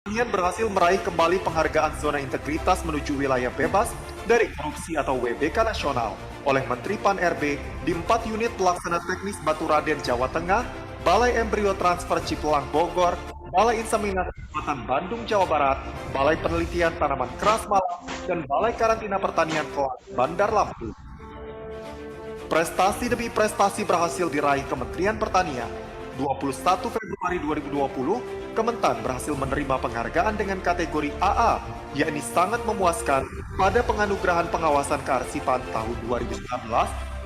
Pertanian berhasil meraih kembali penghargaan zona integritas menuju wilayah bebas dari korupsi atau WBK nasional oleh Menteri Pan-RB di 4 unit pelaksana teknis Baturaden, Jawa Tengah, Balai Embrio Transfer Cipelang, Bogor, Balai Inseminasi Kecamatan Bandung, Jawa Barat, Balai Penelitian Tanaman Keras Malang, dan Balai Karantina Pertanian Kelas, Bandar Lampung. Prestasi demi prestasi berhasil diraih Kementerian Pertanian. 21 Februari 2020, Kementan berhasil menerima penghargaan dengan kategori AA, yakni sangat memuaskan pada penganugerahan pengawasan kearsipan tahun 2019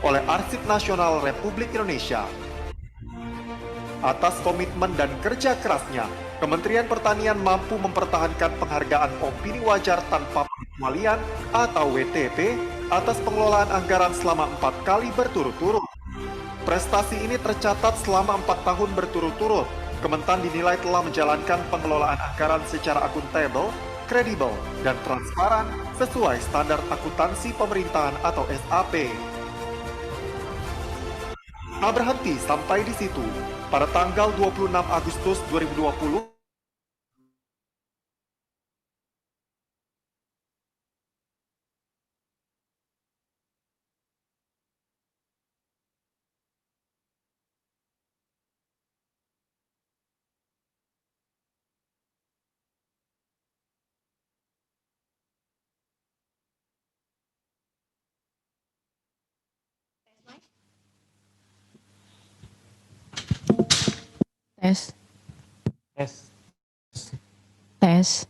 oleh Arsip Nasional Republik Indonesia. Atas komitmen dan kerja kerasnya, Kementerian Pertanian mampu mempertahankan penghargaan opini wajar tanpa pengecualian atau WTP atas pengelolaan anggaran selama 4 kali berturut-turut. Prestasi ini tercatat selama 4 tahun berturut-turut. Kementan dinilai telah menjalankan pengelolaan anggaran secara akuntabel, kredibel, dan transparan sesuai standar akuntansi pemerintahan atau SAP. Tak berhenti sampai di situ. Pada tanggal 26 Agustus 2020, Tes. Tes. Tes.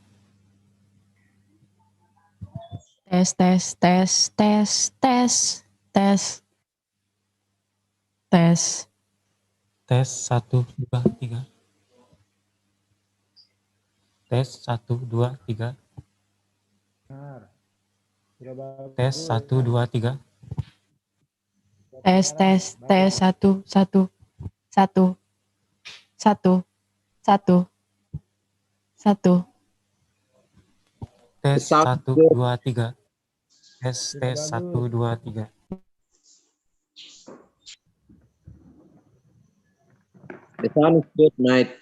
Tes, tes, tes, tes, tes, tes. Tes. Tes 1 2 3. Tes 1 2 3. Tes 1 2 3. Tes, tes, tes, 1 1 1 1 1 1. Tes 1 2 3. Tes 1 2 3. The sun is good night.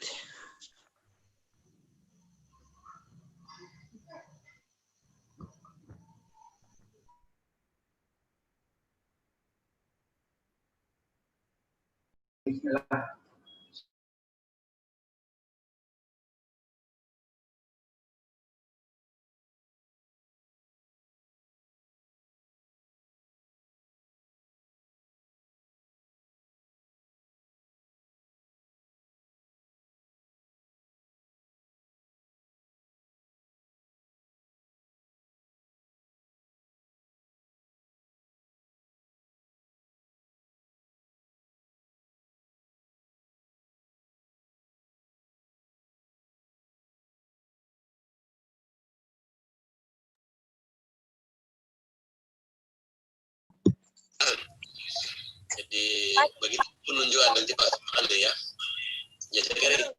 Jadi begitu penunjukan nanti Pak Ande ya. Ya saya kira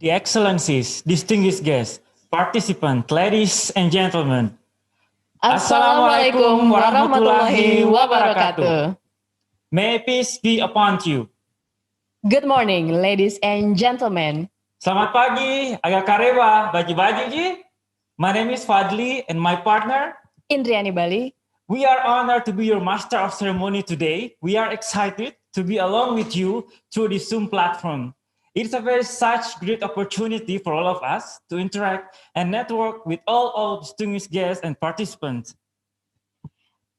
The Excellencies, distinguished guests, participants, ladies and gentlemen. Assalamualaikum warahmatullahi wabarakatuh. May peace be upon you. Good morning, ladies and gentlemen. Selamat pagi, agak kareba, baju-baju ji. My name is Fadli and my partner. Indriani Bali. We are honored to be your master of ceremony today. We are excited to be along with you through this Zoom platform. It's a very such great opportunity for all of us to interact and network with all distinguished guests and participants.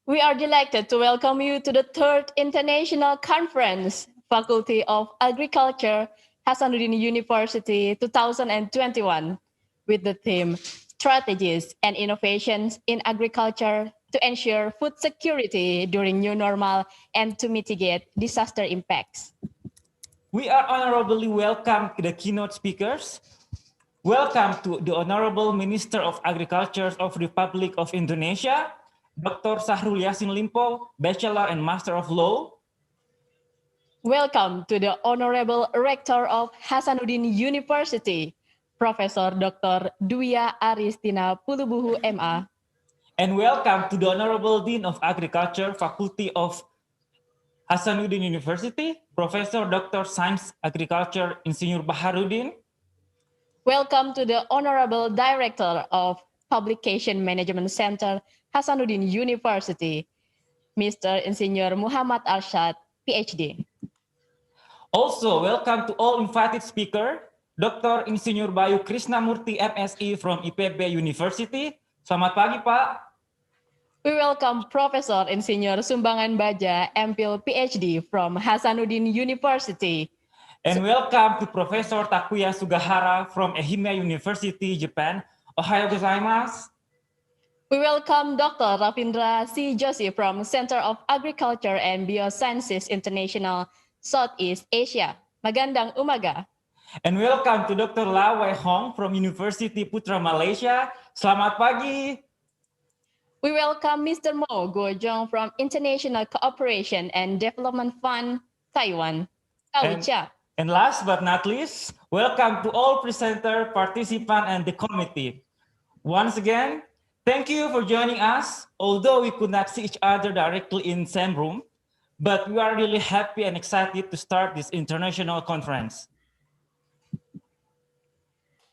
We are delighted to welcome you to the third international conference, Faculty of Agriculture, Hasanuddin University 2021, with the theme Strategies and Innovations in Agriculture to ensure food security during new normal and to mitigate disaster impacts. We are honorably welcome the keynote speakers. Welcome to the Honorable Minister of Agriculture of Republic of Indonesia, Dr. Sahrul Yassin Limpo, Bachelor and Master of Law. Welcome to the Honorable Rector of Hasanuddin University, Professor Dr. Duya Aristina Pulubuhu MA. And welcome to the Honorable Dean of Agriculture, Faculty of Hasanuddin University, Professor Dr. Science Agriculture Insinyur Baharudin. Welcome to the Honorable Director of Publication Management Center, Hasanuddin University, Mr. Insinyur Muhammad Arsyad, PhD. Also, welcome to all invited speakers, Dr. Insinyur Bayu Krishnamurti, MSc from IPB University. Selamat pagi, Pak. We welcome Professor Insinyur Sumbangan Baja, MPhil PhD from Hasanuddin University. And welcome to Professor Takuya Sugahara from Ehime University, Japan. Ohayo gozaimasu. We welcome Dr. Ravindra C. Joshi from Center of Agriculture and Biosciences International, Southeast Asia. Magandang umaga. And welcome to Dr. La Wei Hong from University Putra Malaysia. Selamat pagi. We welcome Mr. Mo Guojong from International Cooperation and Development Fund, Taiwan. And last but not least, welcome to all presenter, participant, and the committee. Once again, thank you for joining us. Although we could not see each other directly in the same room, but we are really happy and excited to start this international conference.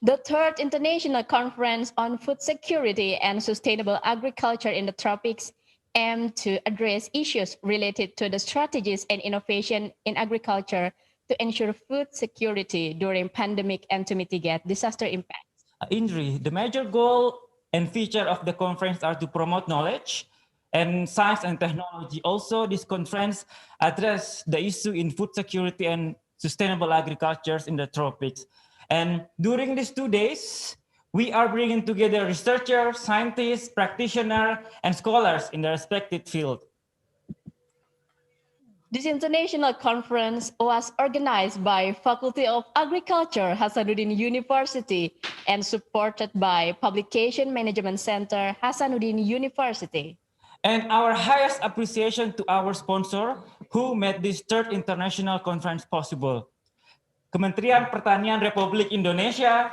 The third International Conference on Food Security and Sustainable Agriculture in the Tropics aimed to address issues related to the strategies and innovation in agriculture to ensure food security during pandemic and to mitigate disaster impacts. Indri, the major goal and feature of the conference are to promote knowledge and science and technology. Also, this conference address the issue in food security and sustainable agriculture in the tropics. And during these 2 days, we are bringing together researchers, scientists, practitioners, and scholars in their respective field. This international conference was organized by Faculty of Agriculture, Hasanuddin University, and supported by Publication Management Center, Hasanuddin University. And our highest appreciation to our sponsor who made this third international conference possible. Kementerian Pertanian Republik Indonesia,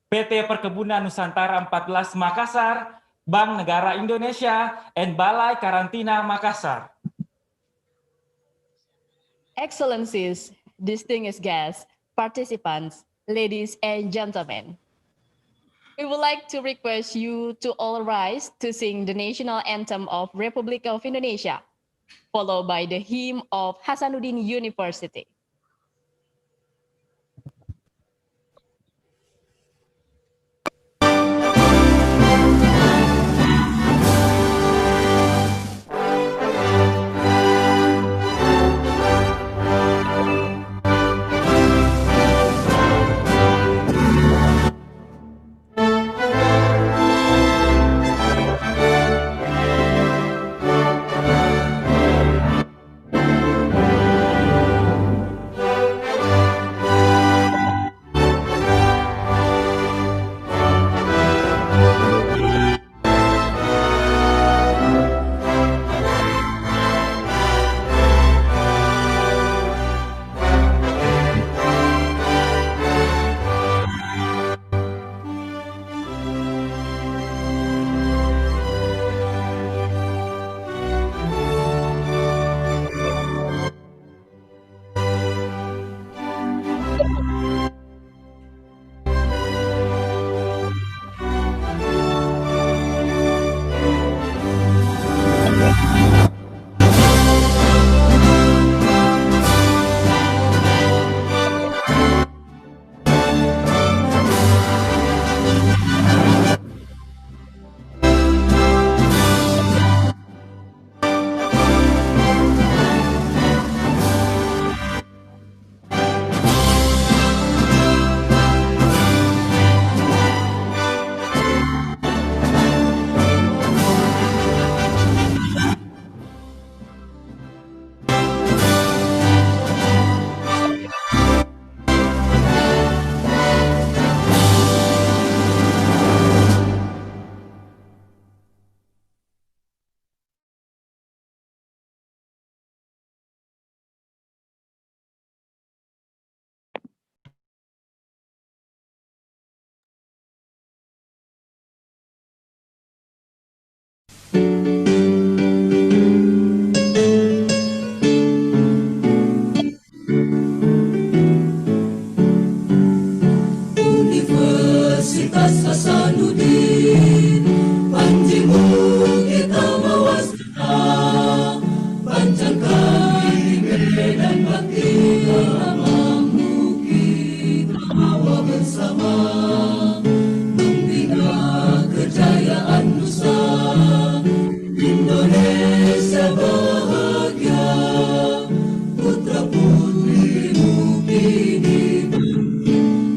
PT Perkebunan Nusantara 14 Makassar, Bank Negara Indonesia, and Balai Karantina Makassar. Excellencies, distinguished guests, participants, ladies and gentlemen. We would like to request you to all rise to sing the national anthem of Republic of Indonesia, followed by the hymn of Hasanuddin University. Universitas Hasanuddin, panjimu kita mawasana, panjangkan ide dan bakti dalammu kita bawa bersama, membina kejayaan Nusa, Indonesia bahagia, putra putrimu kini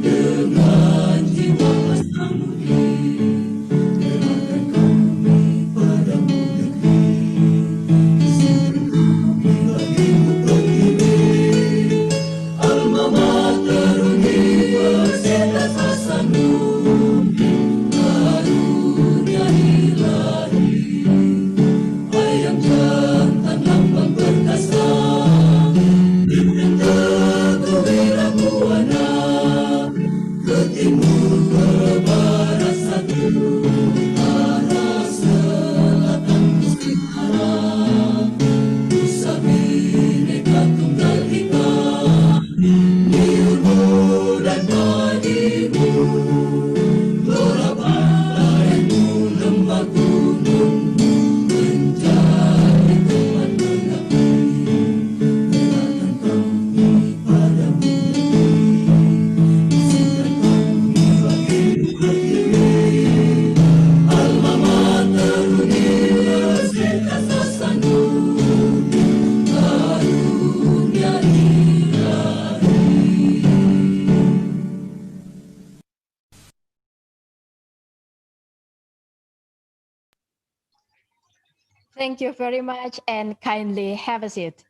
dengan jiwa Hasanuddin. Serahkan kami padamu negeri, izinkan kami bagimu berdiri, alma mater Universitas Hasanuddin, karunia ilahi, ayam jantan lambang perkasa, bintang teguh wirabuana, ke timur ke barat satu, arah selatan Sugahara, Nusa Bhinneka Tunggal Ika, niurmu dan padimu, gelora pantaimu, lembah gunungmu, menjadi teman mengabdi. Serahkan kami padamu negeri, izinkan kami bagimu berdiri, alma mater Universitas Hasanuddin, karunia ilahi. Thank you very much and kindly have a seat.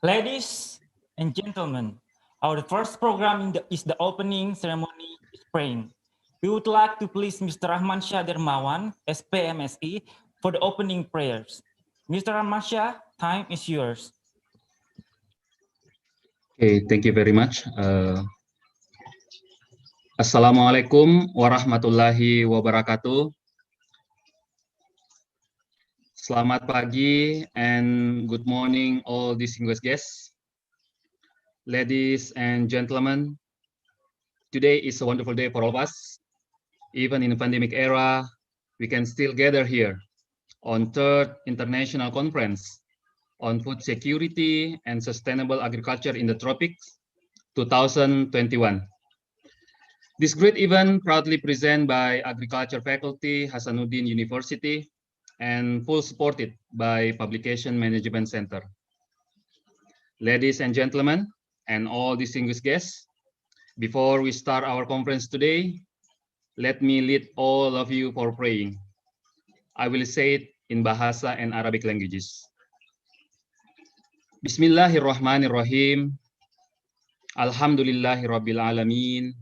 Ladies and gentlemen, our first program is the opening ceremony is praying. We would like to please Mr. Rahman Shah Dermawan, SPMSI, for the opening prayers. Mr. Rahman Shah, time is yours. Okay, thank you very much. Assalamualaikum warahmatullahi wabarakatuh. Selamat pagi and good morning all distinguished guests. Ladies and gentlemen, today is a wonderful day for all of us. Even in the pandemic era, we can still gather here on third International Conference on Food Security and Sustainable Agriculture in the Tropics 2021. This great event proudly presented by Agriculture Faculty, Hasanuddin University, and full supported by Publication Management Center. Ladies and gentlemen, and all distinguished guests, before we start our conference today, let me lead all of you for praying. I will say it in Bahasa and Arabic languages. Bismillahirrahmanirrahim. Alhamdulillahirabbil alamin.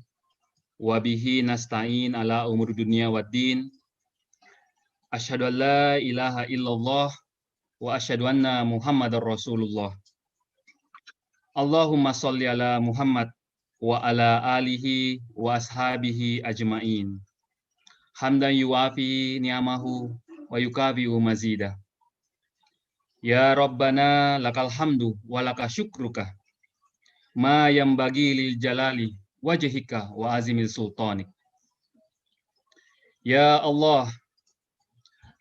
Wa bihi nasta'in ala umur dunya waddin. Asyhadu an la ilaha illallah wa asyhadu anna Muhammadar Rasulullah. Allahumma sholli ala Muhammad wa ala alihi wa ashabihi ajmain. Hamdan yuwafi ni'amahu wa yukafi'u mazida. Ya Rabbana lakal hamdu wa laka syukruka. Ma yambagi lil jalali wajhika wa azimil sultanik. Ya Allah,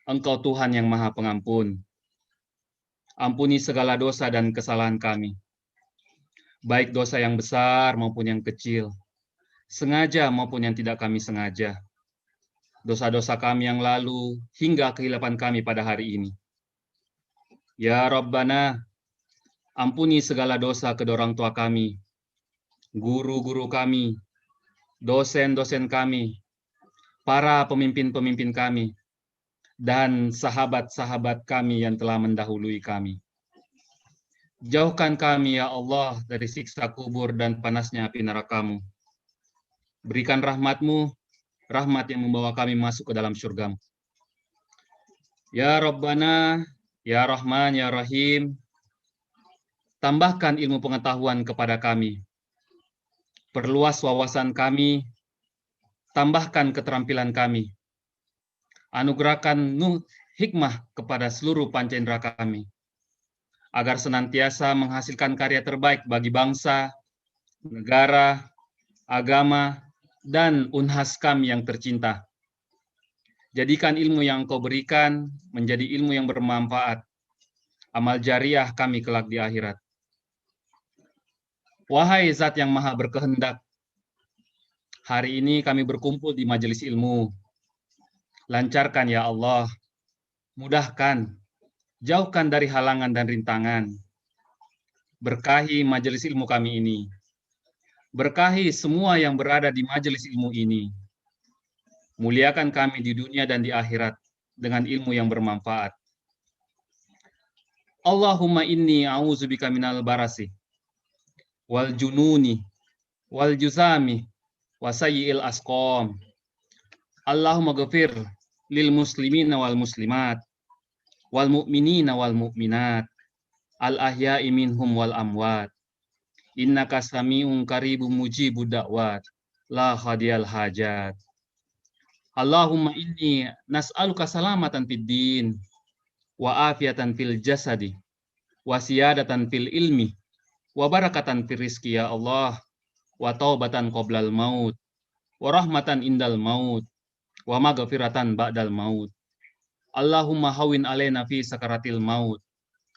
Engkau Tuhan yang Maha Pengampun. Ampuni segala dosa dan kesalahan kami, baik dosa yang besar maupun yang kecil, sengaja maupun yang tidak kami sengaja, dosa-dosa kami yang lalu hingga kehilapan kami pada hari ini. Ya Rabbana, ampuni segala dosa kedua orang tua kami, guru-guru kami, dosen-dosen kami, para pemimpin-pemimpin kami, dan sahabat-sahabat kami yang telah mendahului kami. Jauhkan kami, ya Allah, dari siksa kubur dan panasnya api neraka-Mu. Berikan rahmat-Mu, rahmat yang membawa kami masuk ke dalam surga-Mu. Ya Rabbana, ya Rahman, ya Rahim, tambahkan ilmu pengetahuan kepada kami. Perluas wawasan kami, tambahkan keterampilan kami. Anugerahkan hikmah kepada seluruh pancendera kami, agar senantiasa menghasilkan karya terbaik bagi bangsa, negara, agama, dan unhas kami yang tercinta. Jadikan ilmu yang Engkau berikan menjadi ilmu yang bermanfaat, amal jariah kami kelak di akhirat. Wahai Zat yang Maha Berkehendak, hari ini kami berkumpul di majelis ilmu. Lancarkan ya Allah, mudahkan, jauhkan dari halangan dan rintangan. Berkahi majelis ilmu kami ini. Berkahi semua yang berada di majelis ilmu ini. Muliakan kami di dunia dan di akhirat dengan ilmu yang bermanfaat. Allahumma inni a'udzubika minal barasi wal jununi wal juzami wa sayyi'il asqam. Allahumma ghafir lil muslimina wal muslimat wal mu'minina wal mu'minat al ahya'i minhum wal amwat. Innaka sami'un qaribun mujibud da'wat la hadiyal hajat. Allahumma inni nas'aluka salamatan fid din wa afiatan fil jasadi wa siyadatan fil ilmi wa barakatan fil rizki ya Allah, wa taubatan qoblal maut wa rahmatan indal maut wa maghfiratan ba'dal maut. Allahumma hawin alaina fi sakaratil maut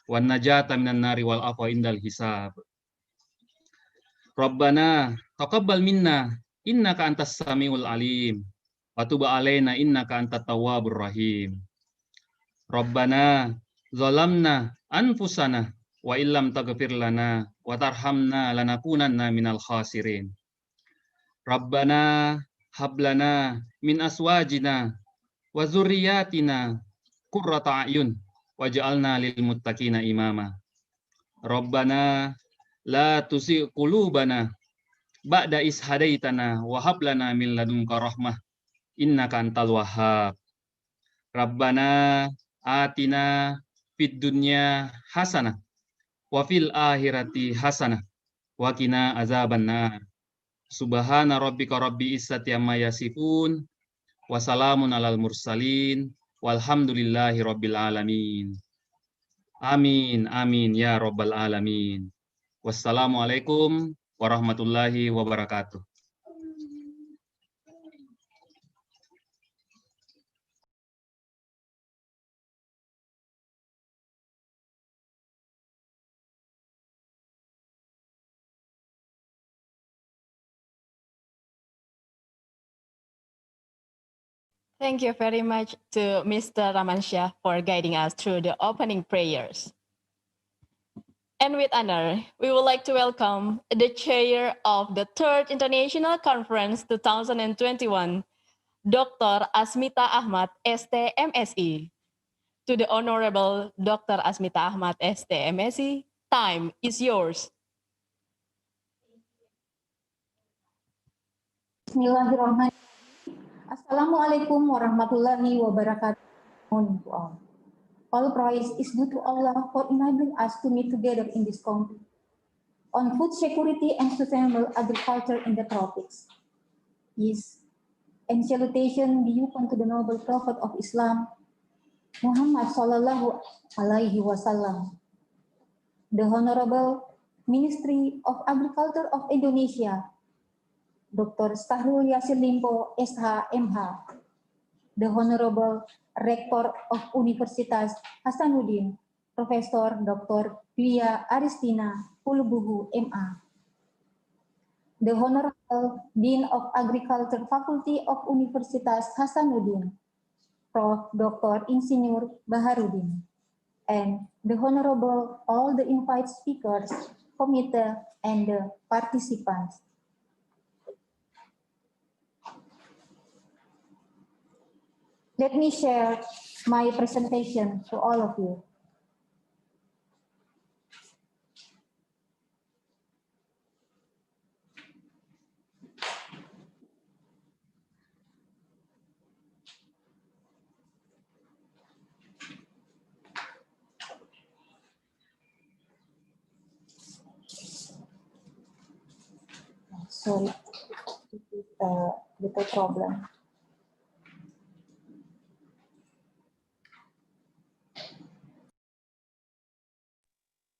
wa najata minan nari wal afwa indal hisab. Rabbana taqabbal minna innaka antas samiul alim wa tub alaina innaka antat tawwabur rahim. Rabbana zalamna anfusana wa illam taghfir lana wa tarhamna lanakunanna minal khasirin. Rabbana hablana min aswajina wa dzurriyyatina qurrata a'yun waj'alna lil muttaqina imama. Rabbana la tuzigh qulubana ba'da is hadaitana wa hab lana min ladunka rahmah innaka antal wahhab. Rabbana atina fid dunya hasanah wa fil akhirati hasanah wa qina azabannar. Subhana rabbika rabbil izzati amma yasifun wa salamun alal mursalin walhamdulillahi rabbil alamin. Amin amin ya rabbal alamin. Wassalamualaikum warahmatullahi wabarakatuh. Thank you very much to Mr. Ramansyah for guiding us through the opening prayers. And with honor, we would like to welcome the chair of the Third International Conference 2021, Dr. Asmita Ahmad, ST MSI. To the Honorable Dr. Asmita Ahmad, ST MSI, time is yours. Bismillahirrahmanirrahim. Assalamualaikum warahmatullahi wabarakatuh. All praise is due to Allah for enabling us to meet together in this country on food security and sustainable agriculture in the tropics. Peace and salutation be upon to the noble Prophet of Islam, Muhammad Sallallahu Alaihi Wasallam, the Honorable Ministry of Agriculture of Indonesia, Dr. Stahrul Yassin Limpo, SH, MH, the Honorable Rector of Universitas Hasanuddin, Profesor Dr. Lia Aristina Pulubuhu, MA, the Honorable Dean of Agriculture Faculty of Universitas Hasanuddin, Prof. Dr. Insinyur Baharudin, and the Honorable all the invited speakers, committee, and the participants. Let me share my presentation to all of you. Sorry, this is a little problem.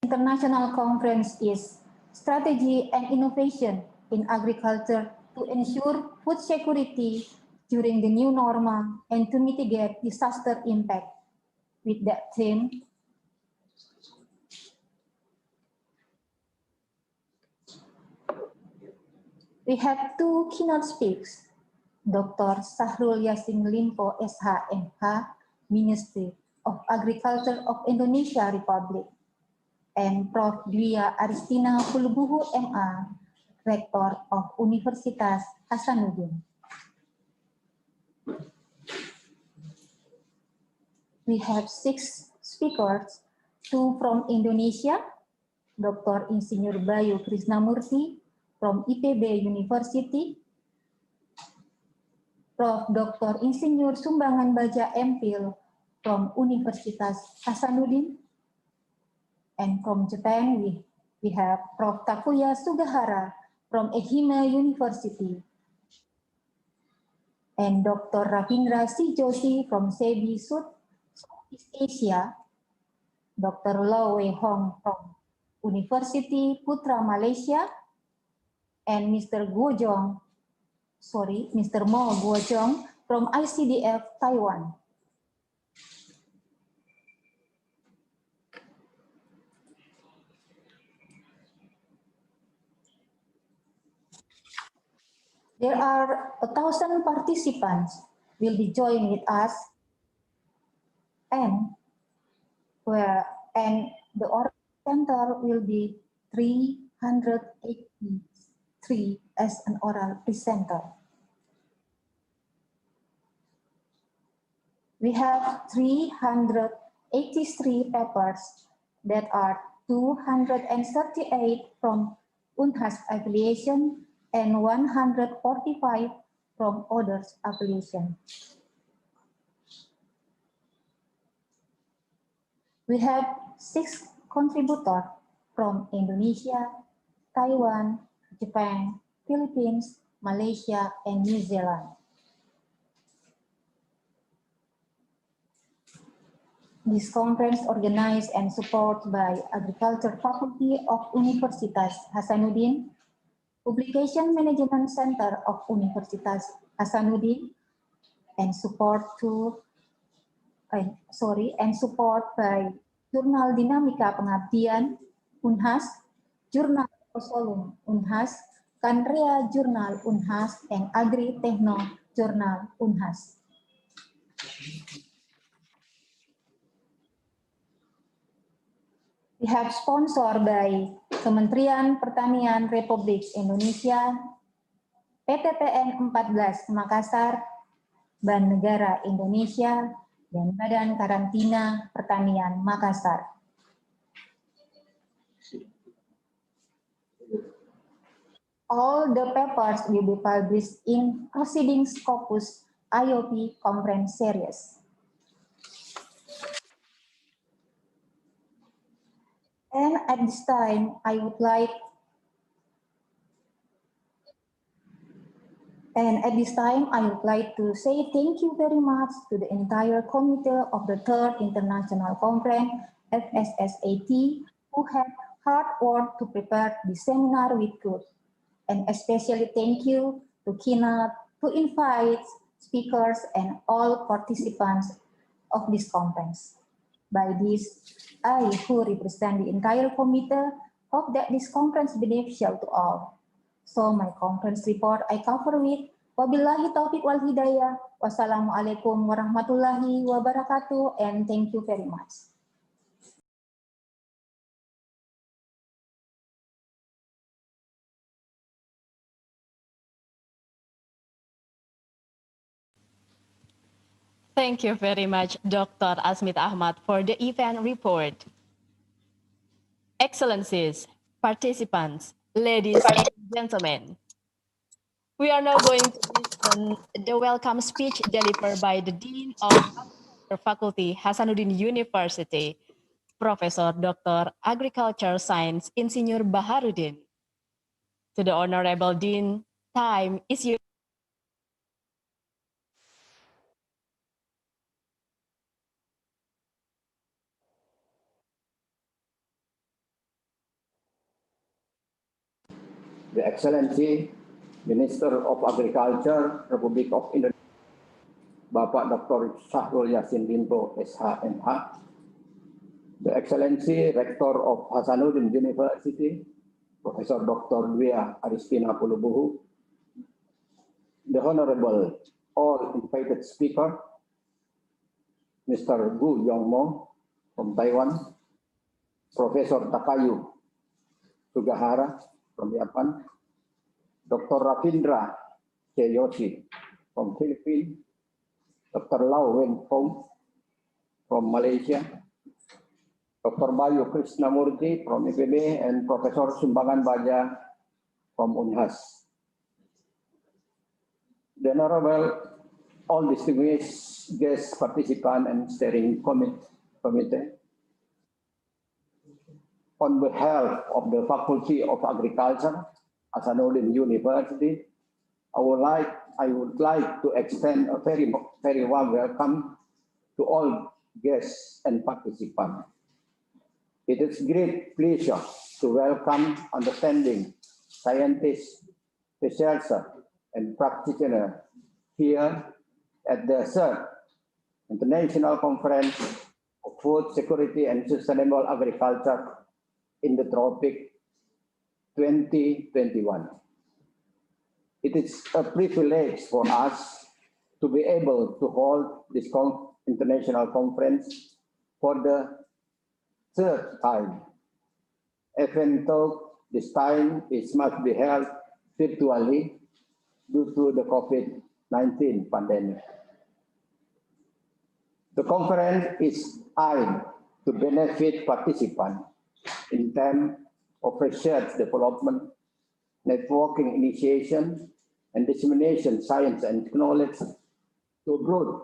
international conference is Strategy and Innovation in Agriculture to ensure food security during the new normal and to mitigate disaster impact. With that theme, we have two keynote speakers, Dr. Sahrul Yassin Limpo, SH, Ministry of Agriculture of Indonesia Republic, and Prof. Dwi Aristina Pulubuhu, MA, Rector of Universitas Hasanuddin. We have 6 speakers, 2 from Indonesia, Dr. Insinyur Bayu Krisnamurti from IPB University, Prof. Dr. Insinyur Sumbangan Baja Empil from Universitas Hasanuddin, and from Japan we have Prof. Takuya Sugahara from Ehime University, and Dr. Ravindra C. Joshi from SEBI Southeast Asia, Dr. Lau Wei Hong from University Putra Malaysia, and Mr. Mo Guojong from ICDF Taiwan. There are 1,000 participants will be joining with us, and the oral center will be 383 as an oral presenter. We have 383 papers that are 238 from UNHAS affiliation and 145 from others affiliation. We have 6 contributors from Indonesia, Taiwan, Japan, Philippines, Malaysia, and New Zealand. This conference organized and supported by Agriculture Faculty of Universitas Hasanuddin, Publication Management Center of Universitas Hasanuddin, and support by Jurnal Dinamika Pengabdian UNHAS, Jurnal Osolum UNHAS, Kanrea Jurnal UNHAS, and Agri Techno Jurnal UNHAS. We have sponsored by Kementerian Pertanian Republik Indonesia, PTPN 14 Makassar, Bank Negara Indonesia, dan Badan Karantina Pertanian Makassar. All the papers will be published in Proceedings Scopus IOP Conference Series. And at this time, I would like to say thank you very much to the entire committee of the Third International Conference, FSSAT, who have hard work to prepare the seminar with good. And especially thank you to Keynote to invite speakers and all participants of this conference. By this, I, who represent the entire committee, hope that this conference is beneficial to all. So my conference report I cover with wabillahi taufiq wal hidayah, wassalamualaikum warahmatullahi wabarakatuh, and thank you very much. Thank you very much, Dr. Asmit Ahmad, for the event report. Excellencies, participants, ladies and gentlemen, we are now going to listen the welcome speech delivered by the Dean of Agriculture Faculty, Hasanuddin University, Professor Dr. Agriculture Science, Insinyur Baharudin. To the Honorable Dean, time is yours. The Excellency Minister of Agriculture, Republic of Indonesia, Bapak Dr. Syahrul Yassin Limpo, SH.MH, The Excellency Rector of Hasanuddin University, Professor Dr. Dwi Aristina Pulubuhu, the Honorable all invited speaker, Mr. Gu Yongmo from Taiwan, Professor Takuya Sugahara from Japan, Dr. Ravindra Yoshi from Philippines, Dr. Lau Wen Hong from Malaysia, Dr. Bayu Krishnamurti from IPB, and Professor Sumbangan Baja from Unhas. The Honorable all distinguished guest participants and steering committee, on behalf of the Faculty of Agriculture, Hasanuddin University, I would like to extend a very warm welcome to all guests and participants. It is great pleasure to welcome understanding scientists, researchers, and practitioners here at the third International Conference of Food Security and Sustainable Agriculture in the Tropic 2021. It is a privilege for us to be able to hold this international conference for the third time. Even though this time it must be held virtually due to the COVID-19 pandemic. The conference is aimed to benefit participants in terms of research development, networking initiation, and dissemination science and technology to a broad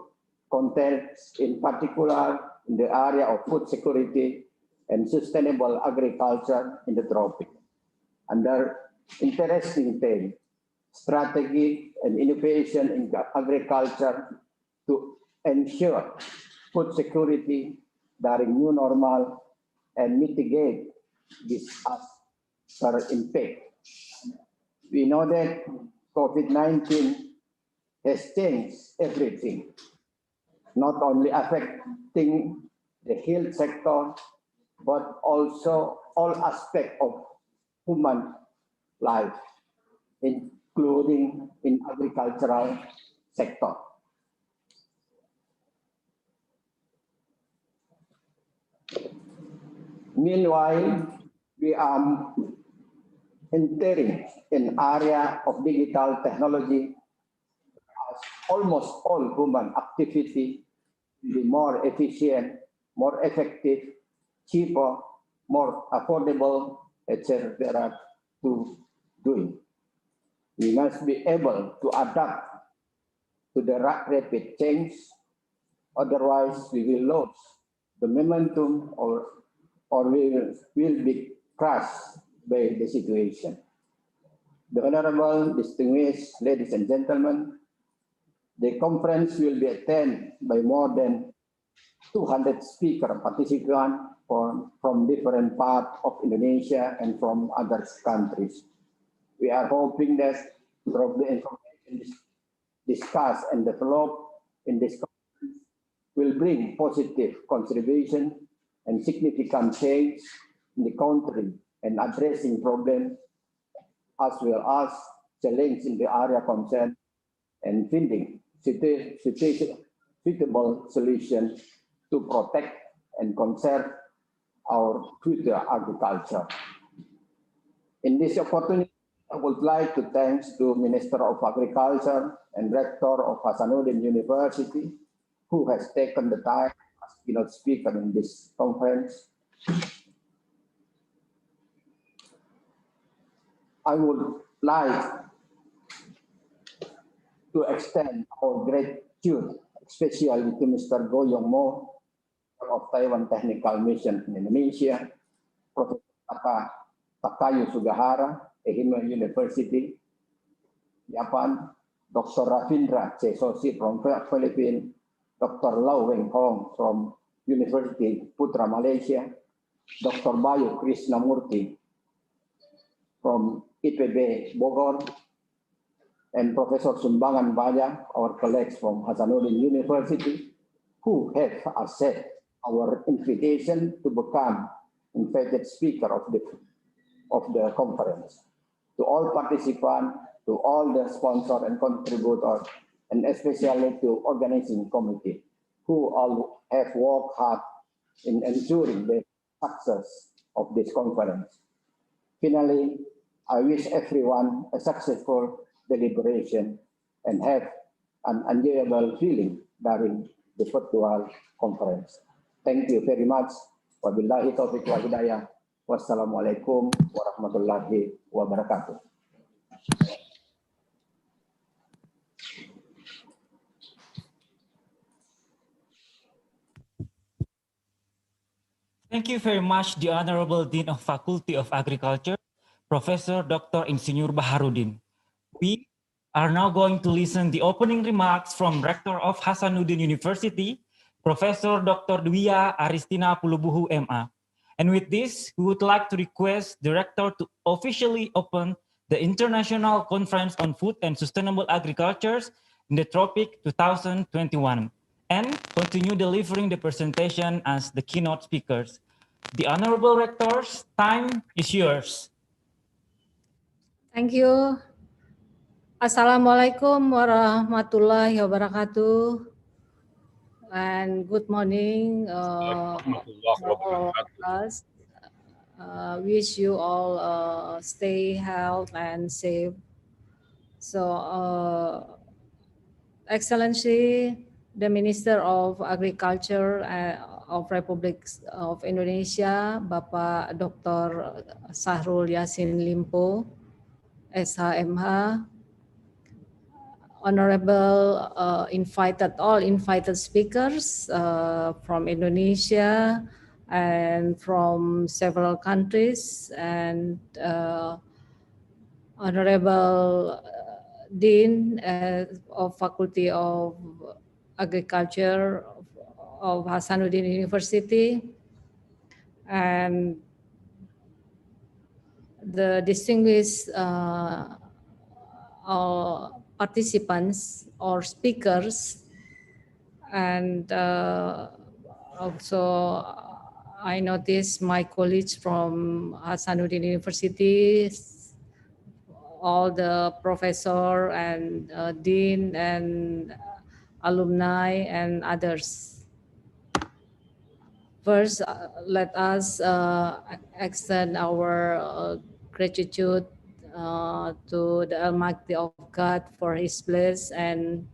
context, in particular in the area of food security and sustainable agriculture in the tropics, under interesting theme, strategy and innovation in agriculture to ensure food security during new normal and mitigate disaster impact. We know that COVID-19 has changed everything, not only affecting the health sector, but also all aspects of human life, including in agricultural sector. Meanwhile, we are entering an area of digital technology. Almost all human activity will be more efficient, more effective, cheaper, more affordable, etc. to doing. We must be able to adapt to the rapid change, otherwise we will lose the momentum or we will be crushed by the situation. The Honorable distinguished ladies and gentlemen, the conference will be attended by more than 200 speaker participants from different parts of Indonesia and from other countries. We are hoping that from the information discussed and developed in this conference will bring positive contribution and significant change in the country and addressing problems as well as challenges in the area concerned and finding suitable solutions to protect and conserve our future agriculture. In this opportunity, I would like to thank the Minister of Agriculture and Rector of Hasanuddin University, who has taken the time as keynote speaker in this conference. I would like to extend our gratitude, especially to Mr. Go Yongmo of Taiwan Technical Mission in Indonesia, Professor Takuya Sugahara, Ehime University, Japan, Dr. Ravindra Yoshi from Philippines, Dr. Lau Wen Hong from University Putra Malaysia, Dr. Bayu Krishnamurti from IPB Bogor, and Professor Sumbangan Baya, our colleagues from Hasanuddin University, who have accepted our invitation to become invited speaker of the conference. To all participants, to all the sponsors and contributors, and especially to organizing committee, who all have worked hard in ensuring the success of this conference. Finally, I wish everyone a successful deliberation and have an enjoyable feeling during the virtual conference. Thank you very much. Wabillahi taufiq wal hidayah. Wassalamualaikum warahmatullahi wabarakatuh. Thank you very much, the Honorable Dean of Faculty of Agriculture, Professor Dr. Insinyur Baharudin. We are now going to listen the opening remarks from Rector of Hasanuddin University, Professor Dr. Dwiya Aristina Pulubuhu MA. And with this, we would like to request the Rector to officially open the International Conference on Food and Sustainable Agriculture in the Tropic 2021 and continue delivering the presentation as the keynote speakers. The Honorable Rector's time is yours. Thank you. Assalamualaikum warahmatullahi wabarakatuh. And good morning, all of us. Wish you all stay healthy and safe. So, Excellency, the Minister of Agriculture of Republic of Indonesia, Bapak Dr. Sahrul Yassin Limpo, SHMH, Honorable all invited speakers from Indonesia and from several countries, and Honorable Dean of Faculty of Agriculture of Hasanuddin University, and the distinguished participants or speakers, and also I noticed my colleagues from Hasanuddin University, all the professor and dean and alumni and others. First, let us extend our gratitude to the Almighty of God for His bless, and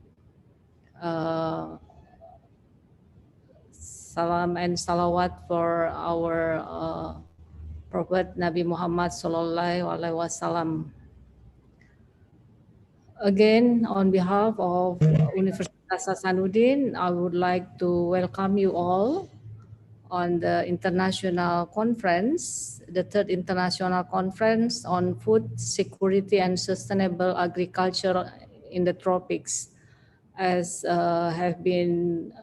salam and salawat for our Prophet Nabi Muhammad Sallallahu Alaihi Wasallam. Again, on behalf of Universitas Hasanuddin, I would like to welcome you all on the international conference, the third international conference on food security and sustainable agriculture in the tropics, as have been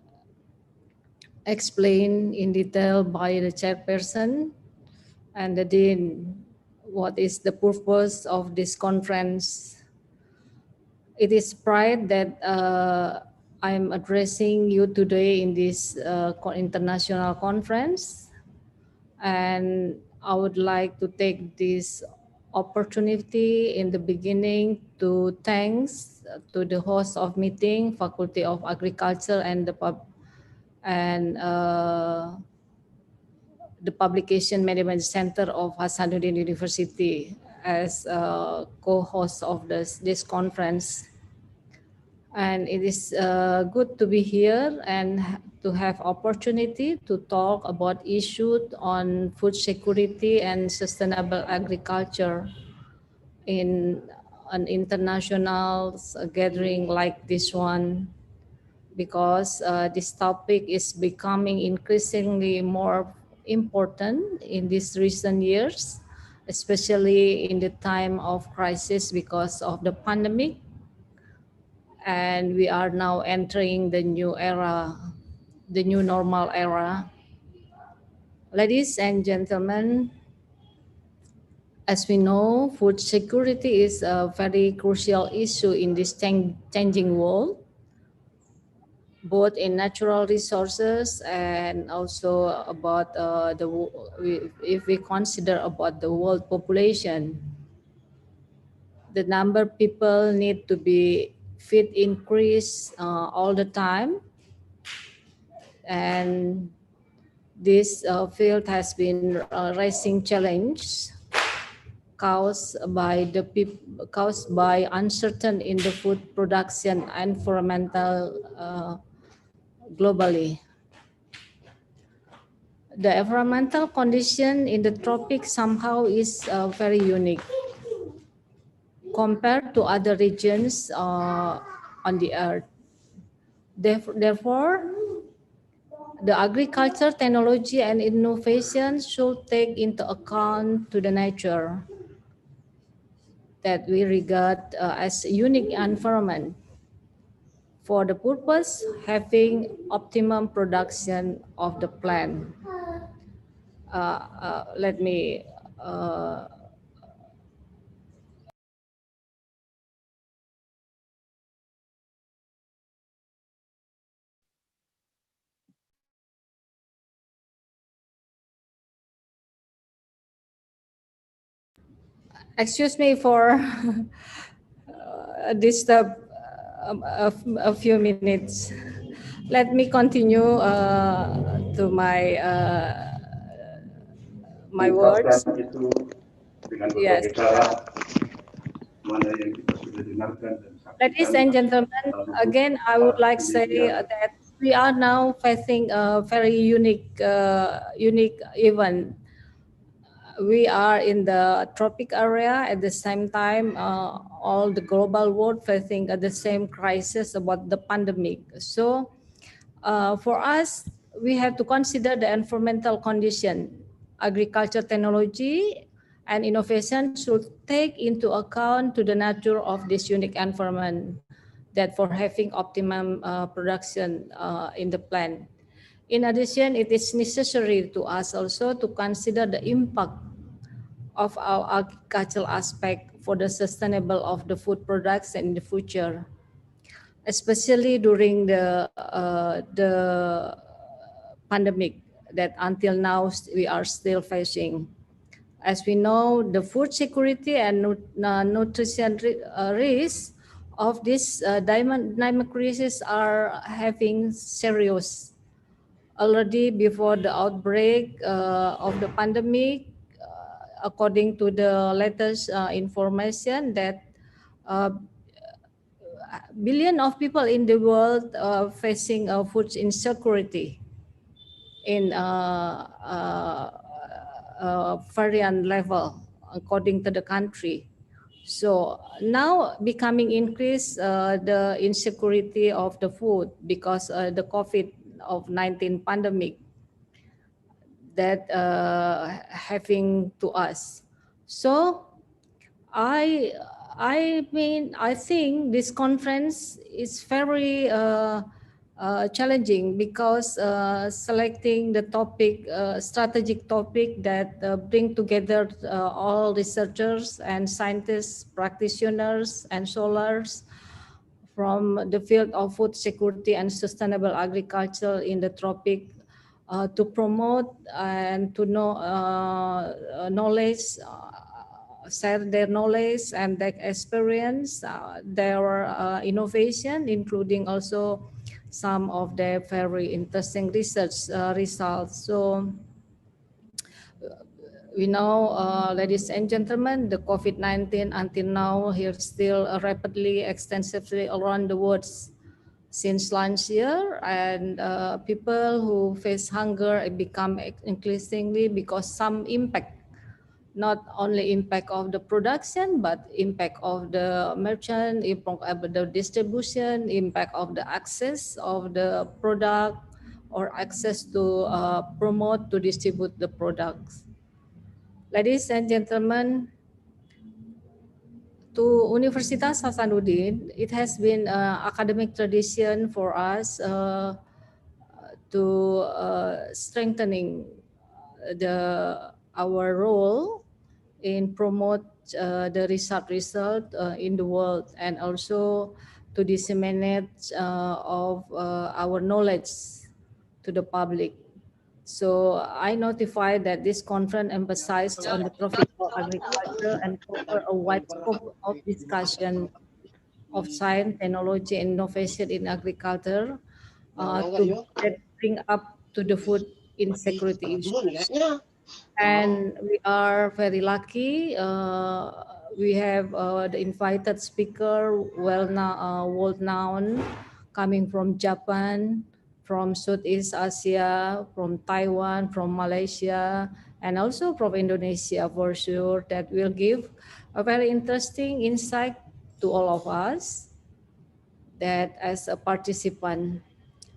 explained in detail by the chairperson and the dean. What is the purpose of this conference? It is pride that I'm addressing you today in this international conference, and I would like to take this opportunity in the beginning to thanks to the host of meeting, Faculty of Agriculture, and the Publication Management Center of Hasanuddin University as co-host of this conference. And it is good to be here and to have opportunity to talk about issues on food security and sustainable agriculture in an international gathering like this one, because this topic is becoming increasingly more important in these recent years, especially in the time of crisis because of the pandemic. And we are now entering the new era, the new normal era. Ladies and gentlemen, As we know, food security is a very crucial issue in this changing world, both in natural resources and also about if we consider about the world population. The number of people need to be fed increase all the time, and this field has been raising challenge caused by uncertain in the food production and environmental globally. The environmental condition in the tropics somehow is very unique compared to other regions on the earth. Therefore, the agriculture, technology, and innovation should take into account to the nature that we regard as a unique environment for the purpose having optimum production of the plant. Let me excuse me for disturb a few minutes. Let me continue to my words. Itu dengan Yes. berbagai cara mana yang kita sudah dengarkan dan saksikan. Ladies and gentlemen, again, I would like to say that we are now facing a very unique event. We are in the tropic area at the same time. All the global world facing the same crisis about the pandemic. So, for us, we have to consider the environmental condition. Agriculture technology and innovation should take into account to the nature of this unique environment that for having optimum production in the plant. In addition, it is necessary to us also to consider the impact of our agricultural aspect for the sustainable of the food products in the future, especially during the pandemic that until now we are still facing. As we know, the food security and nutrition risks of this dynamic crisis are having serious. Already before the outbreak of the pandemic, according to the latest information, that billion of people in the world facing food insecurity in variant level according to the country. So now becoming increased the insecurity of the food because the COVID-19 pandemic that having to us. So I think this conference is very challenging because selecting the topic, strategic topic that bring together all researchers and scientists, practitioners and scholars from the field of food security and sustainable agriculture in the tropic to promote and to know knowledge, share their knowledge and their experience, their innovation, including also some of their very interesting research results. So we know, ladies and gentlemen, the COVID-19 until now here still rapidly, extensively around the world since last year, and people who face hunger become increasingly because some impact, not only impact of the production, but impact of the merchant, impact of the distribution, impact of the access of the product or access to promote, to distribute the products. Ladies and gentlemen, to Universitas Hasanuddin, it has been academic tradition for us to strengthening our role in promote the result in the world, and also to disseminate of our knowledge to the public. So I notified that this conference emphasized on the tropical agriculture and cover a wide scope of discussion of science, technology, and innovation in agriculture that bring up to the food insecurity issues. And we are very lucky. We have the invited speaker, world known, coming from Japan, from Southeast Asia, from Taiwan, from Malaysia, and also from Indonesia for sure, that will give a very interesting insight to all of us that as a participant.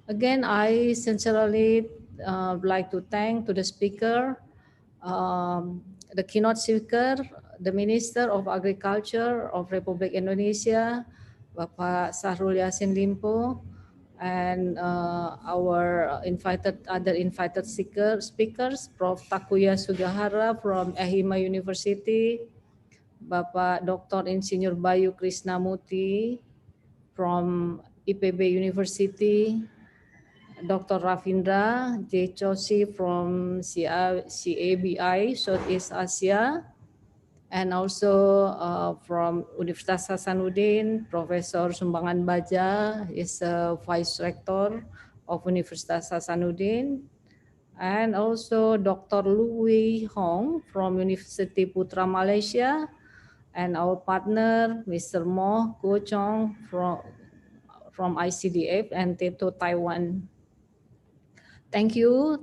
Again, I sincerely like to thank to the speaker, the keynote speaker, the Minister of Agriculture of Republik Indonesia, Bapak Sahrul Yassin Limpo, and our other invited speakers, Prof. Takuya Sugahara from Ehima University, Bapak Dr. Insinyur Bayu Krisnamuti from IPB University, Dr. Ravindra J. Chosi from CABI, Southeast Asia, and also from Universitas Hasanuddin, Professor Sumbangan Baja is Vice Rector of Universitas Hasanuddin, and also Dr. Louis Hong from University Putra Malaysia, and our partner, Mr. Mo Go Chong from ICDF and Teto Taiwan. Thank you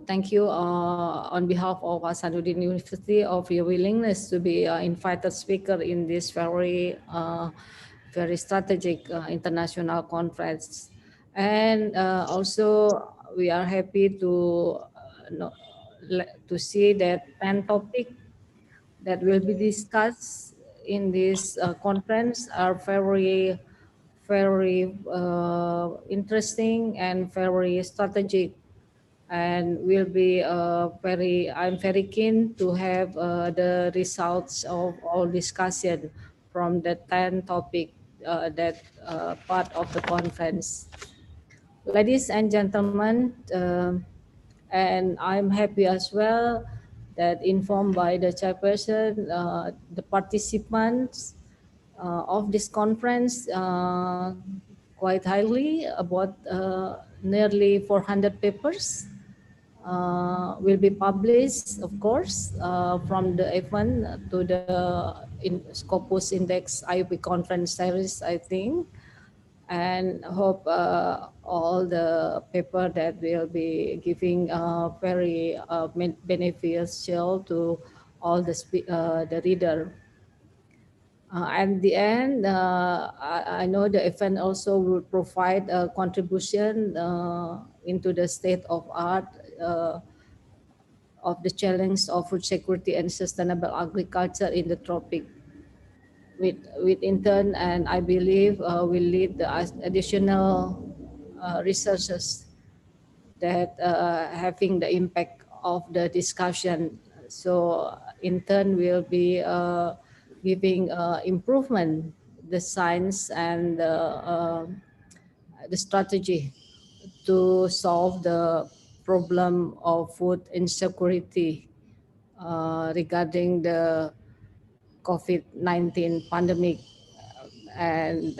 on behalf of Hasanuddin University of your willingness to be invited speaker in this very strategic international conference. And also we are happy to see that 10 topics that will be discussed in this conference are very interesting and very strategic, and will be I'm very keen to have the results of all discussion from the 10 topic that part of the conference. Ladies and gentlemen, and I'm happy as well that informed by the chairperson, the participants of this conference quite highly, about nearly 400 papers will be published, of course, from the event to the Scopus Index IUP conference series, I think, and hope all the paper that will be giving very beneficial to all the reader. At the end, I know the event also will provide a contribution into the state of art of the challenge of food security and sustainable agriculture in the tropic. With intern, and I believe will lead the additional researches that having the impact of the discussion. So intern will be giving improvement the science and the strategy to solve the problem of food insecurity regarding the COVID-19 pandemic, and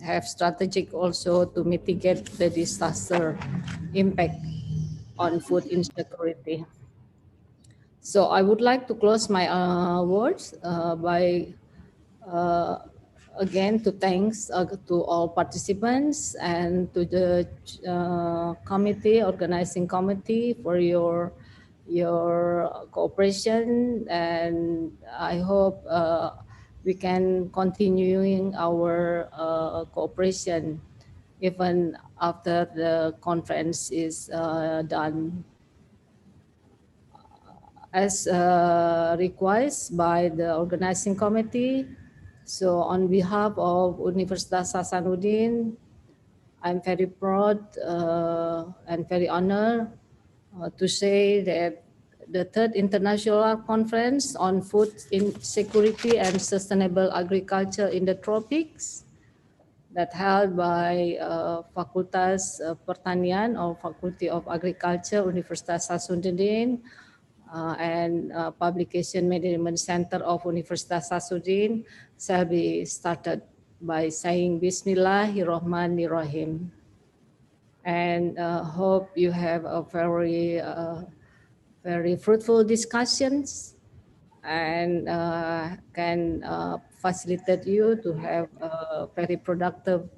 have strategic also to mitigate the disaster impact on food insecurity. So I would like to close my words by again to thanks to all participants and to the organizing committee for your cooperation, and I hope we can continuing our cooperation even after the conference is done. As requested by the organizing committee, so on behalf of Universitas Hasanuddin, I'm very proud and very honored to say that the third International Conference on Food Insecurity and Sustainable Agriculture in the Tropics that held by Fakultas Pertanian or Faculty of Agriculture, Universitas Hasanuddin, and Publication Management Center of Universitas Hasanuddin shall be started by saying Bismillahirrahmanirrahim. And hope you have a very fruitful discussions and can facilitate you to have a very productive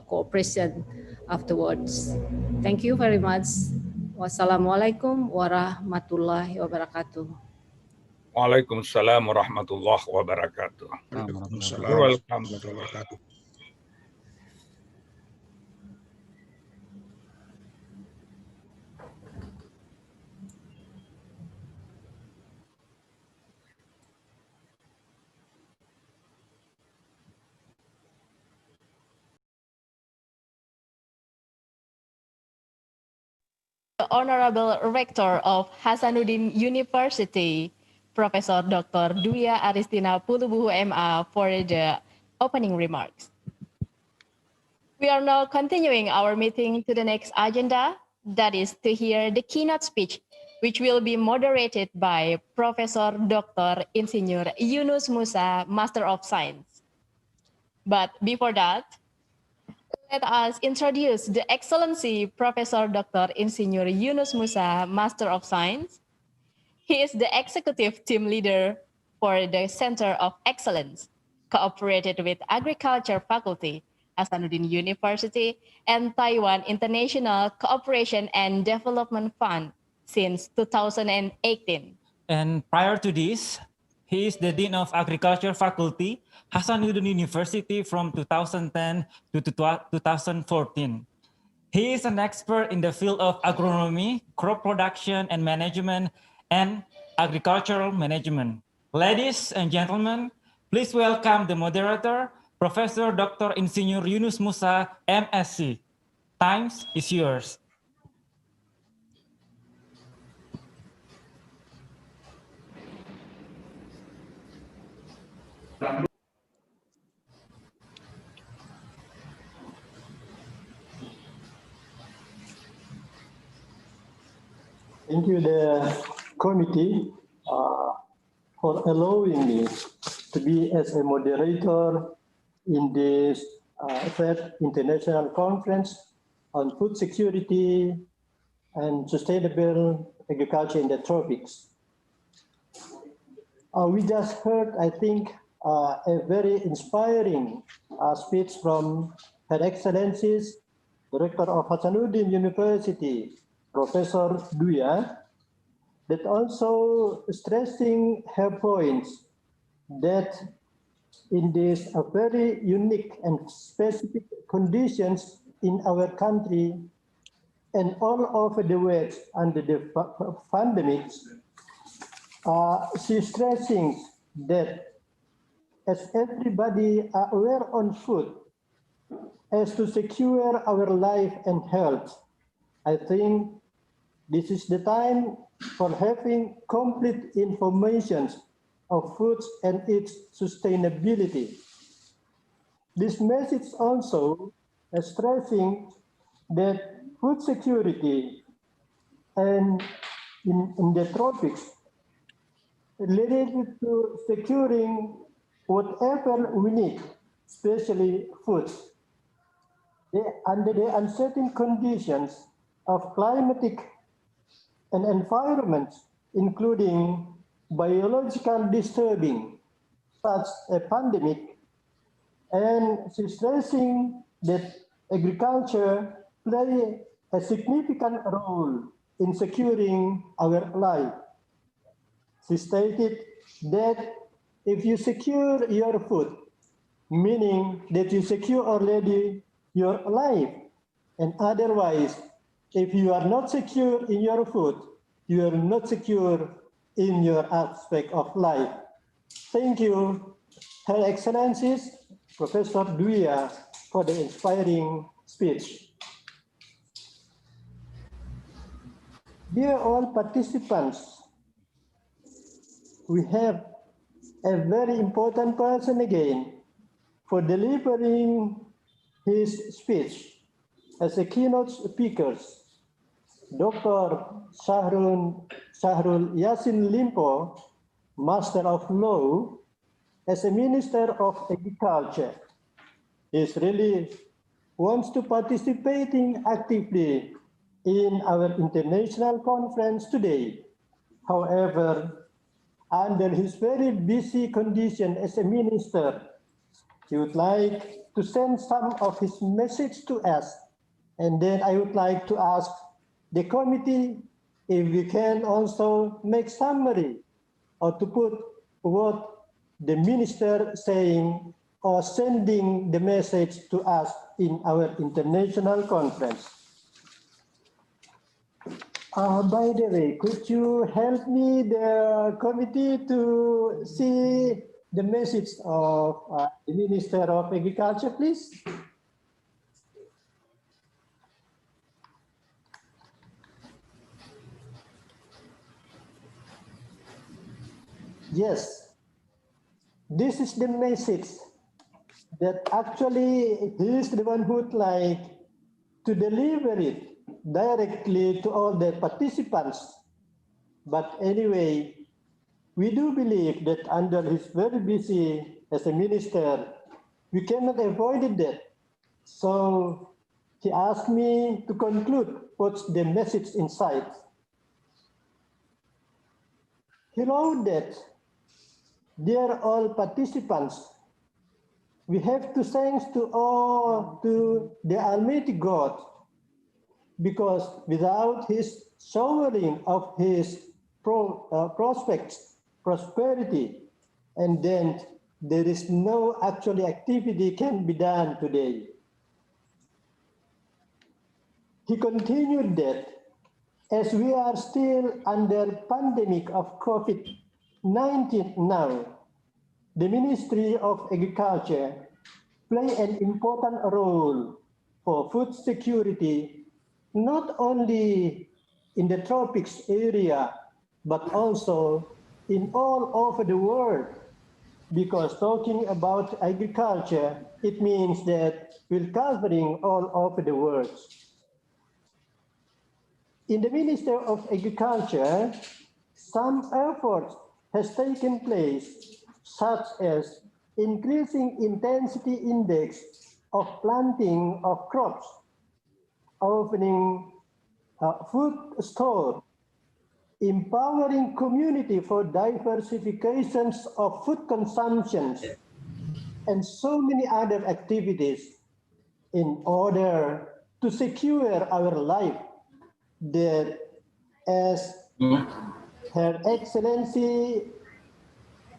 cooperation afterwards. Thank you very much. Wassalamualaikum warahmatullahi wabarakatuh. Waalaikumsalam warahmatullahi wabarakatuh. You're welcome. The Honorable Rector of Hasanuddin University, Professor Dr. Duya Aristina Pulubuhu MA, for the opening remarks. We are now continuing our meeting to the next agenda, that is to hear the keynote speech, which will be moderated by Professor Dr. Insinyur Yunus Musa, Master of Science. But before that, let us introduce the Excellency Professor Dr. Insinyur Yunus Musa, Master of Science. He is the Executive Team Leader for the Center of Excellence, cooperated with Agriculture Faculty, Hasanuddin University, and Taiwan International Cooperation and Development Fund since 2018. And prior to this, he is the Dean of Agriculture Faculty, Hasanuddin University from 2010 to 2014. He is an expert in the field of agronomy, crop production and management, and agricultural management. Ladies and gentlemen, please welcome the moderator, Professor Dr. Insinyur Yunus Musa, MSc. Time is yours. Thank you, the committee, for allowing me to be as a moderator in this third international conference on food security and sustainable agriculture in the tropics. We just heard, I think, a very inspiring speech from Her Excellencies, Director of Hasanuddin University, Professor Duya, that also stressing her points that in these very unique and specific conditions in our country and all over the world under the pandemics, she's stressing that as everybody are aware on food, as to secure our life and health, I think this is the time for having complete information of foods and its sustainability. This message also is stressing that food security and in the tropics related to securing whatever we need, especially foods. Under the uncertain conditions of climatic and environment, including biological disturbing, such a pandemic, and she's stressing that agriculture play a significant role in securing our life. She stated that if you secure your food, meaning that you secure already your life, and otherwise, if you are not secure in your food, you are not secure in your aspect of life. Thank you, Her Excellencies, Professor Duya, for the inspiring speech. Dear all participants, we have a very important person again for delivering his speech as a keynote speaker, Dr. Syahrul Yassin Limpo, Master of Law, as a Minister of Agriculture. He really wants to participating actively in our international conference today. However, under his very busy condition as a minister, he would like to send some of his message to us. And then I would like to ask the committee if we can also make summary or to put what the minister saying or sending the message to us in our international conference. By the way, could you help me, the committee, to see the message of the Minister of Agriculture, please? Yes, this is the message that actually he is the one who would like to deliver it directly to all the participants. But anyway, we do believe that under his very busy as a minister, we cannot avoid that. So he asked me to conclude what's the message inside. He wrote that, dear all participants, we have to thanks to the Almighty God, because without his showering of his prospects, prosperity, and then there is no actual activity can be done today. He continued that as we are still under pandemic of COVID-19 now, the Ministry of Agriculture play an important role for food security, not only in the tropics area, but also in all over the world. Because talking about agriculture, it means that we're covering all over the world. In the Ministry of Agriculture, some efforts has taken place, such as increasing intensity index of planting of crops, opening food store, empowering community for diversifications of food consumptions, and so many other activities in order to secure our life that, as Her Excellency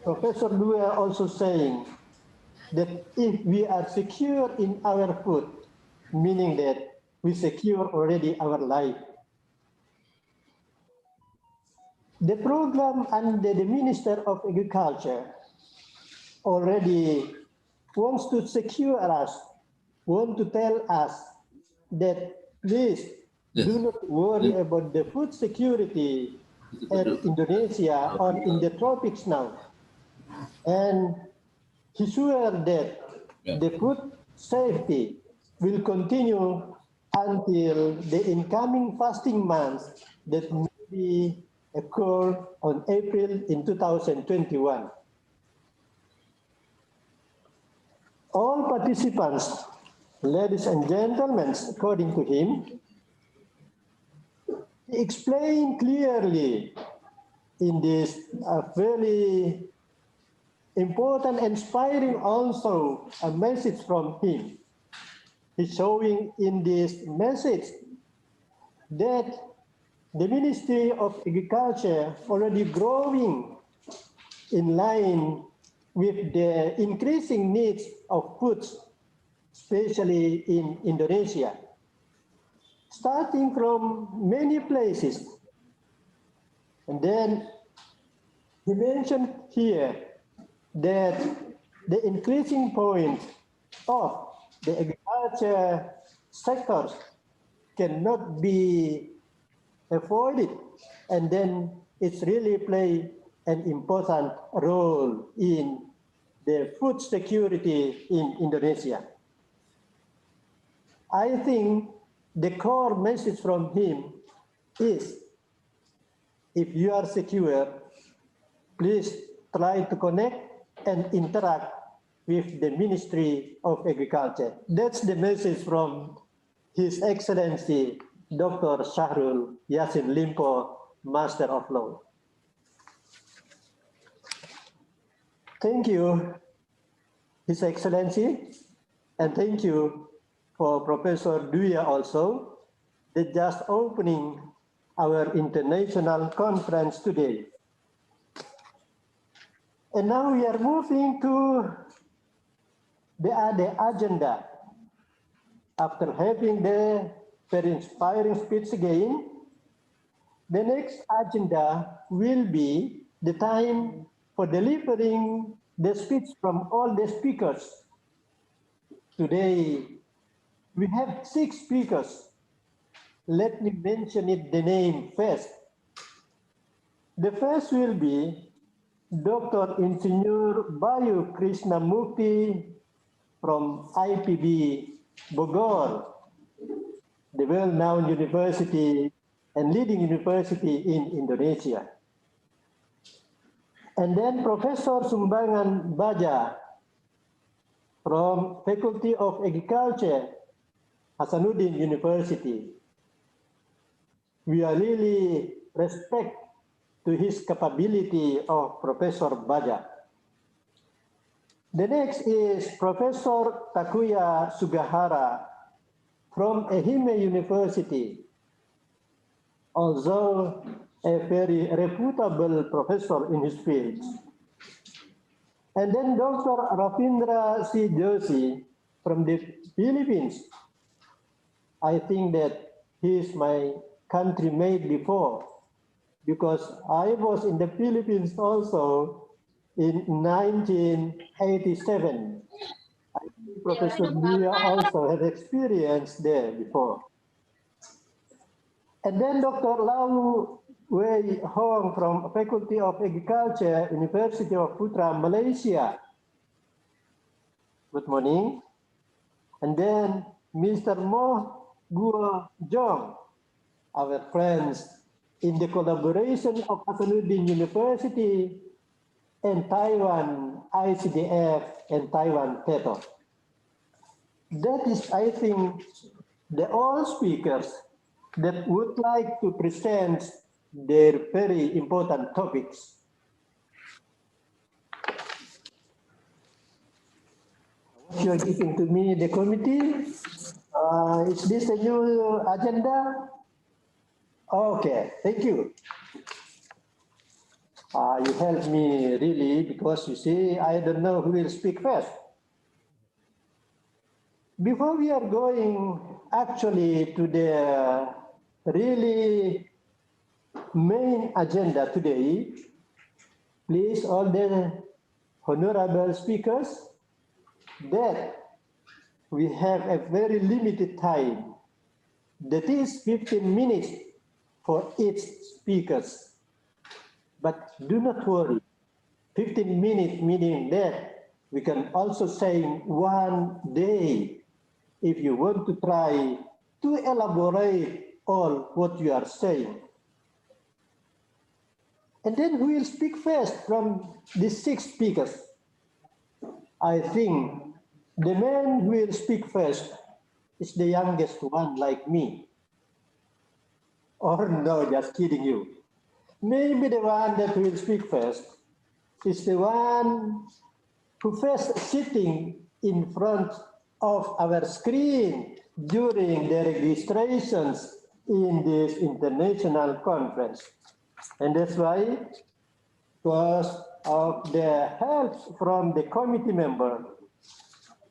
Professor Dua also saying, that if we are secure in our food, meaning that we secure already our life. The program under the Minister of Agriculture already wants to secure us, want to tell us that please do not worry about the food security at Indonesia or in the tropics now. And he sure that the food safety will continue until the incoming fasting months that may be occur on April in 2021. All participants, ladies and gentlemen, according to him, he explained clearly in this very important, inspiring also a message from him. He's showing in this message that the Ministry of Agriculture already growing in line with the increasing needs of foods, especially in Indonesia, starting from many places. And then he mentioned here that the increasing point of the agriculture sectors cannot be avoid it. And then it's really play an important role in the food security in Indonesia. I think the core message from him is, if you are secure, please try to connect and interact with the Ministry of Agriculture. That's the message from His Excellency, Dr. Syahrul Yassin Limpo, Master of Law. Thank you, His Excellency, and thank you for Professor Duya also, that just opening our international conference today. And now we are moving to the other agenda. After having the very inspiring speech again, the next agenda will be the time for delivering the speech from all the speakers. Today, we have 6 speakers. Let me mention it, the name first. The first will be Dr. Insinyur Bayu Krishnamurti from IPB Bogor, the well-known university and leading university in Indonesia. And then Professor Sumbangan Baja from Faculty of Agriculture, Hasanuddin University. We are really respect to his capability of Professor Baja. The next is Professor Takuya Sugahara from Ehime University, also a very reputable professor in his field. And then Dr. Ravindra C. Joshi from the Philippines. I think that he is my country-mate before, because I was in the Philippines also in 1987. I think Professor Duya also had experience there before. And then Dr. Lau Wei Hong from Faculty of Agriculture, University of Putra, Malaysia. Good morning. And then Mr. Mo Guo Jong, our friends in the collaboration of Hasanuddin University and Taiwan ICDF and Taiwan TETO. That is, I think, the all speakers that would like to present their very important topics. What you are giving to me, the committee, is this a new agenda? Okay, thank you. You help me really, because you see, I don't know who will speak first. Before we are going actually to the really main agenda today, please, all the honorable speakers, that we have a very limited time. That is 15 minutes for each speakers. But do not worry, 15 minutes meaning that we can also say one day if you want to try to elaborate all what you are saying. And then we will speak first from the 6 speakers. I think the man who will speak first is the youngest one like me. Or no, just kidding you. Maybe the one that will speak first is the one who first sitting in front of our screen during the registrations in this international conference. And that's why, because of the help from the committee member,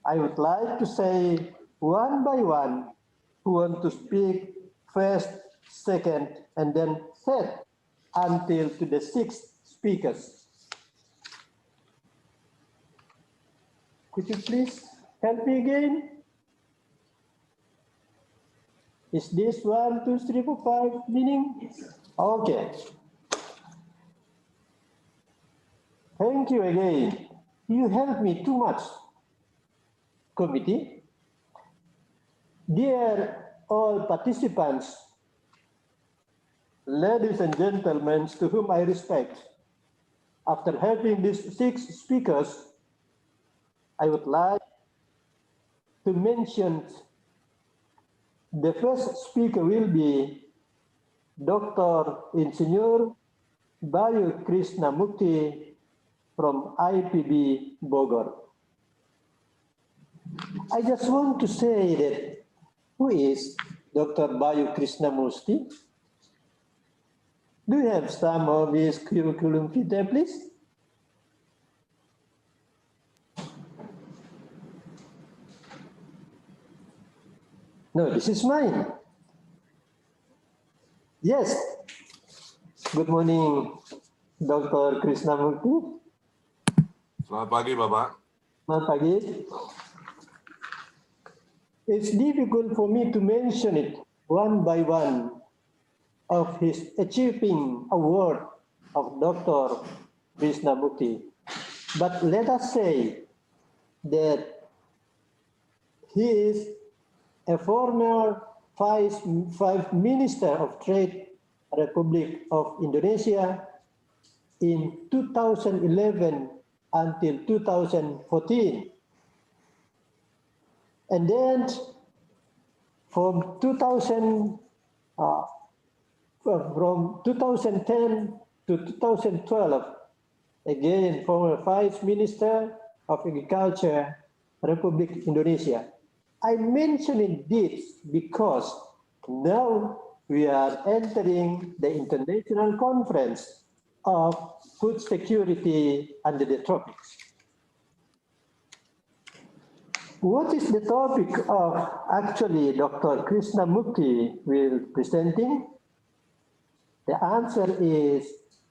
I would like to say one by one who want to speak first, second, and then third, until to the 6 speakers. Could you please help me again? Is this 1, 2, 3, 4, 5 meaning? Okay. Thank you again. You helped me too much, committee. Dear all participants, ladies and gentlemen, to whom I respect, after having these 6 speakers, I would like to mention the first speaker will be Dr. Insinyur Bayu Krishnamukti from IPB Bogor. I just want to say that who is Dr. Bayu Krishnamukti? Do you have some of his curriculum vitae, please? No, this is mine. Yes. Good morning, Dr. Krishnamukti. Selamat pagi, Bapak. Selamat pagi. It's difficult for me to mention it one by one of his achieving award of Dr. Krishnamukti. But let us say that he is a former Vice Minister of Trade, Republic of Indonesia in 2011 until 2014. And then from 2010 to 2012, again former Vice Minister of Agriculture, Republic Indonesia. I mentioning this because now we are entering the International Conference of Food Security under the Tropics. What is the topic of actually Dr. Krishnamukti will presenting? The answer is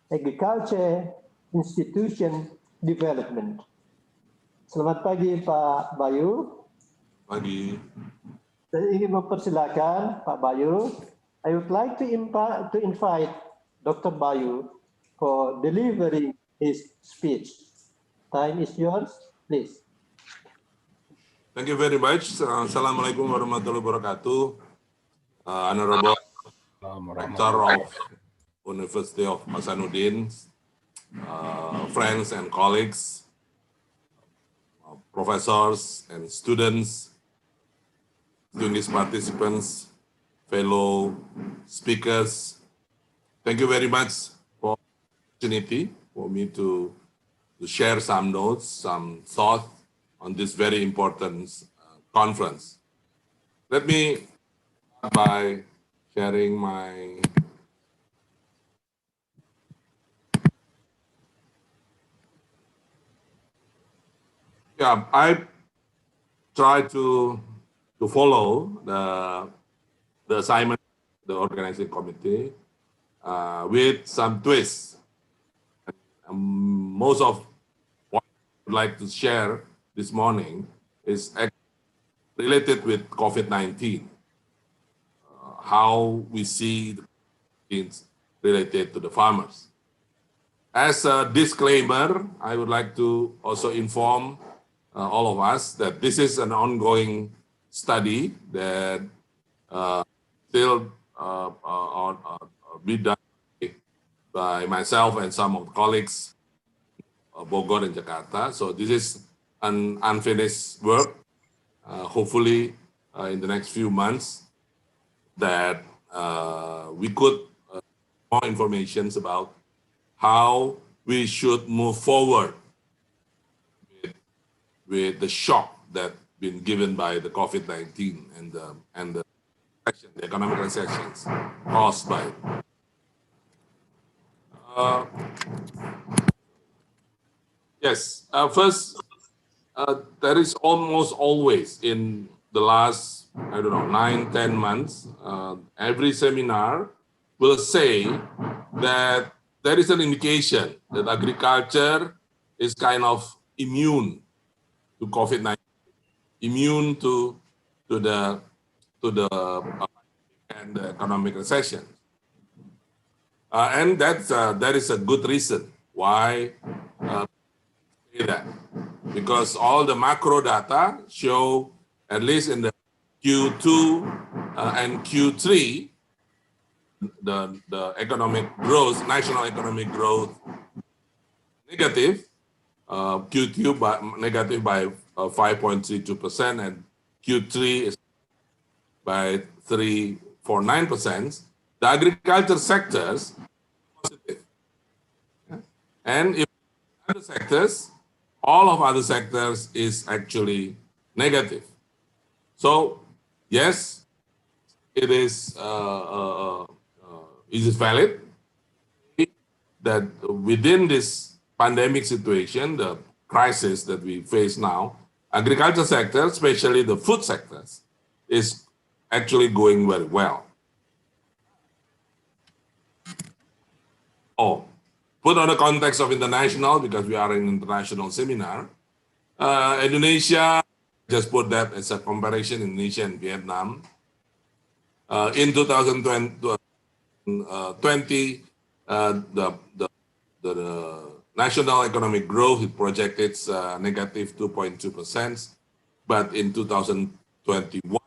Agriculture Institution Development. Selamat pagi Pak Bayu. Pagi. Saya ingin mempersilakan Pak Bayu. I would like to invite Dr. Bayu for delivering his speech. Time is yours, please. Thank you very much. Assalamualaikum warahmatullahi wabarakatuh. Honorable Rector of University of Hasanuddin, friends and colleagues, professors and students, distinguished participants, fellow speakers. Thank you very much for the opportunity for me to share some notes, some thoughts on this very important conference. Let me start by sharing my I try to follow the assignment of the organizing committee with some twists. Most of what I would like to share this morning is related with COVID-19, how we see the things related to the farmers. As a disclaimer, I would like to also inform all of us that this is an ongoing study that still be done by myself and some of the colleagues Bogor and Jakarta. So this is an unfinished work. Hopefully in the next few months that we could more information about how we should move forward with the shock that been given by the COVID-19 and the economic recessions caused by it. Yes, first, there is almost always in the last, I don't know, 9-10 months, every seminar will say that there is an indication that agriculture is kind of immune to COVID-19, immune to the and the economic recession. And that is a good reason why say that, because all the macro data show, at least in the Q2 and Q3, the economic growth, national economic growth, negative. Q2 negative by 5.32%, and Q3 is by 3.49%. The agriculture sectors positive, and if other sectors, all of other sectors is actually negative. So yes, it is valid that within this pandemic situation, the crisis that we face now, agriculture sector, especially the food sectors, is actually going very well. Oh, put on the context of international, because we are in an international seminar. Indonesia, just put that as a comparison, Indonesia and Vietnam. In 2020, the national economic growth is projected negative 2.2%, but in 2021,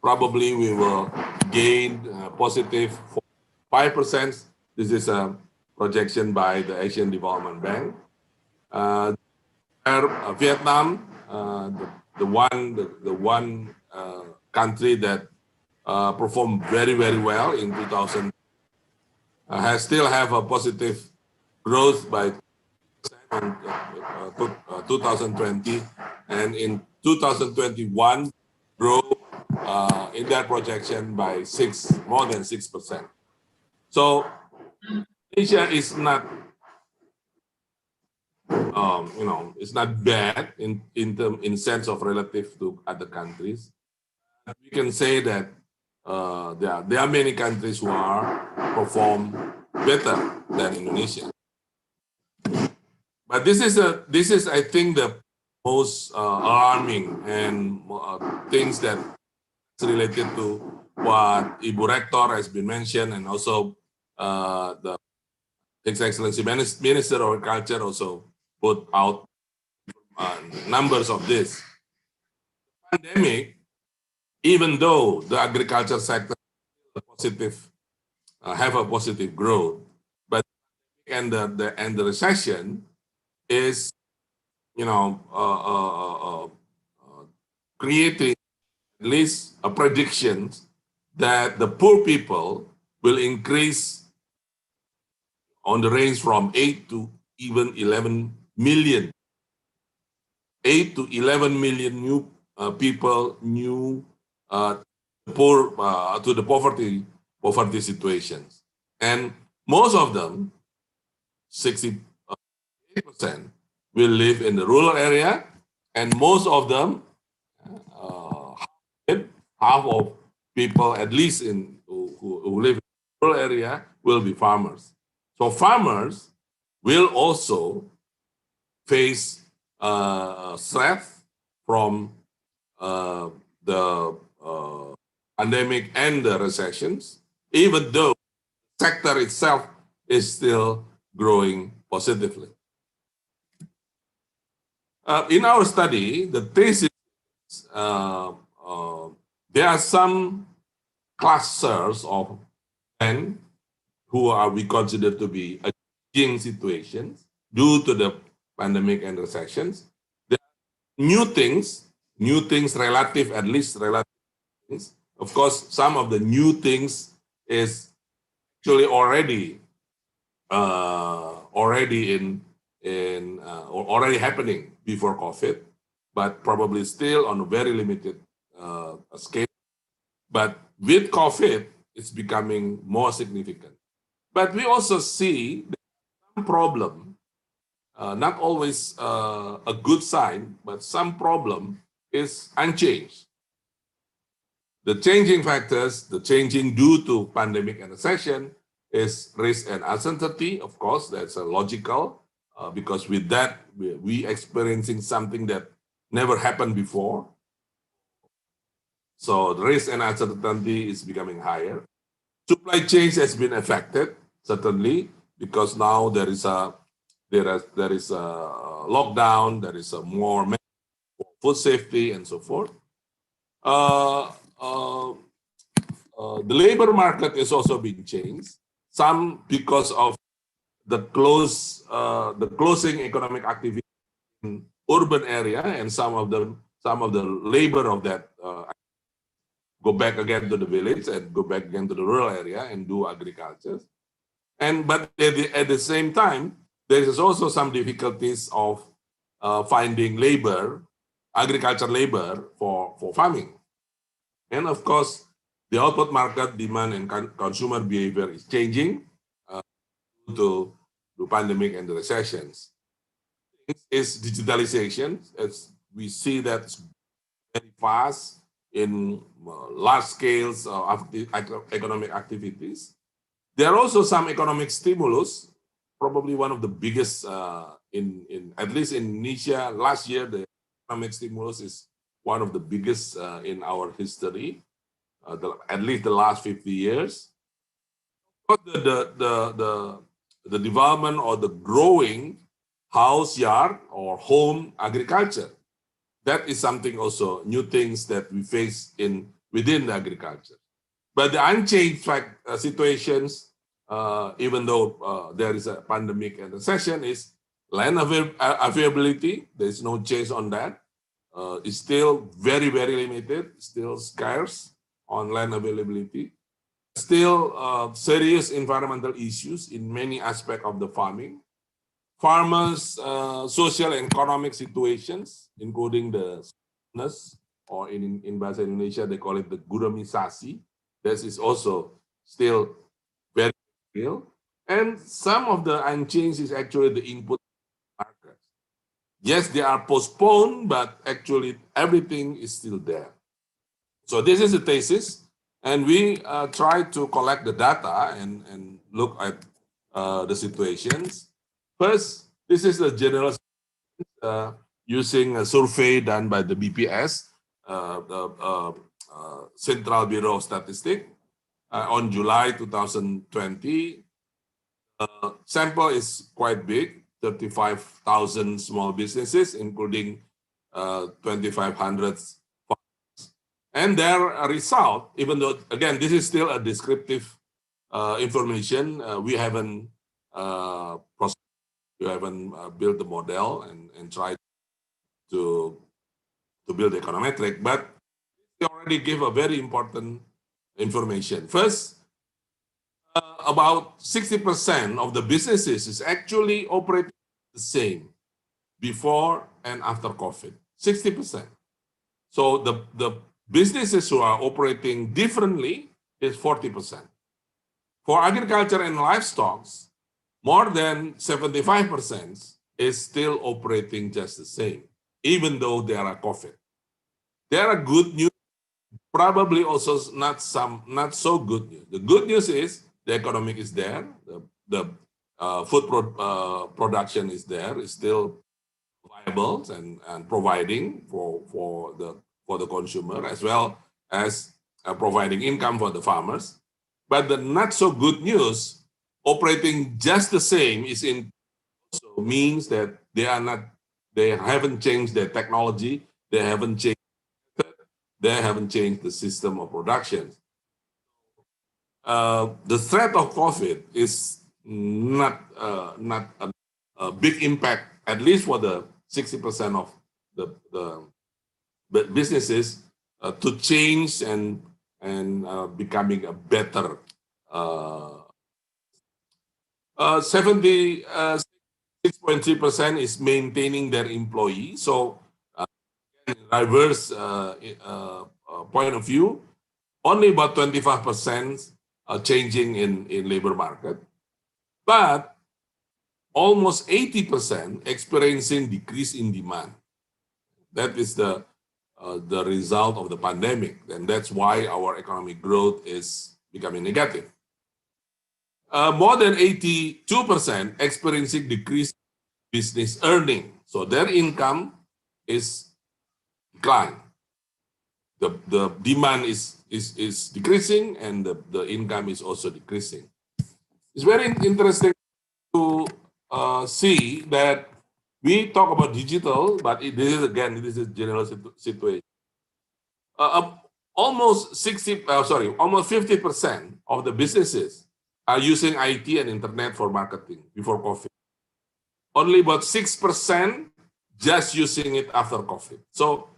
probably we will gain positive 5%. This is a projection by the Asian Development Bank. Vietnam, the one country that performed very well in 2000, still have a positive growth by 2020, and in 2021 grow in that projection by more than 6%. So Asia is not, it's not bad in sense of relative to other countries. We can say that there are many countries who perform better than Indonesia. But this is I think the most alarming and things that related to what Ibu Rector has been mentioned, and also the His Excellency Minister of Agriculture also put out numbers of this. Pandemic, even though the agriculture sector have a positive growth, but and the recession is, creating at least a prediction that the poor people will increase on the range from 8 to even 11 million. 8 to 11 million new people, poor to the poverty situations, and most of them, 68%, will live in the rural area, and most of them, half of people, at least who live in the rural area, will be farmers. So farmers will also face threat from the pandemic and the recessions, even though the sector itself is still growing positively. In our study, the thesis, there are some clusters of men who we consider to be changing situations due to the pandemic and recessions. There are new things, relative, at least relative things. Of course, some of the new things is actually already happening before COVID, but probably still on a very limited scale. But with COVID, it's becoming more significant. But we also see some problem, not always a good sign, but some problem is unchanged. The changing factors, the changing due to pandemic and recession, is risk and uncertainty. Of course, that's logical, because with that, we experiencing something that never happened before. So the risk and uncertainty is becoming higher. Supply chains has been affected, certainly, because now there is a lockdown, there is a more food safety and so forth. The labor market is also being changed. Some because of the closing economic activity in urban area, and some of the labor of that go back again to the village and go back again to the rural area and do agriculture. But at the same time, there is also some difficulties of finding labor, agriculture labor for farming. And of course, the output market demand and consumer behavior is changing due to the pandemic and the recessions. Is digitalization, as we see that very fast in large scales of economic activities. There are also some economic stimulus, probably one of the biggest in at least in Indonesia. Last year, the economic stimulus is one of the biggest in our history, at least the last 50 years. But the development or the growing house, yard, or home agriculture, that is something also, new things that we face within the agriculture. But the unchanged situations, even though there is a pandemic and recession, is land availability. There is no change on that. It's still very, very limited, still scarce on land availability. Still serious environmental issues in many aspects of the farming. Farmers' social and economic situations, including the sickness, or in Bahasa Indonesia, they call it the guramisasi. This is also still very real. And some of the unchanged is actually the input market. Yes, they are postponed, but actually everything is still there. So this is a thesis, and we try to collect the data and look at the situations. First, this is the general using a survey done by the BPS, the Central Bureau of Statistics, on July 2020. Sample is quite big, 35,000 small businesses, including 2,500 farmers. And their result, even though, again, this is still a descriptive information, we haven't built the model and tried to build the econometric, but we already give a very important information. First, about 60% of the businesses is actually operating the same before and after COVID, 60%. So the businesses who are operating differently is 40%. For agriculture and livestock, more than 75% is still operating just the same, even though there are COVID. There are good news, probably also not so good news. The good news is the economic is there, the food production is there, is still viable and providing for the consumer, as well as providing income for the farmers. But the not so good news, operating just the same also means that they haven't changed their technology, they haven't changed the system of production. The threat of COVID is not a big impact, at least for the 60% of the businesses to change and becoming a better. 76.3% is maintaining their employee. So, diverse point of view, only about 25% are changing in labor market, but almost 80% experiencing decrease in demand. That is the result of the pandemic, and that's why our economic growth is becoming negative. More than 82% experiencing decreased business earning, so their income is declined. the demand is decreasing and the income is also decreasing. It's very interesting to see that we talk about digital, but this is again, this is general situation. Almost 50% of the businesses are using IT and internet for marketing before COVID. Only about 6% just using it after COVID. So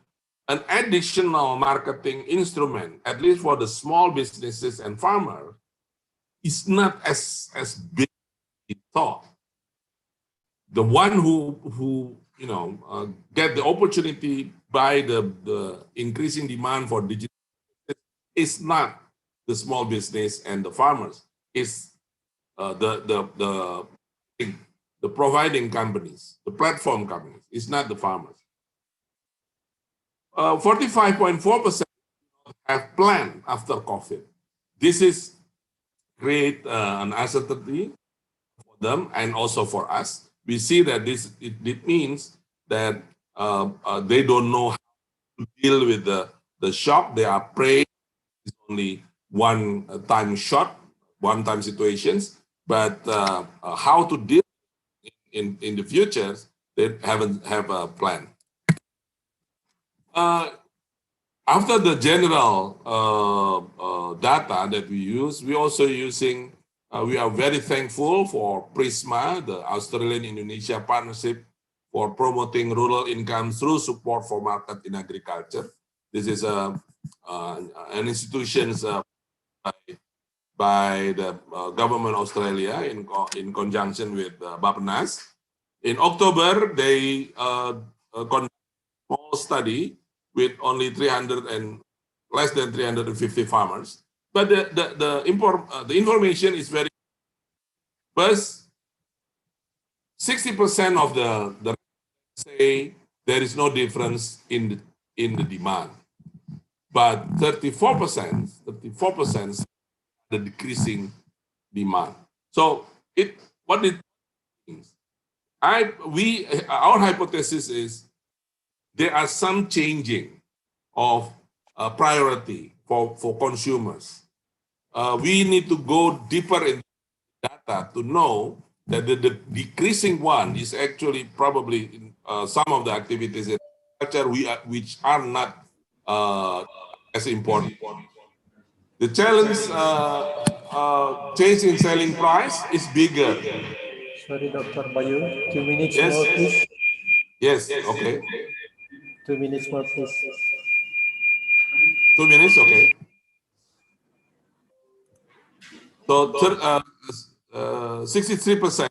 an additional marketing instrument, at least for the small businesses and farmers, is not as big as thought. The one who get the opportunity by the increasing demand for digital is not the small business and the farmers. It's the providing companies, the platform companies. It's not the farmers. 45.4% have planned after COVID. This is create an uncertainty for them and also for us. We see that it means that they don't know how to deal with the shock. They are afraid it's only one-time shot, one-time situations, but how to deal in the future, they haven't have a plan. After the general data that we use, we also using, we are very thankful for PRISMA, the Australian-Indonesia partnership for promoting rural income through support for market in agriculture. This is an institution by the government of Australia in conjunction with Bappenas. In October, they conducted a small study with only less than 350 farmers. But the information is very, first, 60% of the say there is no difference in the demand. But 34% the decreasing demand. So what it means? Our hypothesis is there are some changing of priority for consumers. We need to go deeper in data to know that the decreasing one is actually probably some of the activities in agriculture which are not as important. The challenge change in selling price is bigger. Sorry, Dr. Bayu, 2 minutes Yes. more, please. Yes, okay. 2 minutes more, please. 2 minutes, okay. So 63%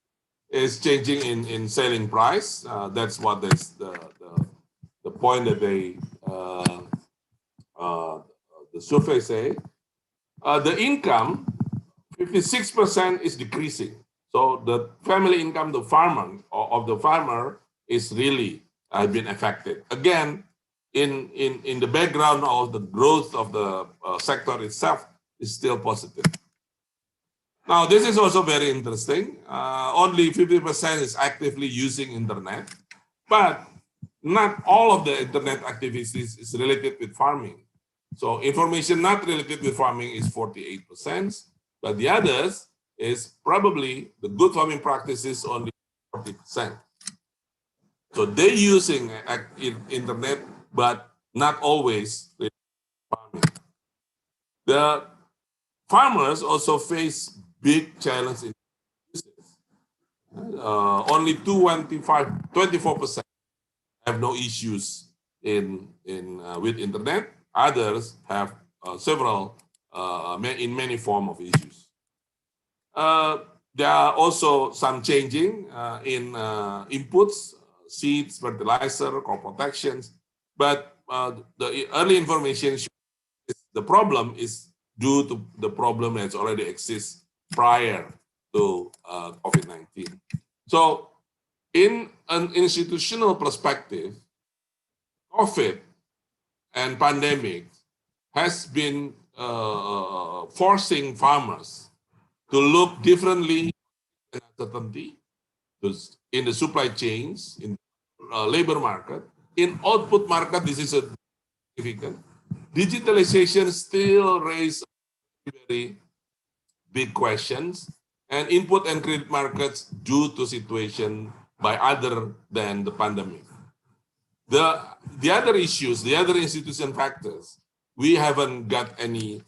is changing in selling price. That's what is the point that they the survey say. The income, 56% is decreasing. So the family income, the farmer is really been affected. Again, in the background of the growth of the sector itself is still positive. Now, this is also very interesting. Only 50% is actively using internet, but not all of the internet activities is related with farming. So information not related with farming is 48%, but the others is probably the good farming practices only 40%. So they're using internet, but not always farming. The farmers also face big challenge in business. Only 24% have no issues with internet. Others have several in many forms of issues. There are also some changing in inputs, seeds, fertilizer, crop protections, but the early information shows the problem is due to the problem that already exists prior to COVID-19. So in an institutional perspective, COVID and pandemic has been forcing farmers to look differently at uncertainty in the supply chains, in labor market, in output market. This is significant. digitalization still raises very big questions, and input and credit markets due to situation by other than the pandemic. The other issues, the other institution factors, we haven't got any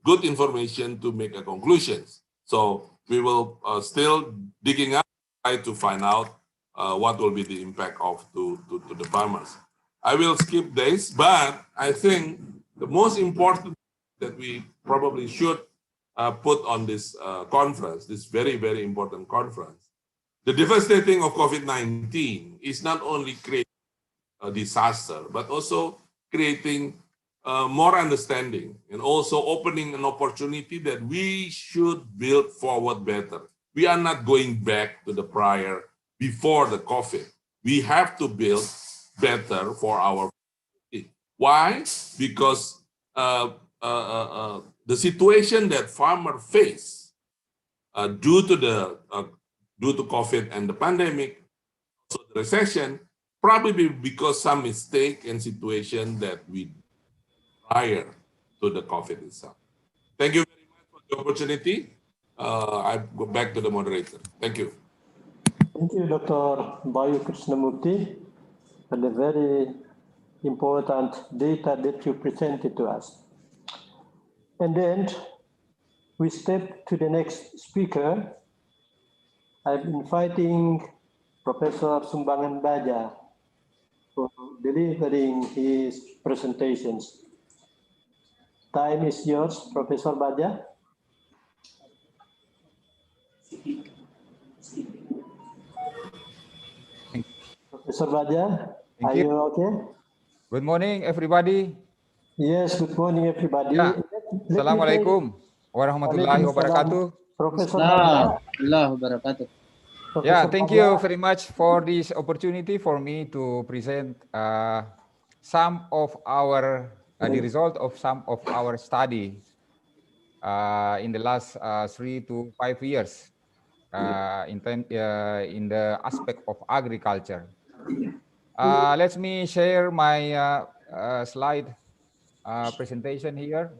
good information to make a conclusions. So we will still digging up, try to find out what will be the impact of to the farmers. I will skip this, but I think the most important that we probably should put on this conference, this very, very important conference, the devastating of COVID-19 is not only creating a disaster, but also creating more understanding and also opening an opportunity that we should build forward better. We are not going back to the prior before the COVID. We have to build better for our community. Why? Because the situation that farmers face due to COVID and the pandemic, also the recession, probably because some mistake and situation that we prior to the COVID itself. Thank you very much for the opportunity. I go back to the moderator. Thank you. Thank you, Dr. Bayu Krishnamurthy, for the very important data that you presented to us. And then we step to the next speaker. I'm inviting Professor Sumbangan Baja for delivering his presentations. Time is yours, Professor Baja. Professor Baja, are you okay? Good morning, everybody. Yes, good morning, everybody. Ya. Assalamualaikum warahmatullahi wabarakatuh. Professor Baja. Yeah, thank you very much for this opportunity for me to present some of our the result of some of our study in the last 3 to 5 years in the aspect of agriculture. Let me share my slide presentation here.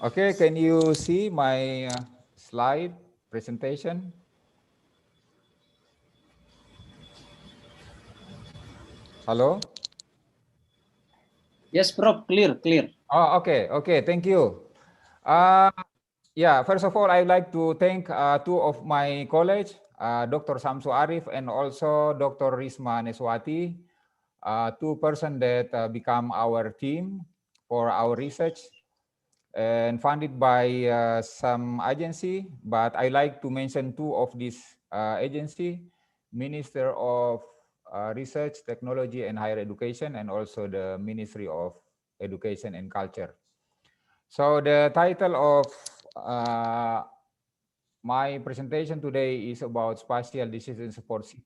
Okay, can you see my slide presentation? Hello? Yes, Prof. Clear. Oh, okay, thank you. Yeah, first of all, I'd like to thank two of my colleagues, Dr. Samsu Arif and also Dr. Risma Neswati, two persons that become our team for our research and funded by some agency, but I like to mention two of these agency, Minister of Research, Technology and Higher Education, and also the Ministry of Education and Culture. So the title of my presentation today is about spatial decision support system.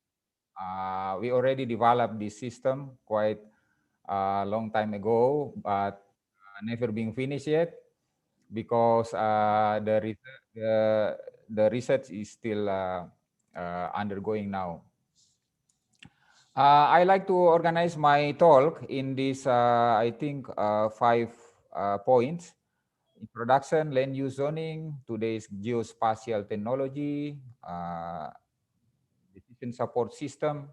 We already developed this system quite a long time ago, but never being finished yet because the research is still undergoing now. I like to organize my talk in this, I think, 5 points. Introduction, land use zoning, today's geospatial technology, decision support system,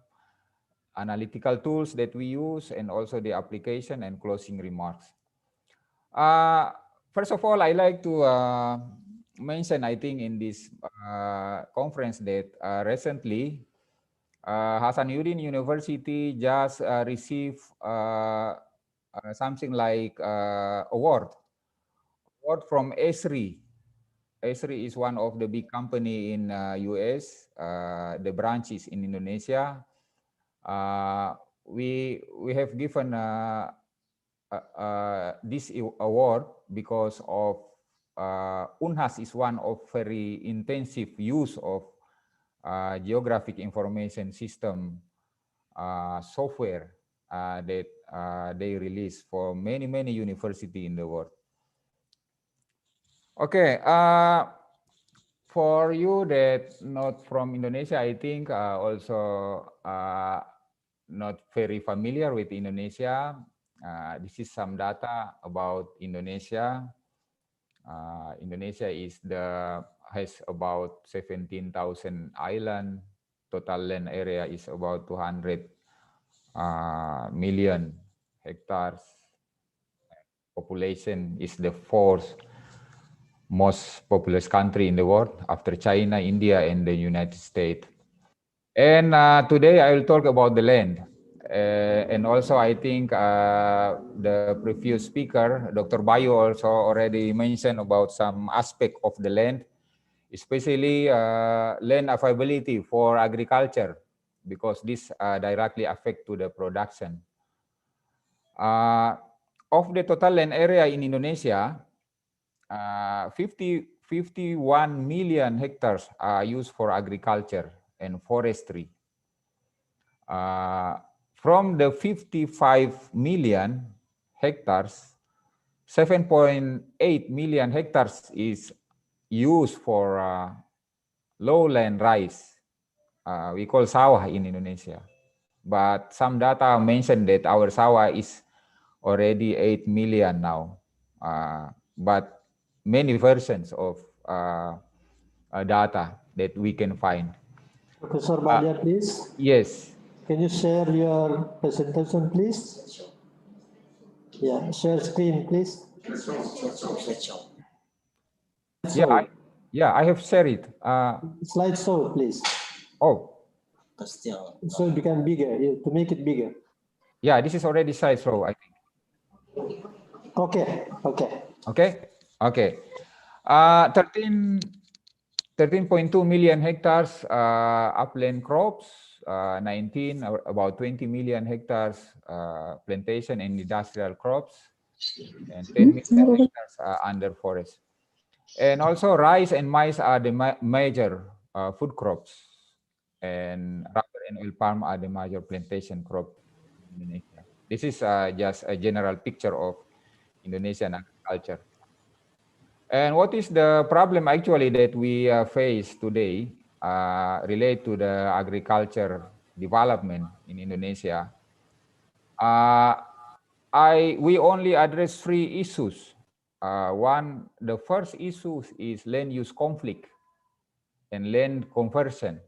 analytical tools that we use, and also the application and closing remarks. First of all, I like to mention, I think, in this conference that recently Hasanuddin University just received something like award from ESRI. ESRI is one of the big company in US. The branch is in Indonesia. We have given this award because of UNHAS is one of very intensive use of geographic information system software that they release for many universities in the world. Okay, for you that not from Indonesia, I think also not very familiar with Indonesia. This is some data about Indonesia. Indonesia has about 17,000 island. Total land area is about 200 million hectares. Population is the fourth most populous country in the world after China, India, and the United States. And today I will talk about the land. And also I think the previous speaker, Dr. Bayu, also already mentioned about some aspect of the land, especially land availability for agriculture, because this directly affect to the production. Of the total land area in Indonesia, 51 million hectares are used for agriculture and forestry. From the 55 million hectares, 7.8 million hectares is used for lowland rice. We call sawah in Indonesia. But some data mentioned that our sawah is already 8 million now. But many versions of data that we can find. Professor Badia, please. Yes. Can you share your presentation, please? Yeah, share screen, please. Yeah, I have shared it. Slideshow, please. Oh. So it become bigger, to make it bigger. Yeah, this is already slideshow, I think. Okay. 13.2 million hectares upland crops, about 20 million hectares plantation and industrial crops, and 10 million hectares under forest. And also rice and maize are the major food crops, and rubber and oil palm are the major plantation crop in Indonesia. This is just a general picture of Indonesian agriculture. And what is the problem actually that we face today relate to the agriculture development in Indonesia? We only address 3 issues. The first issue is land use conflict and land conversion.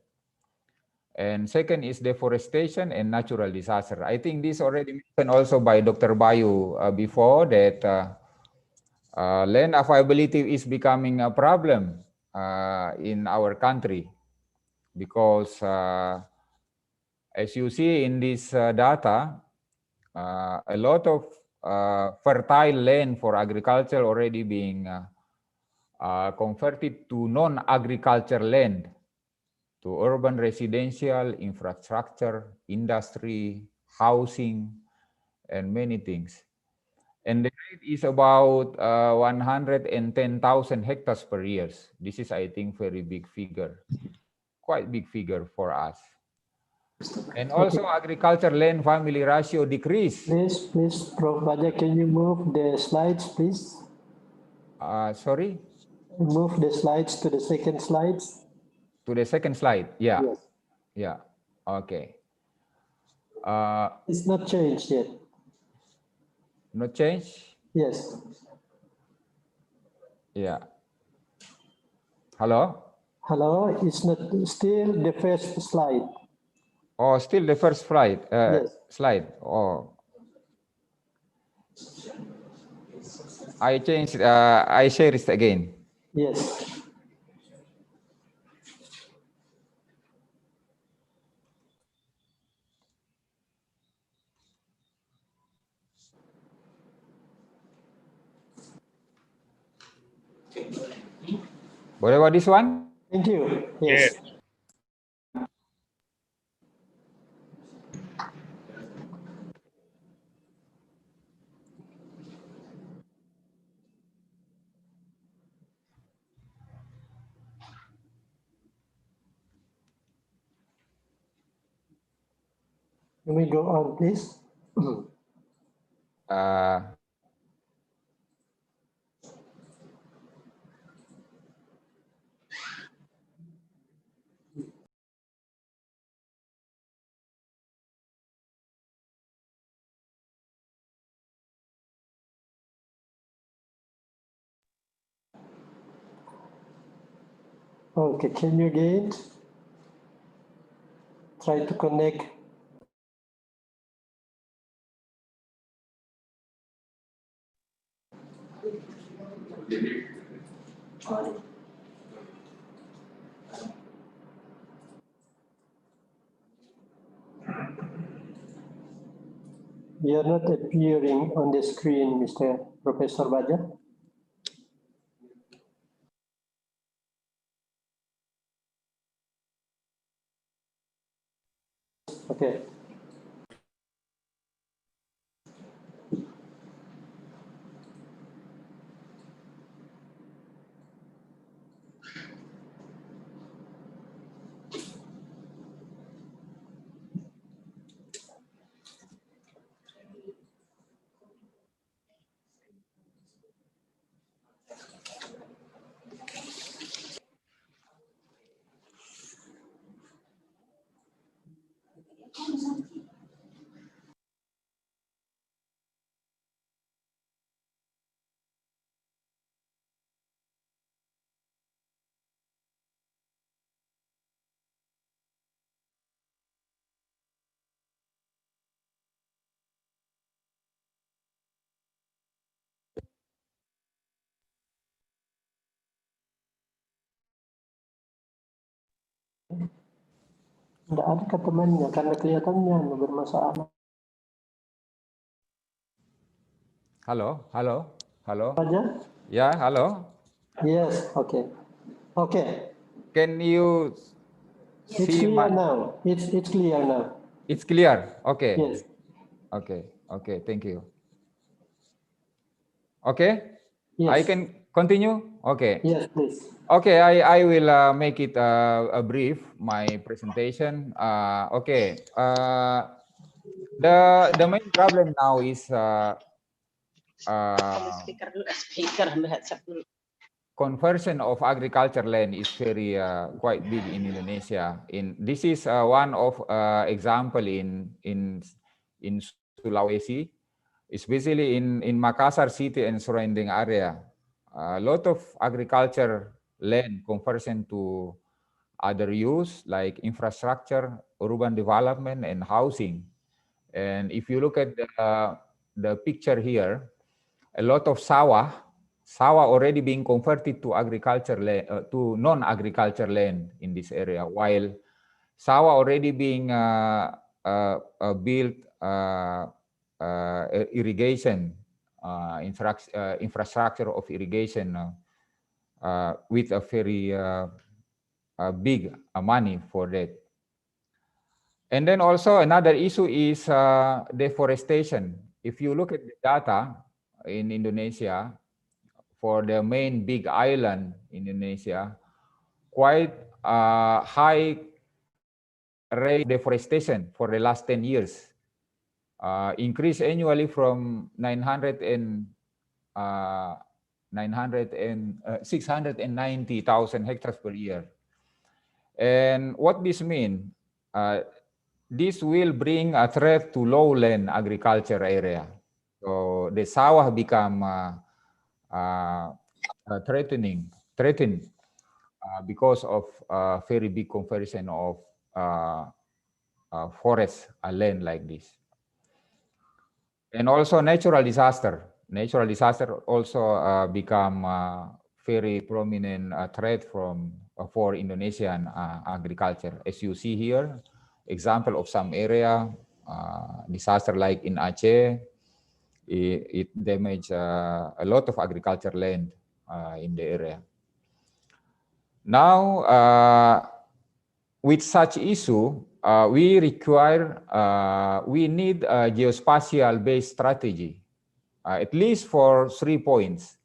And second is deforestation and natural disaster. I think this already mentioned also by Dr. Bayu before that land availability is becoming a problem in our country because as you see in this data, a lot of fertile land for agriculture already being converted to non-agriculture land, to urban residential, infrastructure, industry, housing, and many things. And the rate is about 110,000 hectares per year. This is, I think, very big figure, quite big figure for us. And also agriculture land family ratio decrease. Please, Prof. Badia, can you move the slides, please? Sorry? Move the slides to the second slides. To the second slide, yeah. Yes. Yeah, okay. It's not changed yet. Not changed? Yes. Yeah. Hello? Hello, it's not still the first slide. Oh, still the first slide. Yes. Slide. Oh. I changed. I share it again. Yes. What about this one? Thank you. Yes. Can we go on, please? Okay, can you again try to connect? You are not appearing on the screen, Mr. Professor Baja. Okay. Tidak ada ke temannya karena kelihatannya bermasalah. Halo, halo, halo. Baja? Ya, halo. Yes, okay. Okay. Can you It's see clear now. It's clear now. It's clear. Okay. Yes. Okay. Okay. Thank you. Okay. Yes. I can continue. Okay. Yes, please. Okay. I will make it a brief my presentation. Okay. The main problem now is conversion of agriculture land is very quite big in Indonesia. This is one of example in Sulawesi, especially in Makassar city and surrounding area. A lot of agriculture land conversion to other use like infrastructure, urban development, and housing. And if you look at the picture here, a lot of sawah already being converted to agriculture land, to non-agriculture land in this area, while sawah already being built irrigation infrastructure of irrigation with a very big money for that. And then also another issue is deforestation. If you look at the data in Indonesia, for the main big island in Indonesia, quite high rate of deforestation for the last 10 years. Increase annually from 690,000 hectares per year. And what this means, this will bring a threat to lowland agriculture area. So the sawah become threatened because of very big conversion of forest land like this. And also natural disaster. Natural disaster also become very prominent threat for Indonesian agriculture. As you see here, example of some area, disaster like in Aceh, it damaged a lot of agriculture land in the area. Now, with such issue, we need a geospatial-based strategy, at least for 3 points.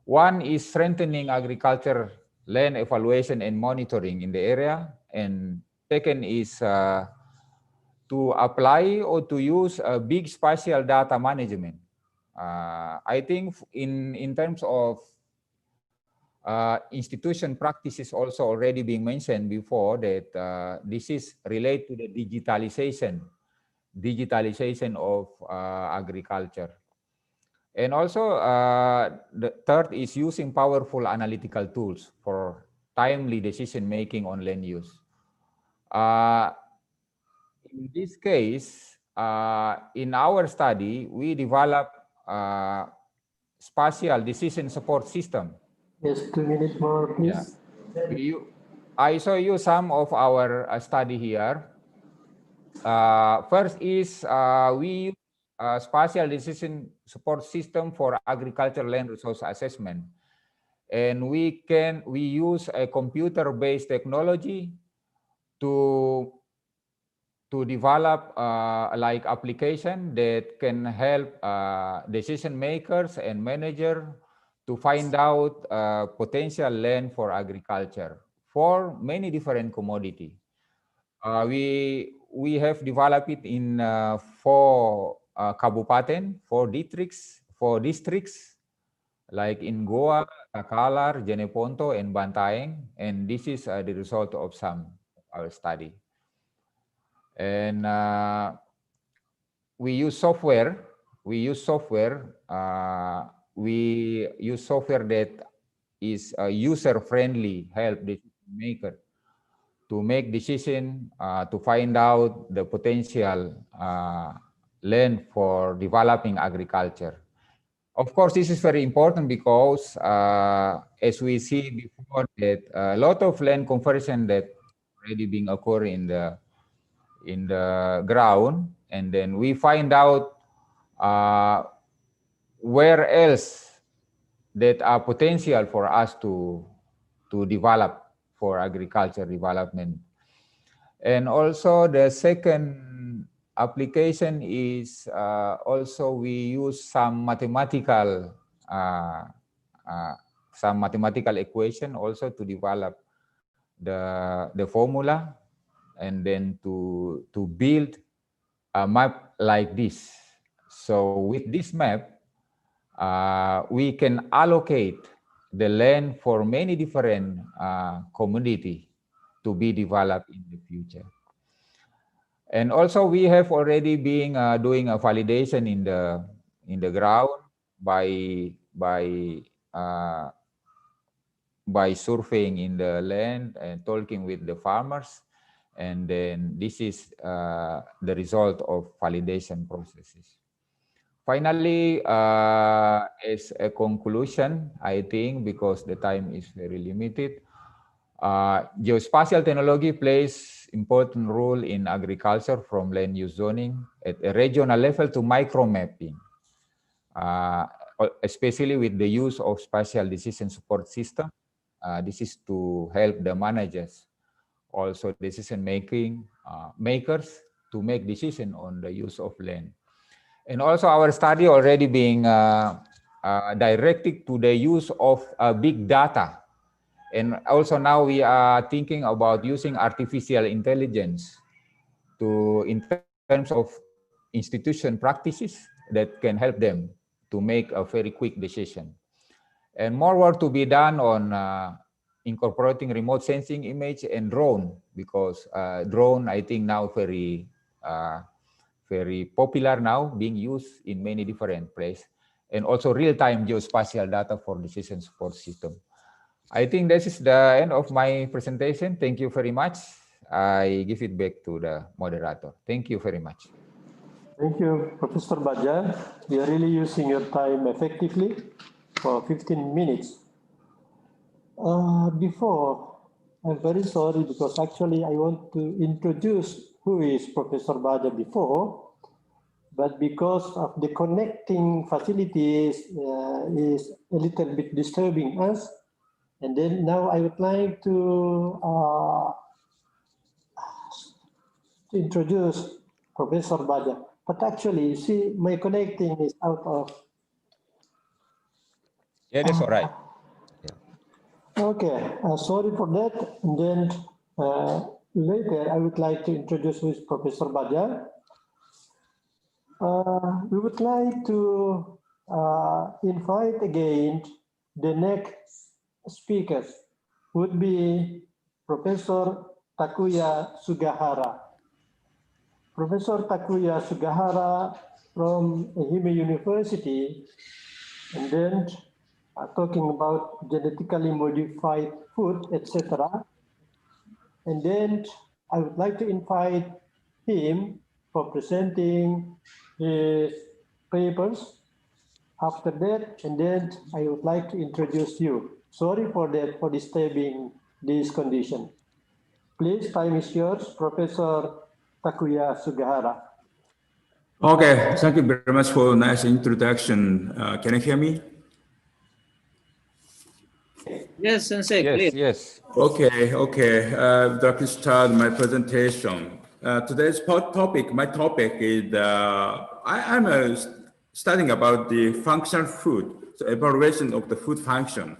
One is strengthening agriculture land evaluation and monitoring in the area, and second is to apply or to use a big spatial data management. I think in terms of institution practices also already being mentioned before that this is related to the digitalization of agriculture. And also the third is using powerful analytical tools for timely decision making on land use. In this case, in our study, we developed spatial decision support system. Yes, 2 minutes more, please. Yeah. I show you some of our study here. First is we use spatial decision support system for agricultural land resource assessment. And we use a computer-based technology to develop like application that can help decision makers and manager to find out potential land for agriculture for many different commodity. We have developed it in 4 kabupaten, 4 districts like in Goa, Takalar, Jeneponto, and Bantaeng, and this is the result of some of our study. And we use software. We use software that is user-friendly, help the maker to make decision to find out the potential land for developing agriculture. Of course, this is very important because as we see before that a lot of land conversion that already being occur in the ground, and then we find out where else that are potential for us to develop for agriculture development. And also the second application is also we use some mathematical equation also to develop the formula, and then to build a map like this. So with this map, we can allocate the land for many different community to be developed in the future. And also we have already been doing a validation in the ground by surveying in the land and talking with the farmers, and then this is the result of validation processes. Finally, as a conclusion, I think because the time is very limited, geospatial technology plays important role in agriculture from land use zoning at a regional level to micro mapping, especially with the use of spatial decision support system. This is to help the managers, also decision making makers, to make decision on the use of land. And also our study already being directed to the use of big data. And also now we are thinking about using artificial intelligence in terms of institution practices that can help them to make a very quick decision. And more work to be done on incorporating remote sensing image and drone, because drone I think now very popular now, being used in many different places, and also real-time geospatial data for decision support system. I think this is the end of my presentation. Thank you very much. I give it back to the moderator. Thank you very much. Thank you, Professor Baja. You are really using your time effectively for 15 minutes. Before, I'm very sorry because actually I want to introduce who is Professor Baja before, but because of the connecting facilities is a little bit disturbing us. And then now I would like to introduce Professor Baja. But actually, you see, my connecting is out of. Yeah, that's all right. Okay, sorry for that. And then later, I would like to introduce who is Professor Baja. We would like to invite again the next speakers would be Professor Takuya Sugahara. Professor Takuya Sugahara from Ehime University, and then talking about genetically modified food, etc. And then I would like to invite him for presenting his papers. After that, and then I would like to introduce you. Sorry for that, for disturbing this condition. Please, time is yours, Professor Takuya Sugahara. Okay, thank you very much for a nice introduction. Can you hear me? Yes, Sensei, Yes, please. yes. Okay. I'd like to start my presentation. Today's topic, my topic is, I'm studying about the functional food, so evaluation of the food function.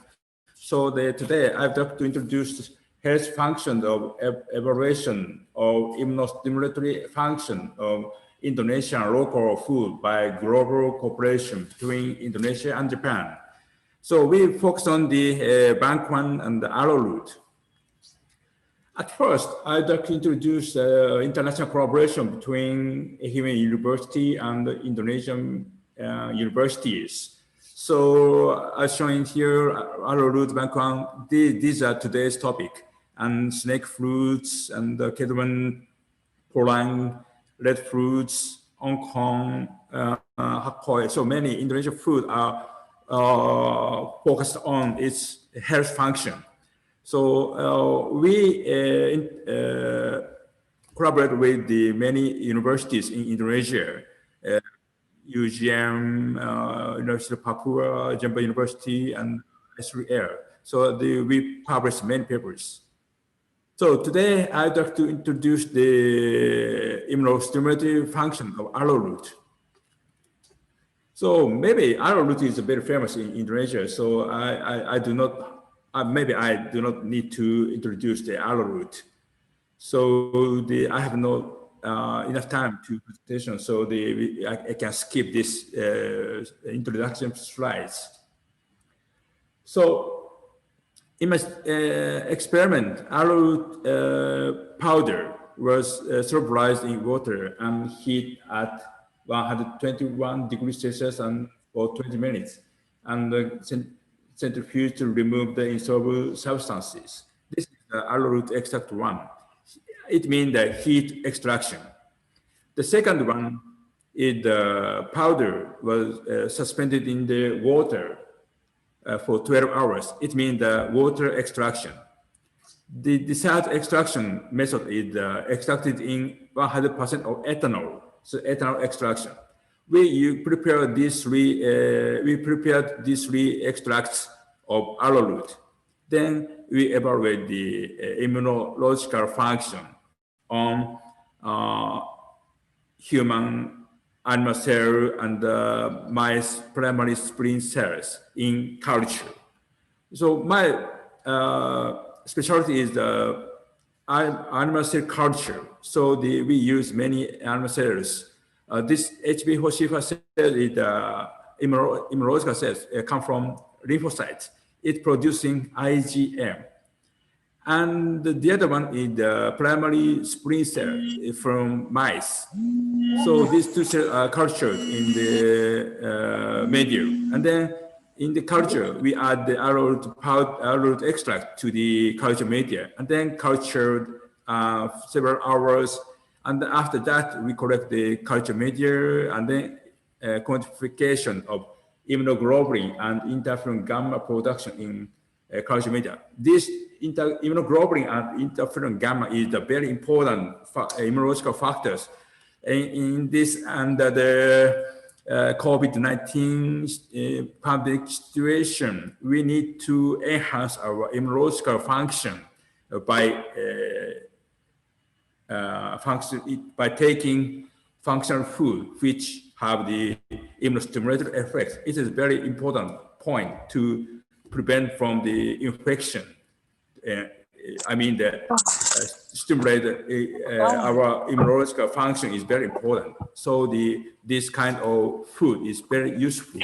So today I'd like to introduce health function of evaluation of immunostimulatory function of Indonesian local food by global cooperation between Indonesia and Japan. So we focus on the Bangkwan and the arrowroot. At first, I'd like to introduce international collaboration between Human University and Indonesian universities. So as shown here, arrowroot, Bangkwan, these are today's topic. And snake fruits and Kedron, Polang, red fruits, Ongkong, Hakoi. So many Indonesian food are focused on its health function. So we collaborate with the many universities in Indonesia, UGM, University of Papua, Jember University, and SRL. So we publish many papers. So today I'd like to introduce the immunostimulatory function of arrowroot. So maybe arrowroot is very famous in Indonesia. So I do not, maybe I do not need to introduce the arrowroot. So I have no enough time to presentation. So I can skip this introduction slides. So in my experiment, arrowroot powder was solubilized in water and heat at 121 degrees Celsius and for 20 minutes, and centrifuge to remove the insoluble substances. This is the arrowroot extract 1. It means the heat extraction. The second one is the powder was suspended in the water for 12 hours. It means the water extraction. The third extraction method is extracted in 100% of ethanol. So ethanol extraction. We prepared these three extracts of arrowroot. Then we evaluate the immunological function on human animal cell and mice primary spleen cells in culture. So my specialty is the animal cell culture. So we use many animal cells. This HB Hoshifa cell is immunological cells come from lymphocytes. It's producing IgM. And the other one is the primary spleen cell from mice. So these two cells are cultured in the media. And then in the culture, we add the arrowroot extract to the culture media, and then cultured several hours. And after that, we collect the culture media and then quantification of immunoglobulin and interferon gamma production in culture media. This immunoglobulin and interferon gamma is the very important immunological factors in this under the COVID-19 public situation. We need to enhance our immunological function by taking functional food which have the immunostimulator effects. It is a very important point to prevent from the infection. I mean that stimulate our immunological function is very important. So this kind of food is very useful.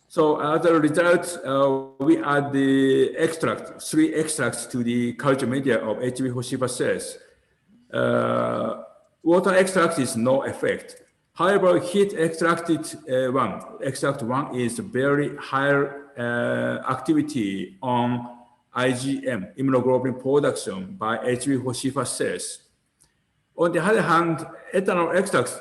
So as a result, we add the three extracts to the culture media of HB Hoshiba cells. Water extract is no effect. However, heat extract one is very higher activity on IgM, immunoglobulin production by HB-Hoshifar cells. On the other hand, ethanol extracts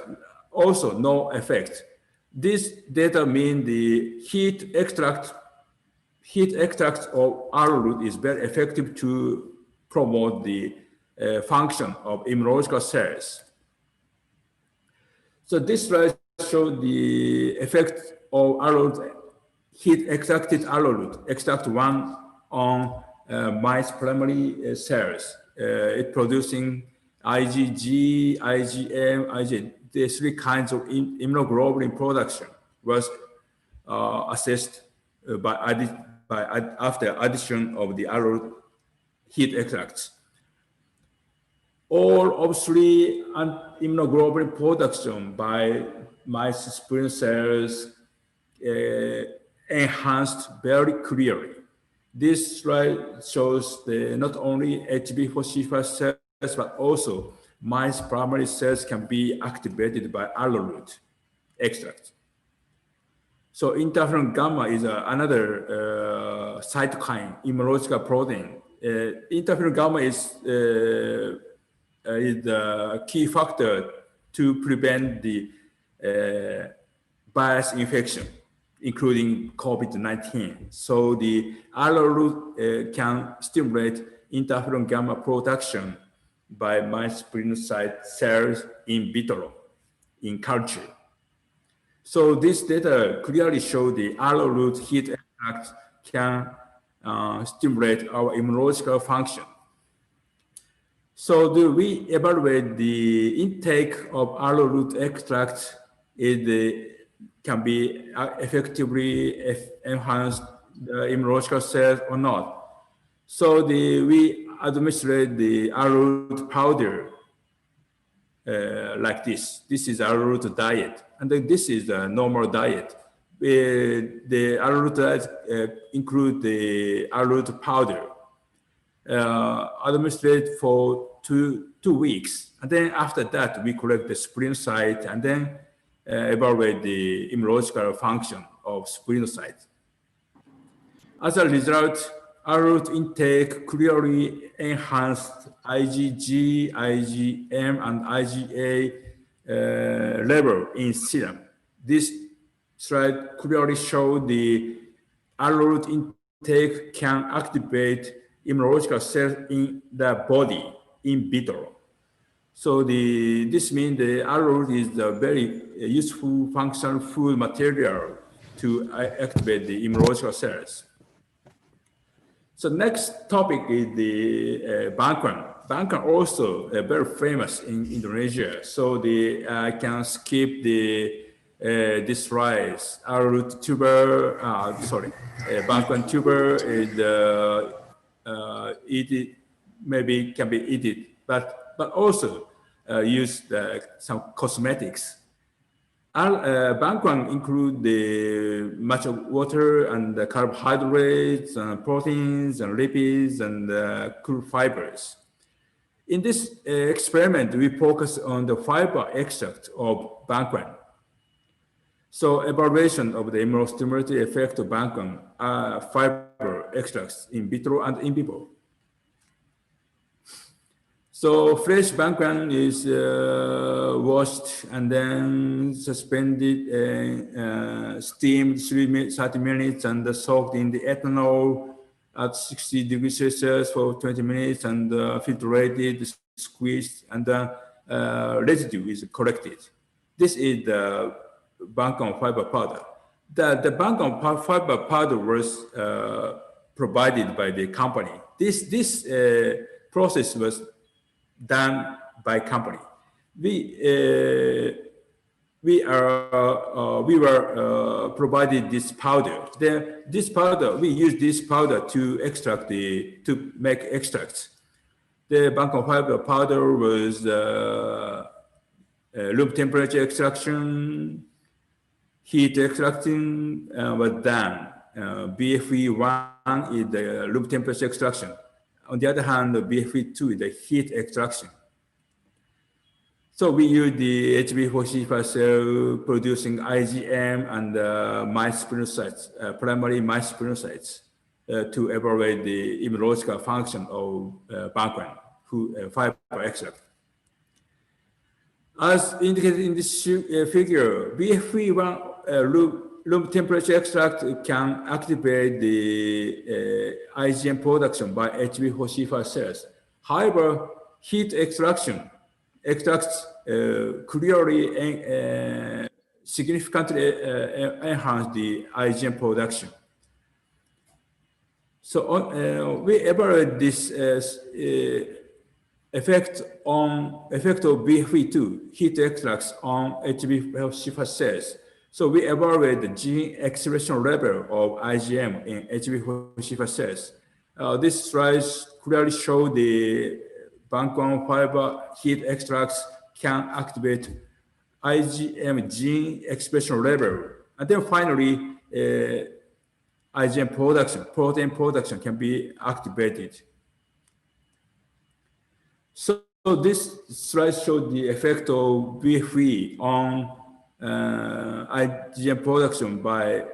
also no effect. This data mean the heat extract of arrowroot is very effective to promote the function of immunological cells. So this slide shows the effect of arrowroot, heat extracted arrowroot, extract one on mice primary cells. It producing IgG, IgM, IgA. The three kinds of immunoglobulin production was assessed after addition of the arrowroot heat extracts. All of three immunoglobulin production by mice spleen cells enhanced very clearly. This slide shows not only HB-Hoshifar cells, but also mice primary cells can be activated by arrowroot extract. So interferon gamma is another cytokine, immunological protein. Interferon gamma is the key factor to prevent the virus infection, including COVID-19. So the arrowroot can stimulate interferon gamma production by mice splenocyte cells in vitro, in culture. So this data clearly show the arrowroot heat extract can stimulate our immunological function. So do we evaluate the intake of arrowroot extract can be effectively enhance the immunological cells or not? So we administrate the arrowroot powder like this. This is arrowroot diet, and then this is the normal diet. The arrowroot diet include the arrowroot powder. Administrate for two weeks, and then after that we collect the splenocyte and then evaluate the immunological function of splenocyte. As a result, arrowroot intake clearly enhanced IgG, IgM, and IgA level in serum. This slide clearly shows the arrowroot intake can activate immunological cells in the body in vitro. So this means the arrowroot is a very useful functional food material to activate the immunological cells. So next topic is the bangkwang. Bangkwang also very famous in Indonesia. So I can skip this slide. Arrowroot tuber, bangkwang tuber is maybe can be eaten, but also use some cosmetics. Bangkwang include much of water and the carbohydrates and proteins and lipids and crude fibers. In this experiment, we focus on the fiber extract of bangkwang. So evaluation of the immunostimulatory effect of bangkwang fiber extracts in vitro and in vivo. So fresh bangkwang is washed and then suspended and steamed 30 minutes and soaked in the ethanol at 60 degrees Celsius for 20 minutes and filtrated, squeezed, and the residue is collected. This is the bangkwang fiber powder. The bangkwang fiber powder was provided by the company. This process was done by company. We were provided this powder. We use this powder to extract to make extracts. The bangkwang fiber powder was room temperature extraction, heat extraction was done. BFE1 is the room temperature extraction. On the other hand, BFE2 is the heat extraction. So we use the HB4C5 cell producing IgM and mice spirocytes, primary mice spirocytes, to evaluate the immunological function of BANK1 fiber extract. As indicated in this figure, BFV1 room temperature extract can activate the IgM production by HB4C5 cells. However, heat extracts clearly significantly enhance the IgM production. So we evaluate this effect of BFV2 heat extracts on HB4C5 cells. So we evaluate the gene expression level of IgM in HB4C5 cells. This slide clearly shows the BANK1 fiber heat extracts can activate IgM gene expression level. And then finally, IgM production, protein production can be activated. So this slide shows the effect of BFV on IgM production by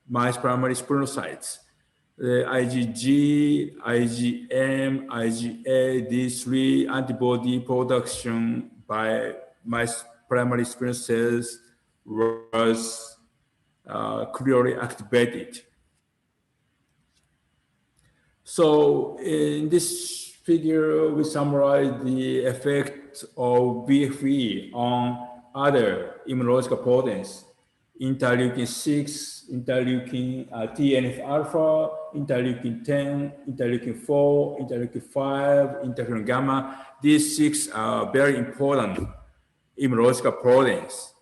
mice primary spirocytes. The IgG, IgM, IgA, these three antibody production by mice primary spirocytes was clearly activated. So in this figure, we summarize the effect of BFV on other immunological proteins: interleukin 6, interleukin TNF alpha, interleukin 10, interleukin 4, interleukin 5, interferon gamma. These 6 are very important immunological proteins.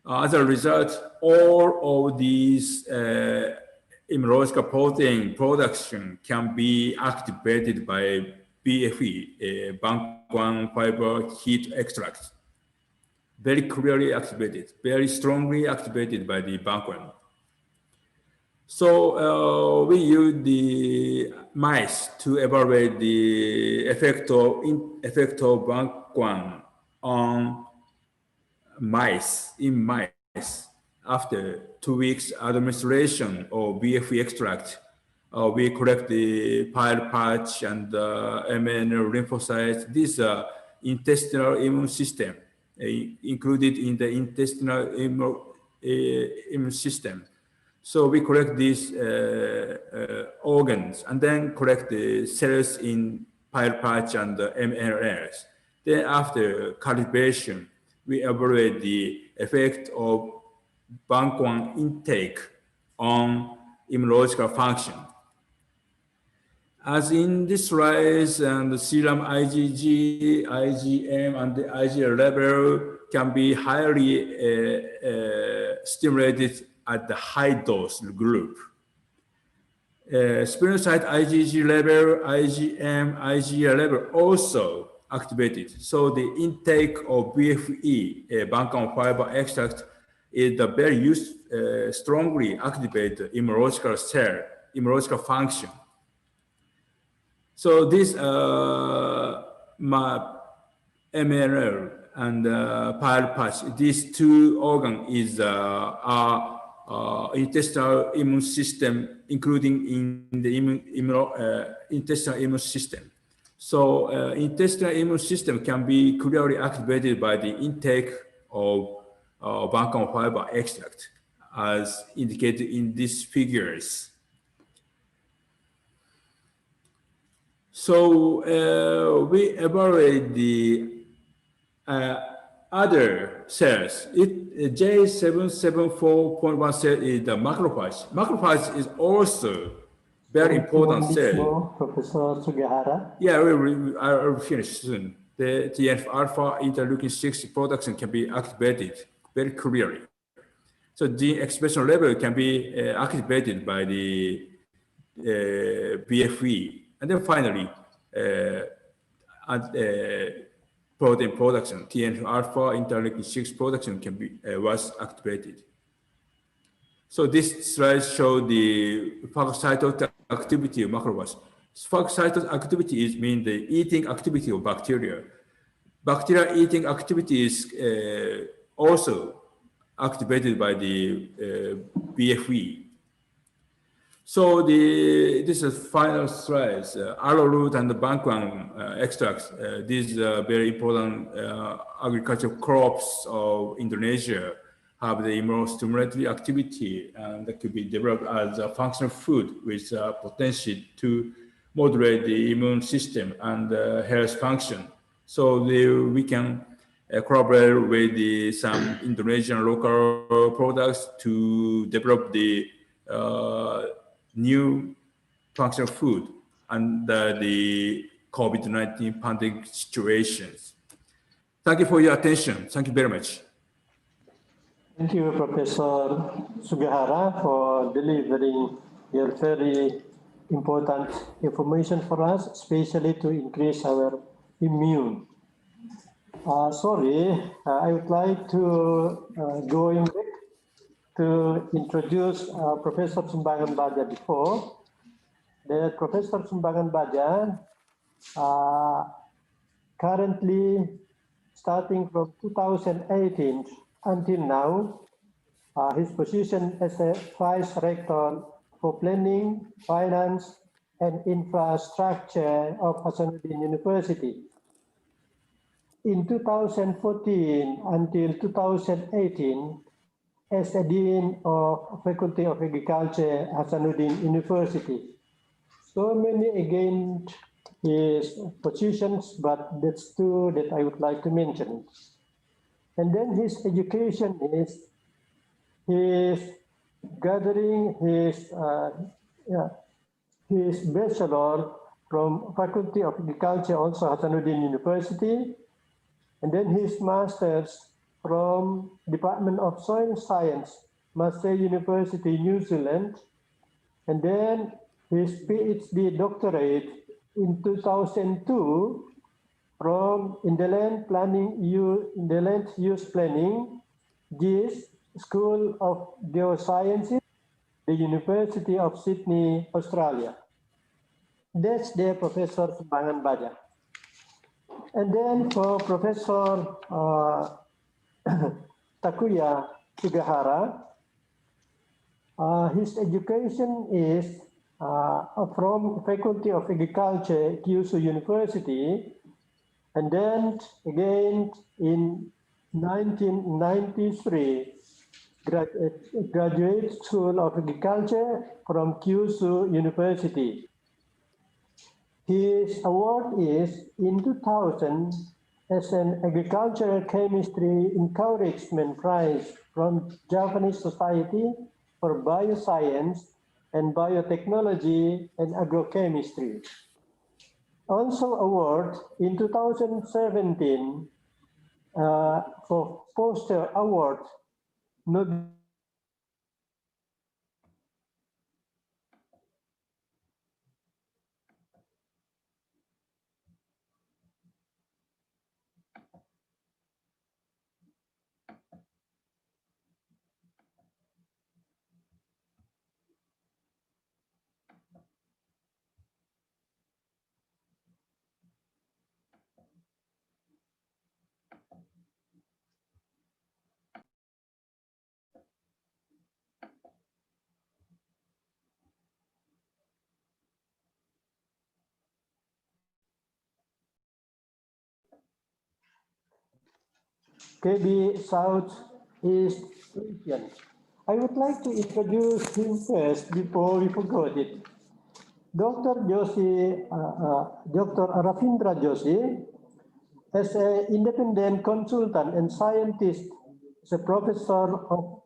As a result, all of these immunological protein production can be activated by BFE, BANK1 fiber heat extract. Very clearly activated, very strongly activated by the BANK1. So we use the mice to evaluate the effect of BANK1 on mice, After 2 weeks administration of BFE extract, we collect the pile patch and MN lymphocytes. This intestinal immune system included in the intestinal immune system. So we collect these organs and then collect the cells in pile patch and MNRs. Then after calibration, we evaluate the effect of BANK1 intake on immunological function. As in this slide, and the serum IgG, IgM, and the IgA level can be highly stimulated at the high dose group. Spirocyte IgG level, IgM, IgA level also activated. So the intake of BFE, BANK1 fiber extract, is the very strongly activated immunological function. So this MNL and pile patch, these two organs are intestinal immune system, including in the intestinal immune system. So intestinal immune system can be clearly activated by the intake of BANK1 fiber extract, as indicated in these figures. So we evaluate the other cells. J774.1 cell is the macrophage. Macrophage is also very important cell. Professor Sugahara. Yeah, I'll finish soon. The TNF alpha interleukin 6 production can be activated very clearly. So gene expression level can be activated by the BFE. And then finally, protein production, TNF alpha interleukin 6 production can be was activated. So this slide shows the phagocytotic activity of macrophages. Phagocytotic activity means the eating activity of bacteria. bacteria eating activity is also activated by the BFE. So this is final slides. Arrowroot and the bangkwang extracts. These very important agricultural crops of Indonesia have the immunostimulatory activity, and that could be developed as a functional food with potential to moderate the immune system and health function. So we can collaborate with some Indonesian local products to develop the new functional food under the COVID-19 pandemic situations. Thank you for your attention. Thank you very much. Thank you, Professor Sugahara, for delivering your very important information for us, especially to increase our immune. I would like to going back to introduce Professor Sumbangan Baja before. The Professor Sumbangan Baja currently starting from 2018 until now, his position as a Vice Rector for Planning, Finance, and Infrastructure of Hasanuddin University. In 2014 until 2018, as a Dean of Faculty of Agriculture, Hasanuddin University. So many again his positions, but that's two that I would like to mention. And then his education is gathering his bachelor from Faculty of Agriculture, also Hasanuddin University, and then his master's from Department of Soil Science, Massey University, New Zealand, and then his PhD doctorate in 2002 from Inland Use Planning, GIS, School of Geosciences, the University of Sydney, Australia. That's the Professor Sumbangan Baja. And then for Professor Takuya Sugahara, his education is from Faculty of Agriculture, Kyushu University, and then again in 1993, Graduate School of Agriculture from Kyushu University. His award is in 2000 as an Agricultural Chemistry Encouragement Prize from Japanese Society for Bioscience and Biotechnology and Agrochemistry. Also award in 2017 for Poster Award. KB Southeast Asian. I would like to introduce him first before we forget it. Dr. Ravindra Joshi, as an independent consultant and scientist, is a professor of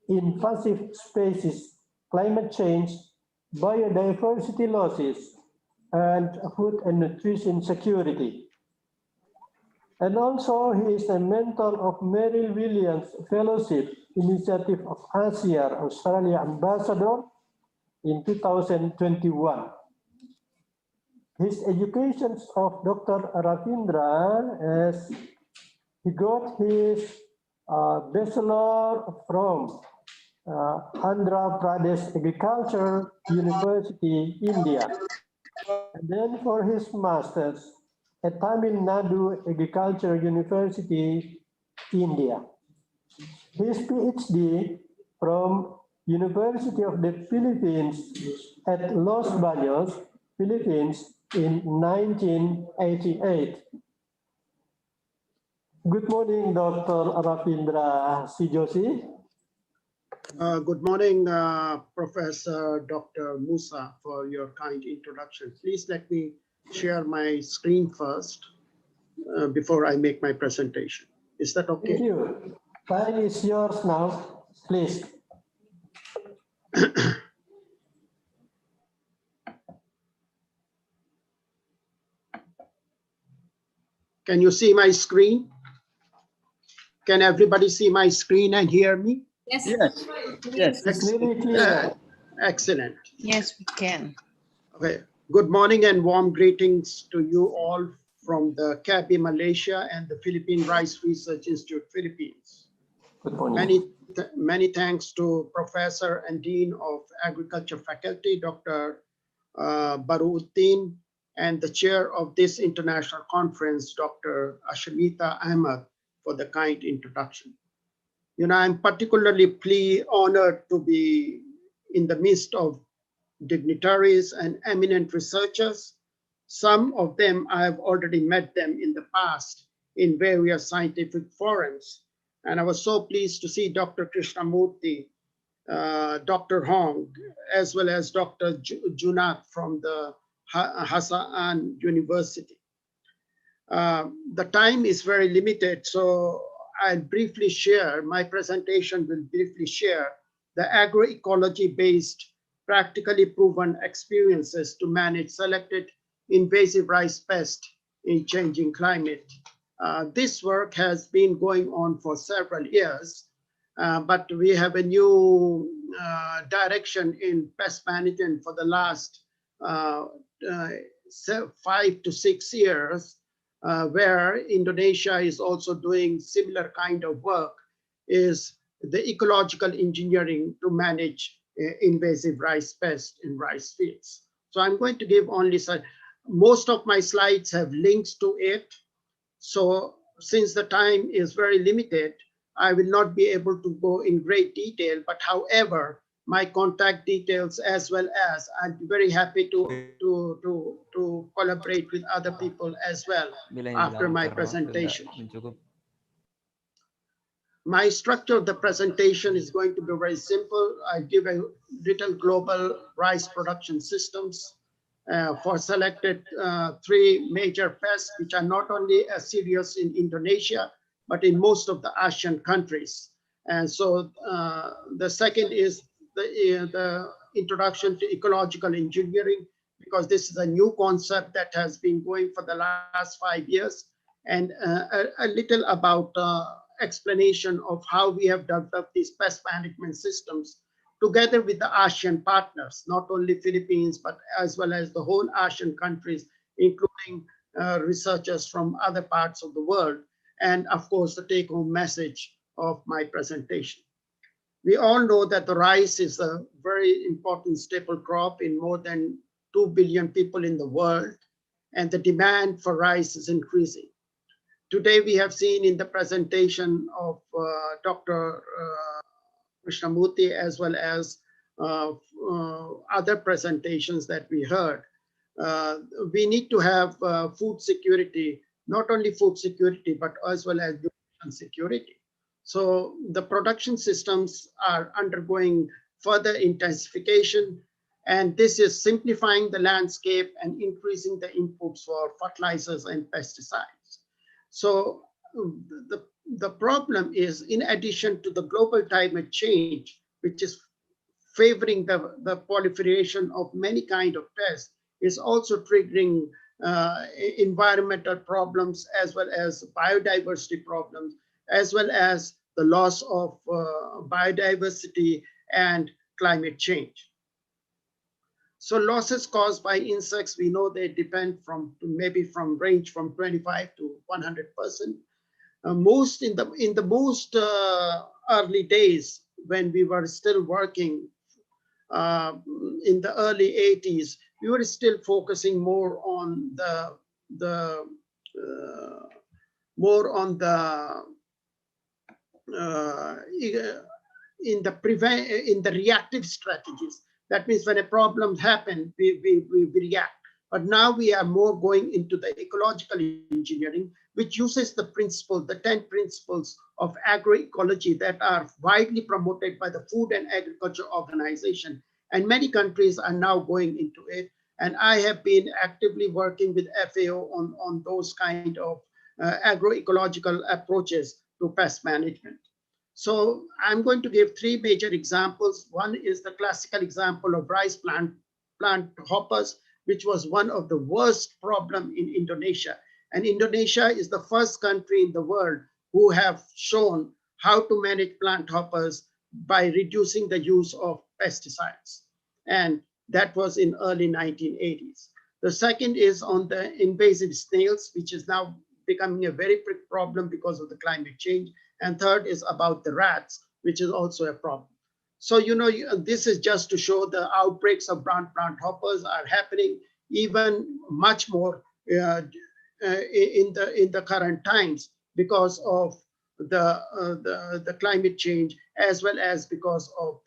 invasive species, climate change, biodiversity losses, and food and nutrition security. And also he is a mentor of Merrill Williams Fellowship Initiative of Asia Australia Ambassador in 2021. His education of Dr. Ravindra, as he got his bachelor from Andhra Pradesh Agriculture University, India. And then for his master's at Tamil Nadu Agriculture University, India. His PhD from University of the Philippines at Los Baños, Philippines in 1988. Good morning, Dr. Rapindra Sijosi. Good morning, Professor Dr. Musa, for your kind introduction. Please let me share my screen first before I make my presentation. Is that okay? Thank you. Time is yours now, please. Can you see my screen? Can everybody see my screen and hear me? Yes. Yes. Yes. Excellent. Yes, we can. Okay. Good morning and warm greetings to you all from the Capi, Malaysia and the Philippine Rice Research Institute, Philippines. Good morning. Many thanks to Professor and Dean of Agriculture Faculty, Dr. Baruuddin, and the chair of this international conference, Dr. Ashamita Ahmed, for the kind introduction. You know, I'm particularly honored to be in the midst of dignitaries and eminent researchers. Some of them I have already met them in the past in various scientific forums. And I was so pleased to see Dr. Krishnamurthy, Dr. Hong, as well as Dr. Junat from the Hassan University. The time is very limited, so I'll briefly share, my presentation will briefly share the agroecology based, practically proven experiences to manage selected invasive rice pests in changing climate. This work has been going on for several years, but we have a new direction in pest management for the last 5 to 6 years, where Indonesia is also doing similar kind of work, is the ecological engineering to manage invasive rice pests in rice fields. So I'm going to give only, most of my slides have links to it. So since the time is very limited, I will not be able to go in great detail, but however, my contact details as well as I'd be very happy to collaborate with other people as well after my presentation. My structure of the presentation is going to be very simple. I give a little global rice production systems for selected 3 major pests, which are not only as serious in Indonesia, but in most of the Asian countries. And so the second is the introduction to ecological engineering, because this is a new concept that has been going for the last 5 years, and a little about explanation of how we have developed these pest management systems together with the ASEAN partners, not only Philippines, but as well as the whole ASEAN countries, including researchers from other parts of the world, and of course the take-home message of my presentation. We all know that the rice is a very important staple crop in more than 2 billion people in the world, and the demand for rice is increasing. Today we have seen in the presentation of Dr. Krishnamurthy, as well as other presentations that we heard, we need to have food security, not only food security, but as well as nutrition security. So the production systems are undergoing further intensification, and this is simplifying the landscape and increasing the inputs for fertilizers and pesticides. So the problem is, in addition to the global climate change, which is favoring the proliferation of many kinds of pests, is also triggering environmental problems, as well as biodiversity problems, as well as the loss of biodiversity and climate change. So losses caused by insects, we know they depend range from 25 to 100%. Most in the most early days, when we were still working in the early 80s, we were still focusing more on the more on the in the reactive strategies. That means when a problem happens, we react. But now we are more going into the ecological engineering, which uses the 10 principles of agroecology that are widely promoted by the Food and Agriculture Organization. And many countries are now going into it. And I have been actively working with FAO on those kind of agroecological approaches to pest management. So I'm going to give 3 major examples. One is the classical example of rice plant hoppers, which was one of the worst problem in Indonesia. And Indonesia is the first country in the world who have shown how to manage plant hoppers by reducing the use of pesticides. And that was in early 1980s. The second is on the invasive snails, which is now becoming a very big problem because of the climate change. And third is about the rats, which is also a problem. So, this is just to show the outbreaks of brown plant hoppers are happening even much more in the current times because of the climate change, as well as because of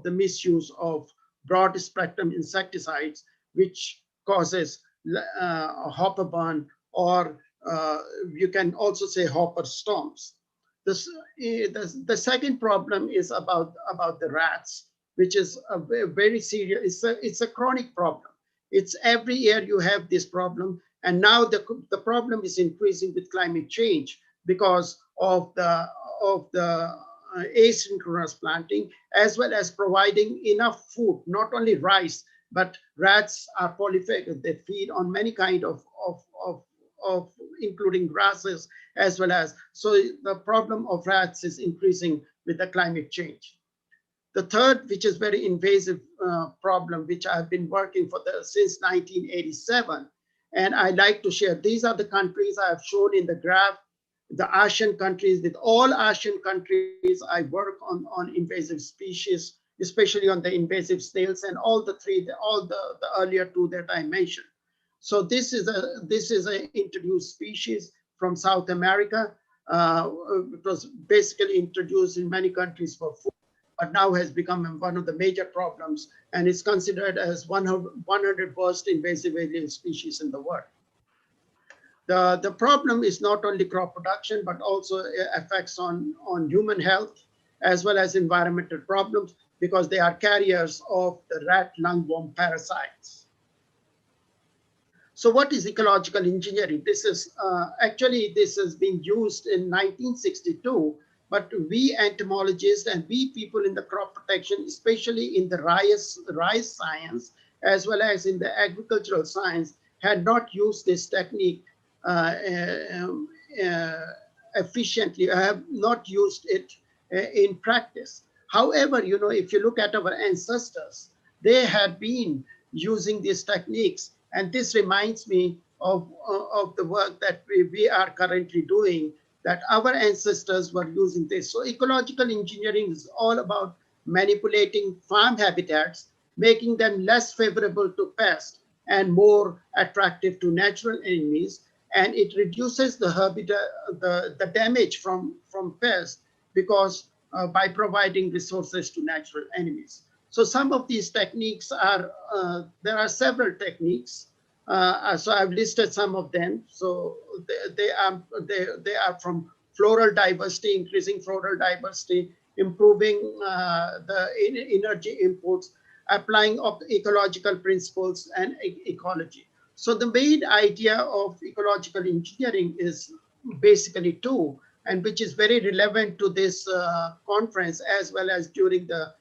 the misuse of broad spectrum insecticides, which causes hopper burn, or you can also say hopper storms. The second problem is about the rats, which is a very serious, it's a chronic problem. It's every year you have this problem. And now the problem is increasing with climate change because of the asynchronous planting, as well as providing enough food, not only rice, but rats are polyphagous. They feed on many kind of including grasses, as well as, so the problem of rats is increasing with the climate change. The third, which is very invasive problem, which I've been working for since 1987, and I like to share, these are the countries I have shown in the graph, the ASEAN countries. With all ASEAN countries, I work on invasive species, especially on the invasive snails, and all the earlier 2 that I mentioned. So this is a introduced species from South America. It was basically introduced in many countries for food, but now has become one of the major problems, and is considered as 100 worst invasive alien species in the world. The problem is not only crop production, but also effects on human health, as well as environmental problems, because they are carriers of the rat lungworm parasites. So what is ecological engineering? This is actually, this has been used in 1962, but we entomologists and we people in the crop protection, especially in the rice science, as well as in the agricultural science, had not used this technique efficiently. I have not used it in practice. However, if you look at our ancestors, they had been using these techniques. And this reminds me of the work that we are currently doing, that our ancestors were using this. So ecological engineering is all about manipulating farm habitats, making them less favorable to pests and more attractive to natural enemies. And it reduces the damage from pests, because by providing resources to natural enemies. So some of these techniques are, there are several techniques. So I've listed some of them. So they are from floral diversity, increasing floral diversity, improving the energy inputs, applying of ecological principles and ecology. So the main idea of ecological engineering is basically 2, and which is very relevant to this conference, as well as during the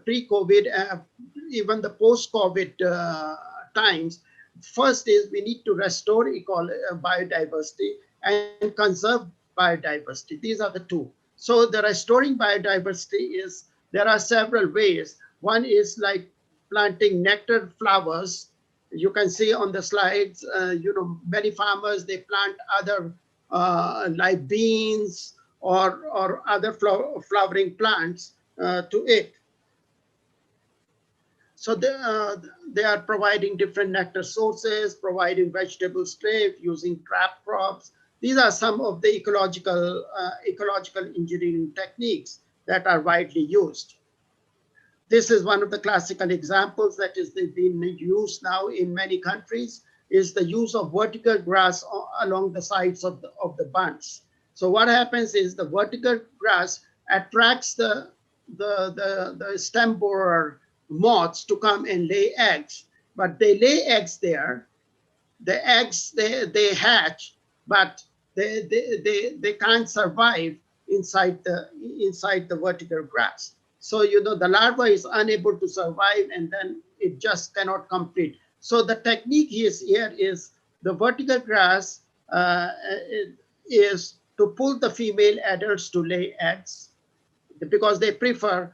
pre-COVID, even the post-COVID times. First is we need to restore biodiversity and conserve biodiversity. These are the 2. So the restoring biodiversity is, there are several ways. One is like planting nectar flowers. You can see on the slides, many farmers, they plant other like beans or other flowering plants to it. So they are providing different nectar sources, providing vegetable strafe, using trap crops. These are some of the ecological engineering techniques that are widely used. This is one of the classical examples that is being used now in many countries, is the use of vertical grass along the sides of the bunds. So what happens is the vertical grass attracts the stem borer moths to come and lay eggs, but they lay eggs there. The eggs they hatch, but they can't survive inside the vertical grass. So the larva is unable to survive, and then it just cannot complete. So the technique here is the vertical grass is to pull the female adults to lay eggs, because they prefer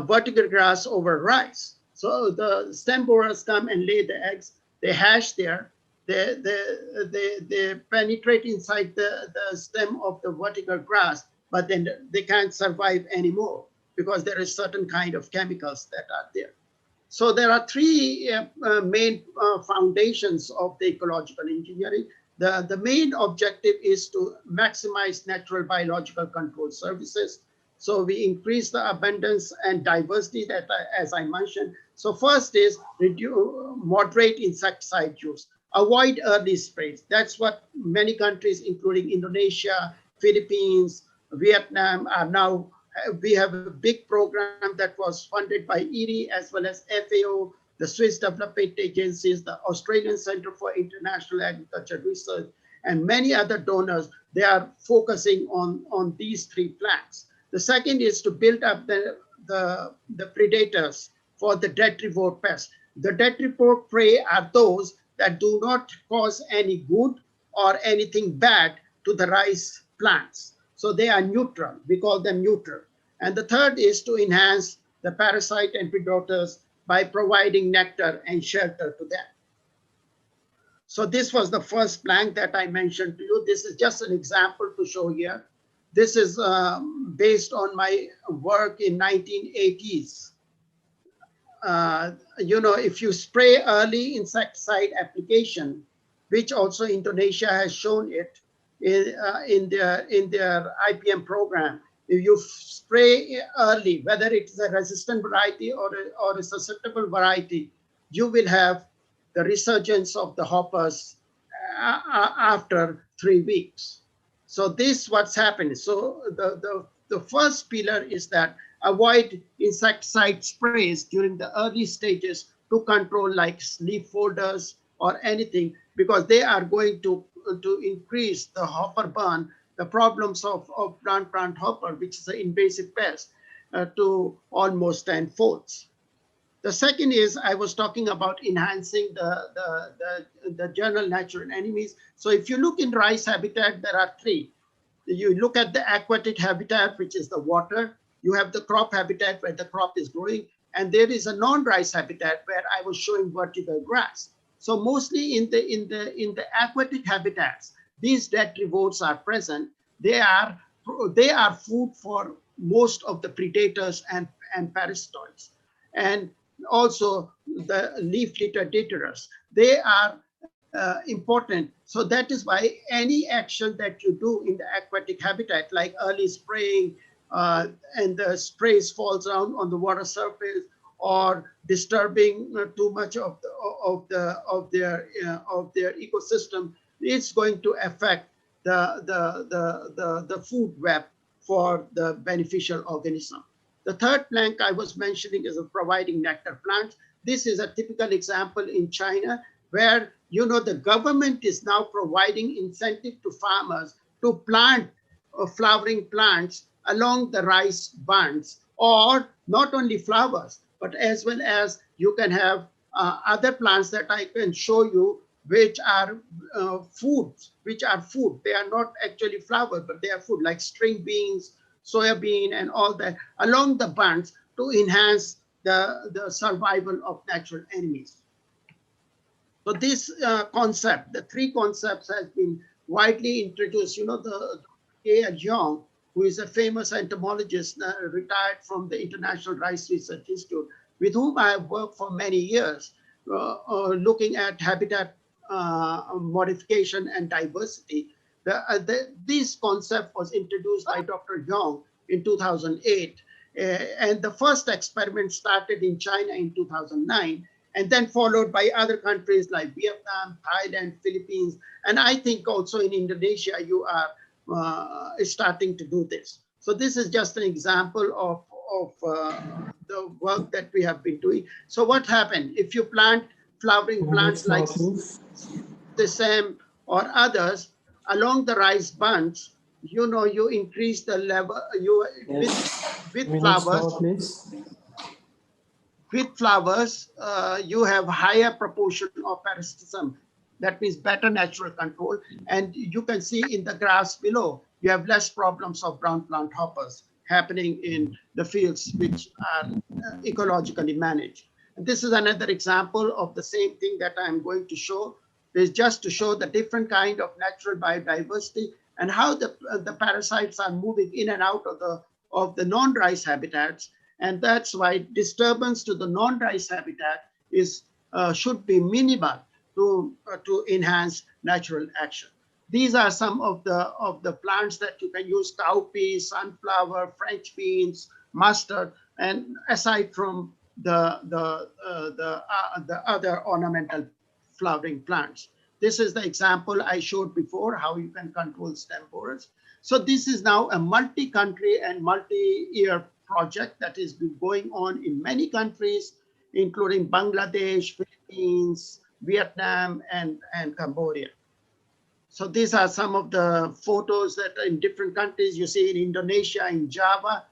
vertical grass over rice. So the stem borers come and lay the eggs. They hatch there. They penetrate inside the stem of the vertical grass, but then they can't survive anymore because there is certain kind of chemicals that are there. So there are three main foundations of the ecological engineering. The main objective is to maximize natural biological control services. So we increase the abundance and diversity that, as I mentioned. So first is moderate insecticide use. Avoid early sprays. That's what many countries, including Indonesia, Philippines, Vietnam, are now. We have a big program that was funded by IRI as well as FAO, the Swiss development agencies, the Australian Center for International Agriculture Research, and many other donors. They are focusing on these three plants. The second is to build up the predators for the detrivore pests. The detrivore prey are those that do not cause any good or anything bad to the rice plants. So they are neutral. We call them neutral. And the third is to enhance the parasite and predators by providing nectar and shelter to them. So this was the first plank that I mentioned to you. This is just an example to show here. This is based on my work in 1980s. If you spray early insecticide application, which also Indonesia has shown it in their IPM program, if you spray early, whether it's a resistant variety or a susceptible variety, you will have the resurgence of the hoppers after 3 weeks. So this what's happening. So the first pillar is that avoid insecticide sprays during the early stages to control like leaf folders or anything, because they are going to increase the hopper burn, the problems of plant hopper, which is an invasive pest, to almost 10-folds. The second is I was talking about enhancing the general natural enemies. So if you look in rice habitat, there are three. You look at the aquatic habitat, which is the water. You have the crop habitat where the crop is growing, and there is a non-rice habitat where I was showing vertical grass. So mostly in the aquatic habitats, these detrivores are present. They are food for most of the predators and parasitoids, and also the leaf litter deterrers. They are important. So that is why any action that you do in the aquatic habitat, like early spraying, and the sprays falls down on the water surface, or disturbing too much of their ecosystem, it's going to affect the food web for the beneficial organism. The third plank I was mentioning is providing nectar plants. This is a typical example in China, where the government is now providing incentive to farmers to plant flowering plants along the rice bunds, or not only flowers, but as well as you can have other plants that I can show you, which are foods, which are food. They are not actually flowers, but they are food, like string beans, soya bean, and all that along the bunds to enhance the survival of natural enemies. So this concept, the three concepts, has been widely introduced. The A.L. Young, who is a famous entomologist, retired from the International Rice Research Institute, with whom I have worked for many years, looking at habitat modification and diversity. This concept was introduced by Dr. Yong in 2008, and the first experiment started in China in 2009, and then followed by other countries like Vietnam, Thailand, Philippines, and I think also in Indonesia you are starting to do this. So this is just an example of the work that we have been doing. So what happened if you plant flowering plants like sesame or others along the rice bunch? You know, you increase the level with flowers. With flowers, you have higher proportion of parasitism. That means better natural control. And you can see in the graphs below, you have less problems of brown plant hoppers happening in the fields which are ecologically managed. And this is another example of the same thing that I'm going to show. Is just to show the different kind of natural biodiversity and how the parasites are moving in and out of the non-rice habitats. And that's why disturbance to the non-rice habitat should be minimal to enhance natural action. These are some of the plants that you can use: cowpea, sunflower, French beans, mustard, and aside from the other ornamental flowering plants. This is the example I showed before, how you can control stem borers. So this is now a multi-country and multi-year project that has been going on in many countries, including Bangladesh, Philippines, Vietnam, and Cambodia. So these are some of the photos that are in different countries. You see in Indonesia, in Java,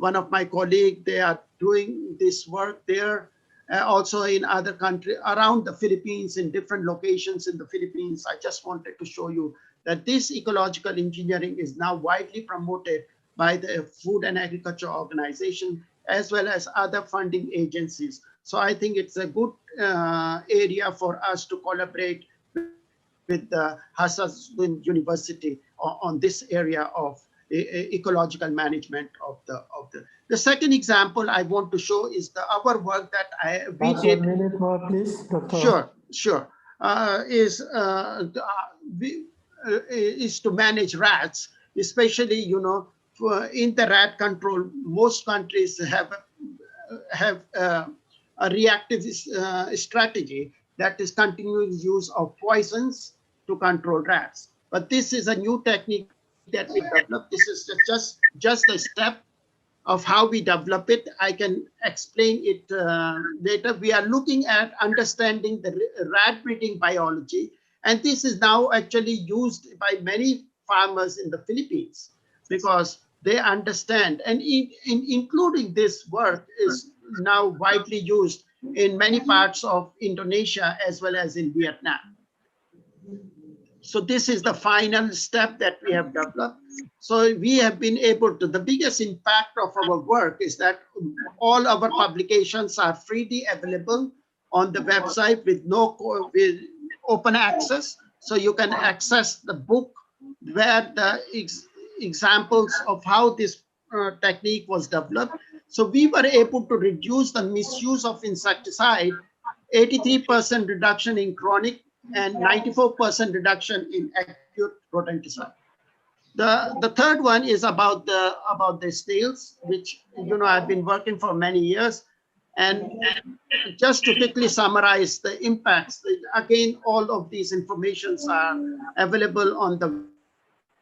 one of my colleagues, they are doing this work there. Also in other countries around the Philippines, in different locations in the Philippines. I just wanted to show you that this ecological engineering is now widely promoted by the Food and Agriculture Organization, as well as other funding agencies. So I think it's a good area for us to collaborate with the Hasanuddin University on this area of ecological management of the second example I want to show is our work that we did. 1 minute more, please, Sure. Dr. Is to manage rats, especially, you know, in the rat control. Most countries have a reactive strategy that is continuous use of poisons to control rats. But this is a new technique that we developed. This is just a step of how we develop it. I can explain it later. We are looking at understanding the rat breeding biology, and this is now actually used by many farmers in the Philippines because they understand, and including this work is now widely used in many parts of Indonesia as well as in Vietnam. So this is the final step that we have developed. So we have been able to, the biggest impact of our work is that all our publications are freely available on the website with with open access. So you can access the book where the examples of how this technique was developed. So we were able to reduce the misuse of insecticide, 83% reduction in chronic and 94% reduction in acute rodenticide. The third one is about the snails, which, you know, I've been working for many years. And just to quickly summarize the impacts, again, all of these informations are available on the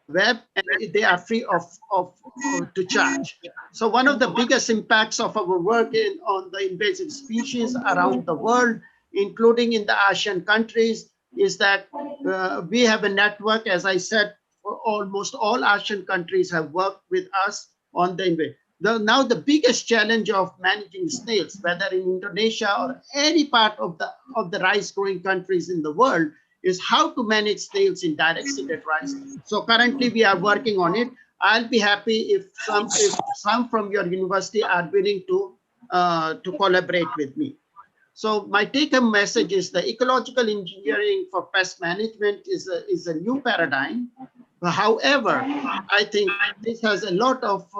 web, and they are free to charge. So one of the biggest impacts of our work on the invasive species around the world, including in the ASEAN countries, is that we have a network. As I said, almost all ASEAN countries have worked with us on the invasive. Now the biggest challenge of managing snails, whether in Indonesia or any part of the rice growing countries in the world, is how to manage snails in direct seeded rice. So currently we are working on it. I'll be happy if some from your university are willing to collaborate with me. So my take-home message is the ecological engineering for pest management is a new paradigm. However, I think this has a lot of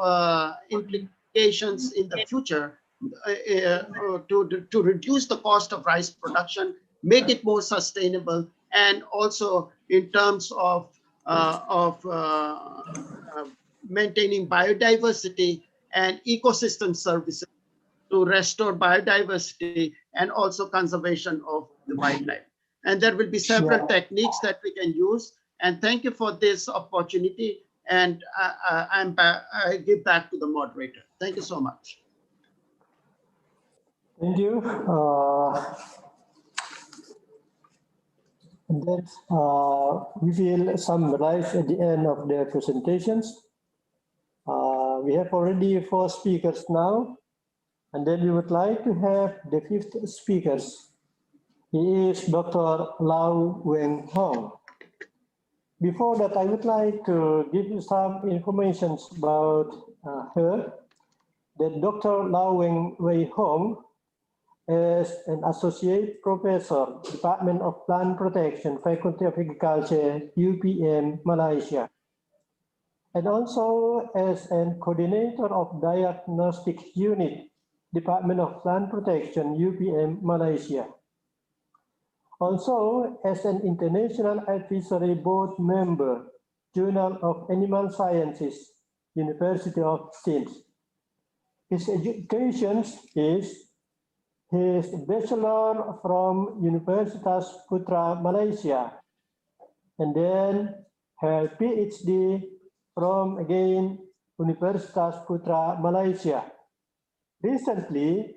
implications in the future to reduce the cost of rice production, make it more sustainable, and also in terms of maintaining biodiversity and ecosystem services to restore biodiversity and also conservation of the wildlife. And there will be several techniques that we can use. And thank you for this opportunity. And I give back to the moderator. Thank you so much. Thank you. And then we will summarize at the end of the presentations. We have already 4 speakers now, and then we would like to have the 5th speaker. He is Dr. Lau Weng Hong. Before that, I would like to give you some information about her. That Dr. Lau Weng Hong is an associate professor, Department of Plant Protection, Faculty of Agriculture, UPM, Malaysia. And also as an coordinator of Diagnostic Unit, Department of Plant Protection, UPM, Malaysia. Also as an International Advisory Board member, Journal of Animal Sciences, University of Sindh. His education is his bachelor from Universitas Putra, Malaysia, and then her PhD from again Universitas Putra, Malaysia. Recently,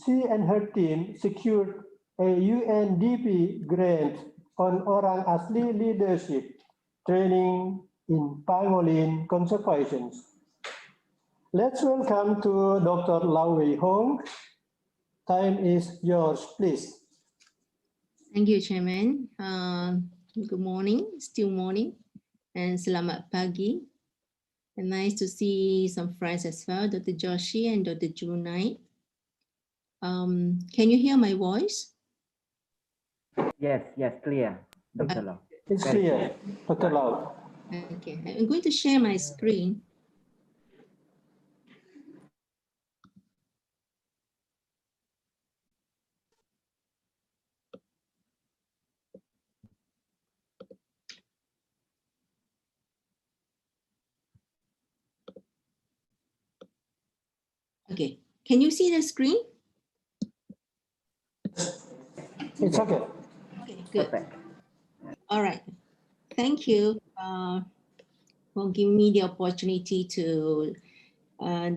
she and her team secured a UNDP grant on Orang Asli leadership training in pangolin conservation. Let's welcome to Dr. Lau Weng Hong. Time is yours, please. Thank you, Chairman. Good morning, still morning, and selamat pagi. And nice to see some friends as well, Dr. Joshi and Dr. Junai. Can you hear my voice? Yes, clear, Dr. Lau. It's clear, Dr. Lau. Okay, I'm going to share my screen. Okay, can you see the screen? It's okay. Okay, good. All right. Thank you for giving me the opportunity to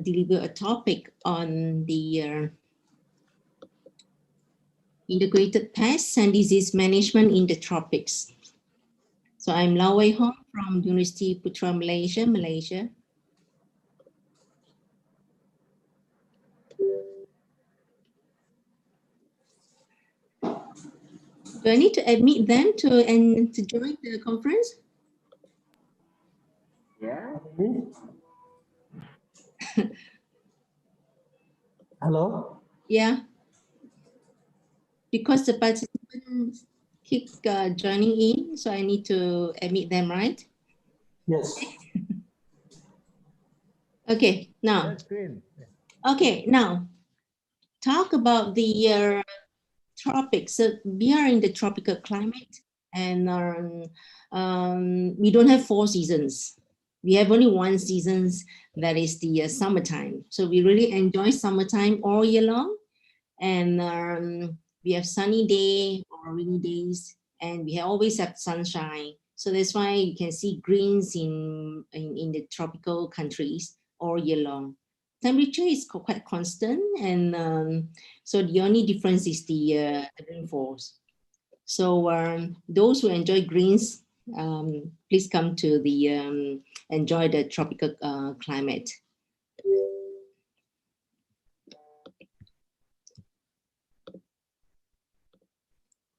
deliver a topic on the integrated pests and disease management in the tropics. So I'm Lau Weng Hong from University Putra, Malaysia. Do I need to admit them to join the conference? Yeah. Hello? Yeah. Because the participants keep joining in, so I need to admit them, right? Yes. Okay, now. Okay, now talk about the tropics. So we are in the tropical climate, and we don't have 4 seasons. We have only 1 season, that is the summertime. So we really enjoy summertime all year long, and we have sunny day or rainy days, and we always have sunshine. So that's why you can see greens in the tropical countries all year long. Temperature is quite constant, and so the only difference is the rainfalls. So those who enjoy greens, please come to the enjoy the tropical climate.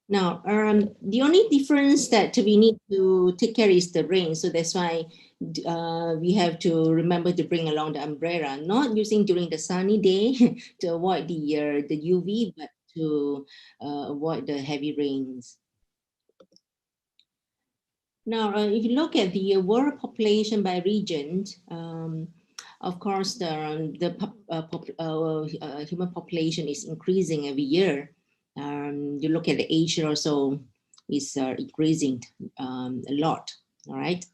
Now, the only difference that we need to take care is the rain. So that's why we have to remember to bring along the umbrella, not using during the sunny day to avoid the UV, but to avoid the heavy rains. Now, if you look at the world population by region, of course, human population is increasing every year. You look at the Asia also is increasing a lot. All right.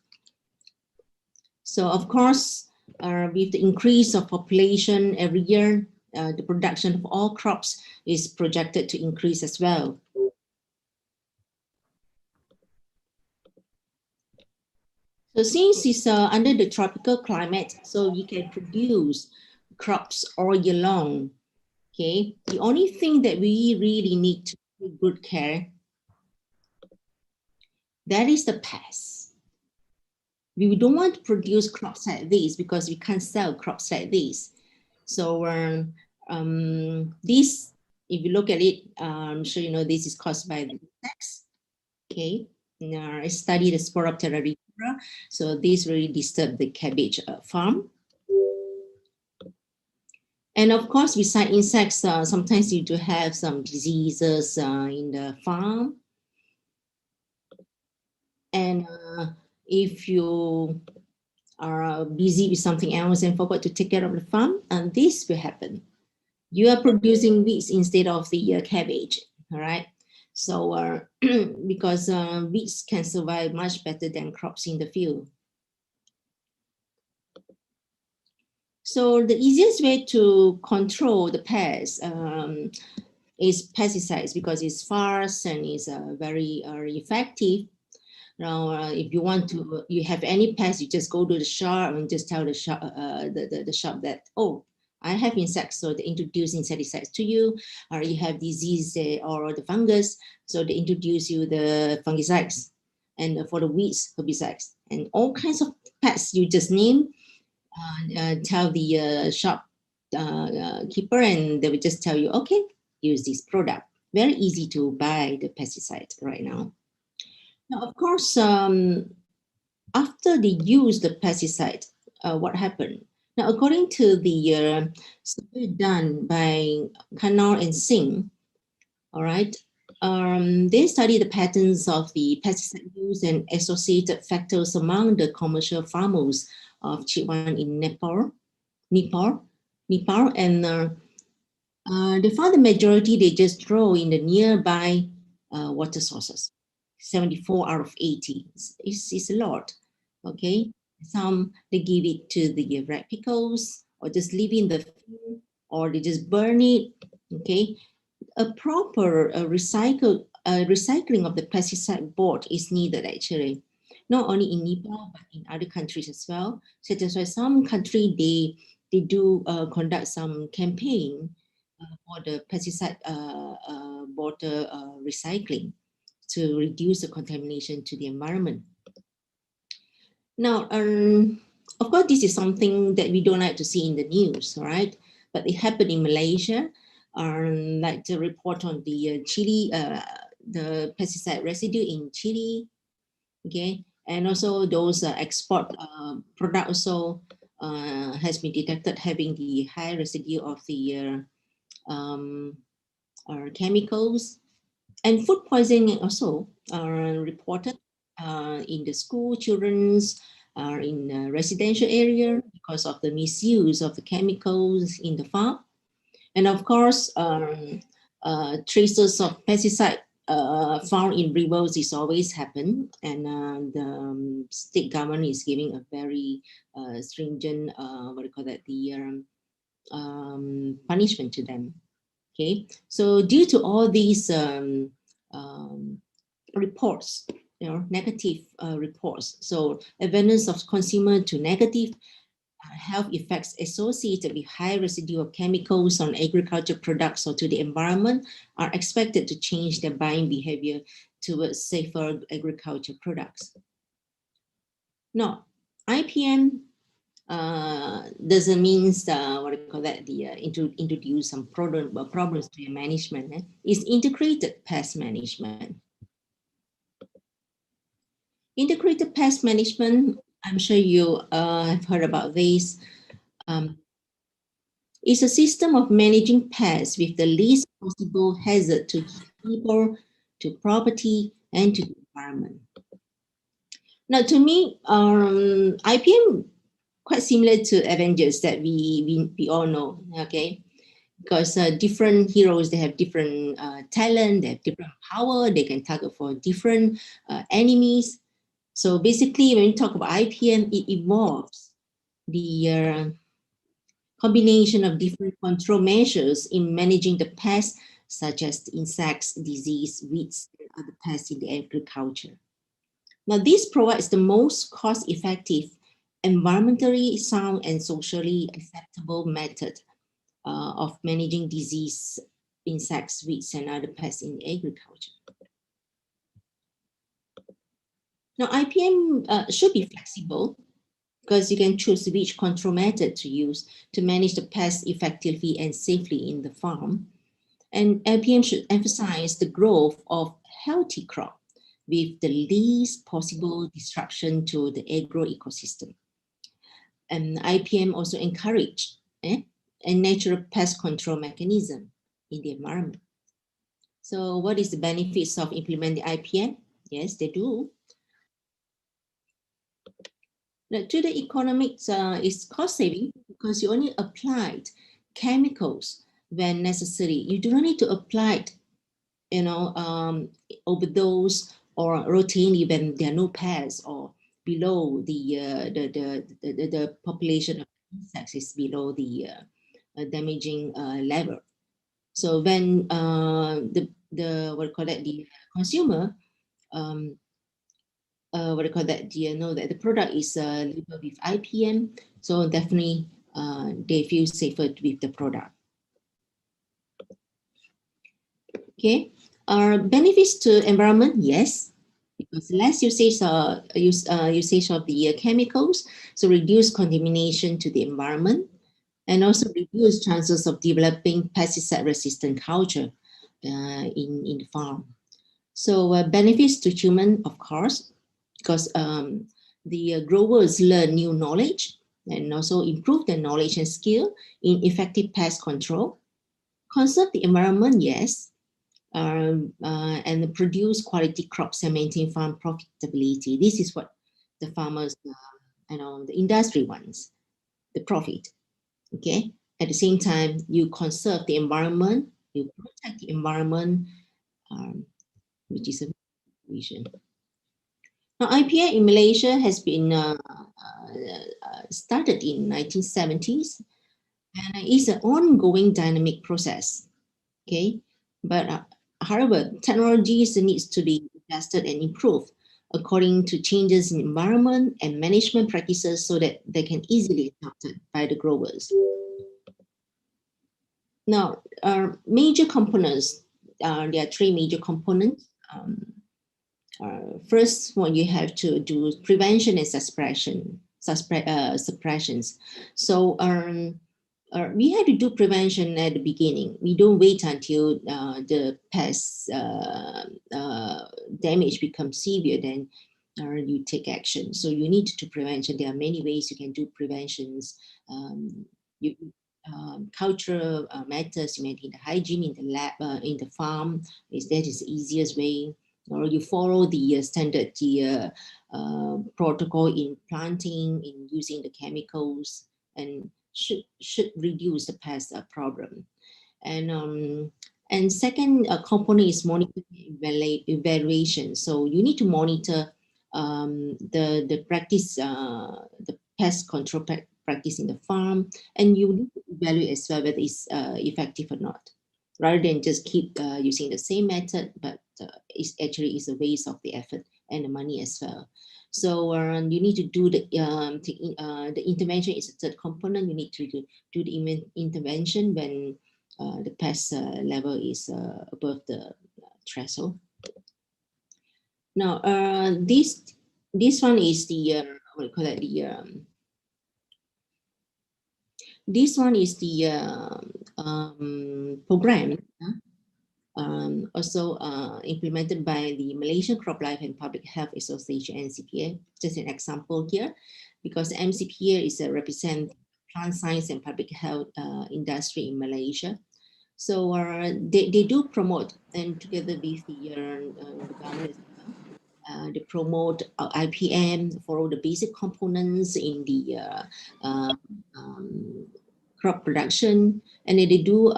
So of course, with the increase of population every year, the production of all crops is projected to increase as well. So since it's under the tropical climate, so you can produce crops all year long. Okay, the only thing that we really need to take good care, that is the pests. We don't want to produce crops like this because we can't sell crops like this. So this, if you look at it, I'm sure you know this is caused by the insects. Okay, I studied the Sporoptera rivera, so this really disturbed the cabbage farm. And of course, besides insects, sometimes you do have some diseases in the farm. And if you are busy with something else and forgot to take care of the farm, and this will happen. You are producing weeds instead of the cabbage, all right? So because weeds can survive much better than crops in the field. So the easiest way to control the pests is pesticides because it's fast and it's very effective. Now, if you want to, you have any pest, you just go to the shop and just tell the shop, the shop that, oh, I have insects, so they introduce insecticides to you, or you have disease or the fungus, so they introduce you the fungicides, and for the weeds, herbicides, and all kinds of pests you just name, tell the shop keeper, and they will just tell you, okay, use this product. Very easy to buy the pesticide right now. Now, of course, after they use the pesticide, what happened? Now, according to the survey done by Kanal and Singh, all right, they study the patterns of the pesticide use and associated factors among the commercial farmers of Chitwan in Nepal, and they found the majority they just throw in the nearby water sources. 74 out of 80 is a lot. Okay, some they give it to the rat pickles or just leave in the field or they just burn it. Okay, a proper recycling of the pesticide board is needed actually, not only in Nepal but in other countries as well. So that's why some country they do conduct some campaign for the pesticide water recycling to reduce the contamination to the environment. Now, of course, this is something that we don't like to see in the news, all right? But it happened in Malaysia, like the report on the chili, the pesticide residue in chili, okay? And also those export product also has been detected having the high residue of the chemicals. And food poisoning also reported in the school, children's in residential area because of the misuse of the chemicals in the farm. And of course, traces of pesticide found in rivers is always happen. And the state government is giving a very stringent, what do you call that, the punishment to them. Okay, so due to all these reports, you know, negative reports, so awareness of consumer to negative health effects associated with high residue of chemicals on agriculture products or to the environment are expected to change their buying behavior towards safer agriculture products. Now, IPM doesn't mean what do you call that, the introduce some problems to your management. It's integrated pest management. Integrated pest management, I'm sure you have heard about this. It's a system of managing pests with the least possible hazard to people, to property, and to the environment. Now, to me, IPM quite similar to Avengers that we all know, okay? Because different heroes, they have different talent, they have different power, they can target for different enemies. So basically, when you talk about IPM, it involves the combination of different control measures in managing the pests, such as insects, disease, weeds, and other pests in the agriculture. Now, this provides the most cost-effective, environmentally sound, and socially acceptable method of managing disease, insects, weeds, and other pests in agriculture. Now, IPM should be flexible because you can choose which control method to use to manage the pests effectively and safely in the farm. And IPM should emphasize the growth of healthy crop with the least possible disruption to the agro ecosystem. And IPM also encourage a natural pest control mechanism in the environment. So what is the benefits of implementing IPM? Yes, they do. Now, to the economics, it's cost saving because you only applied chemicals when necessary. You do not need to apply it, overdose or routinely when there are no pests or below the population of insects is below the damaging level. So when the consumer know that the product is labeled with IPM, so definitely they feel safer with the product. Okay, benefits to environment, yes, because less usage of the chemicals, so reduce contamination to the environment, and also reduce chances of developing pesticide-resistant culture in the farm. So benefits to human, of course, because the growers learn new knowledge and also improve their knowledge and skill in effective pest control. Conserve the environment, yes, and produce quality crops and maintain farm profitability. This is what the farmers, the industry wants, the profit. Okay. At the same time, you conserve the environment, you protect the environment, which is a vision. Now, IPM in Malaysia has been started in 1970s, and it's an ongoing dynamic process. Okay, but however, technologies needs to be adjusted and improved according to changes in environment and management practices so that they can easily be adopted by the growers. Now, major components, there are three major components. First one, you have to do prevention and suppressions. So we have to do prevention at the beginning. We don't wait until the pest damage becomes severe, then you take action. So you need to do prevention. There are many ways you can do preventions. Cultural methods, you maintain the hygiene in the lab, in the farm. That is the easiest way. Or you follow the standard protocol in planting, in using the chemicals, and should reduce the pest problem. And second component is monitoring evaluation. So you need to monitor the practice, the pest control practice in the farm, and you need to evaluate as well whether it's effective or not, rather than just keep using the same method, but it's actually is a waste of the effort and the money as well. So you need to do the intervention is a third component. You need to do the intervention when the pest level is above the threshold. Now, this one is the what do you call it? This one is the program. Also implemented by the Malaysian Crop Life and Public Health Association, MCPA. Just an example here, because MCPA is a represent plant science and public health industry in Malaysia. So they do promote, and together with the government, They promote IPM for all the basic components in the crop production, and then they do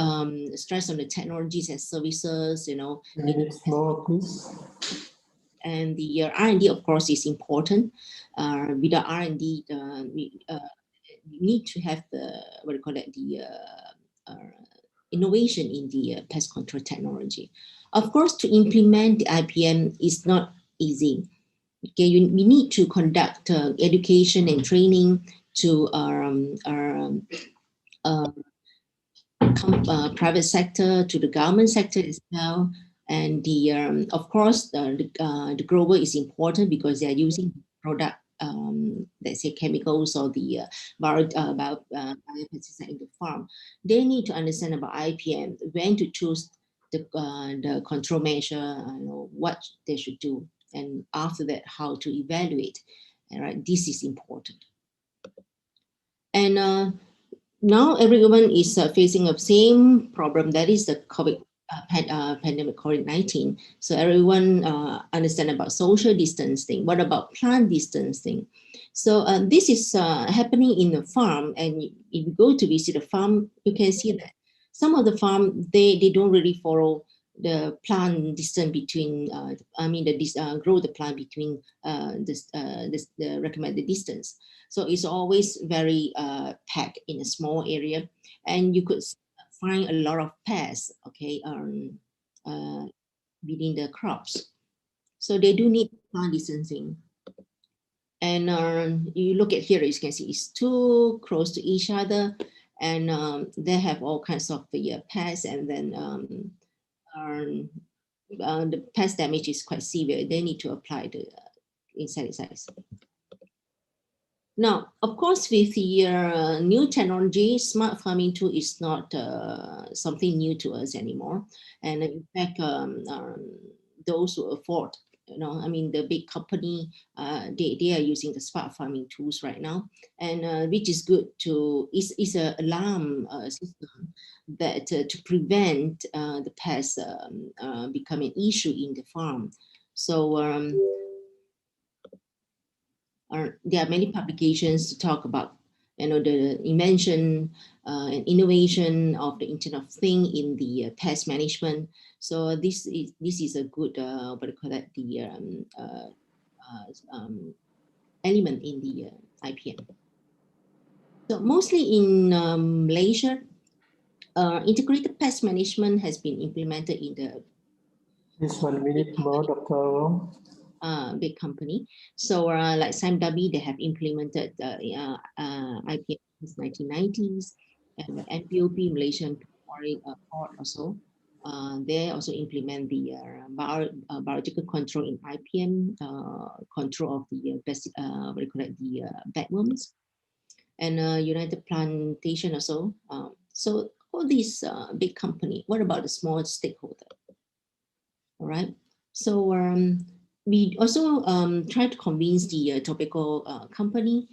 stress on the technologies and services, you know. Minutes more, please. And the R&D, of course, is important. Without R&D, we need to have the, what do you call it, the innovation in the pest control technology. Of course, to implement the IPM is not easy. Okay, we need to conduct education and training to private sector, to the government sector as well. And the of course, the grower is important because they are using product, let's say chemicals or the biopesticide in the farm. They need to understand about IPM, when to choose the control measure, you know, what they should do, and after that, how to evaluate. All right, this is important. And now everyone is facing the same problem, that is the COVID pandemic, COVID-19. So everyone understand about social distancing. What about plant distancing? So this is happening in the farm, and if you go to visit a farm, you can see that some of the farm, they don't really follow the plant distance between, grow the plant between the recommended distance. So it's always very packed in a small area, and you could find a lot of pests, okay, within the crops. So they do need plant distancing. And you look at here, you can see it's too close to each other, and they have all kinds of pests, and then the pest damage is quite severe. They need to apply the insecticides. Now, of course, with the new technology, smart farming tool is not something new to us anymore. And in fact, those who afford, you know, I mean, the big company, they are using the smart farming tools right now, and which is good to, is an alarm system that to prevent the pests becoming an issue in the farm. So there are many publications to talk about, you know, the invention and innovation of the Internet of Things in the pest management. So this is a good what do you call that, the element in the IPM. So mostly in Malaysia, integrated pest management has been implemented in the. Just 1 minute more, Dr. Big company. So like SIMW, they have implemented IPM since 1990s, and the NPOP, Malaysian Port also. They also implement the biological control in IPM, control of the what do you call it, the bedworms, and United Plantation also. So all these big company. What about the small stakeholder? All right. So we also try to convince the tobacco company,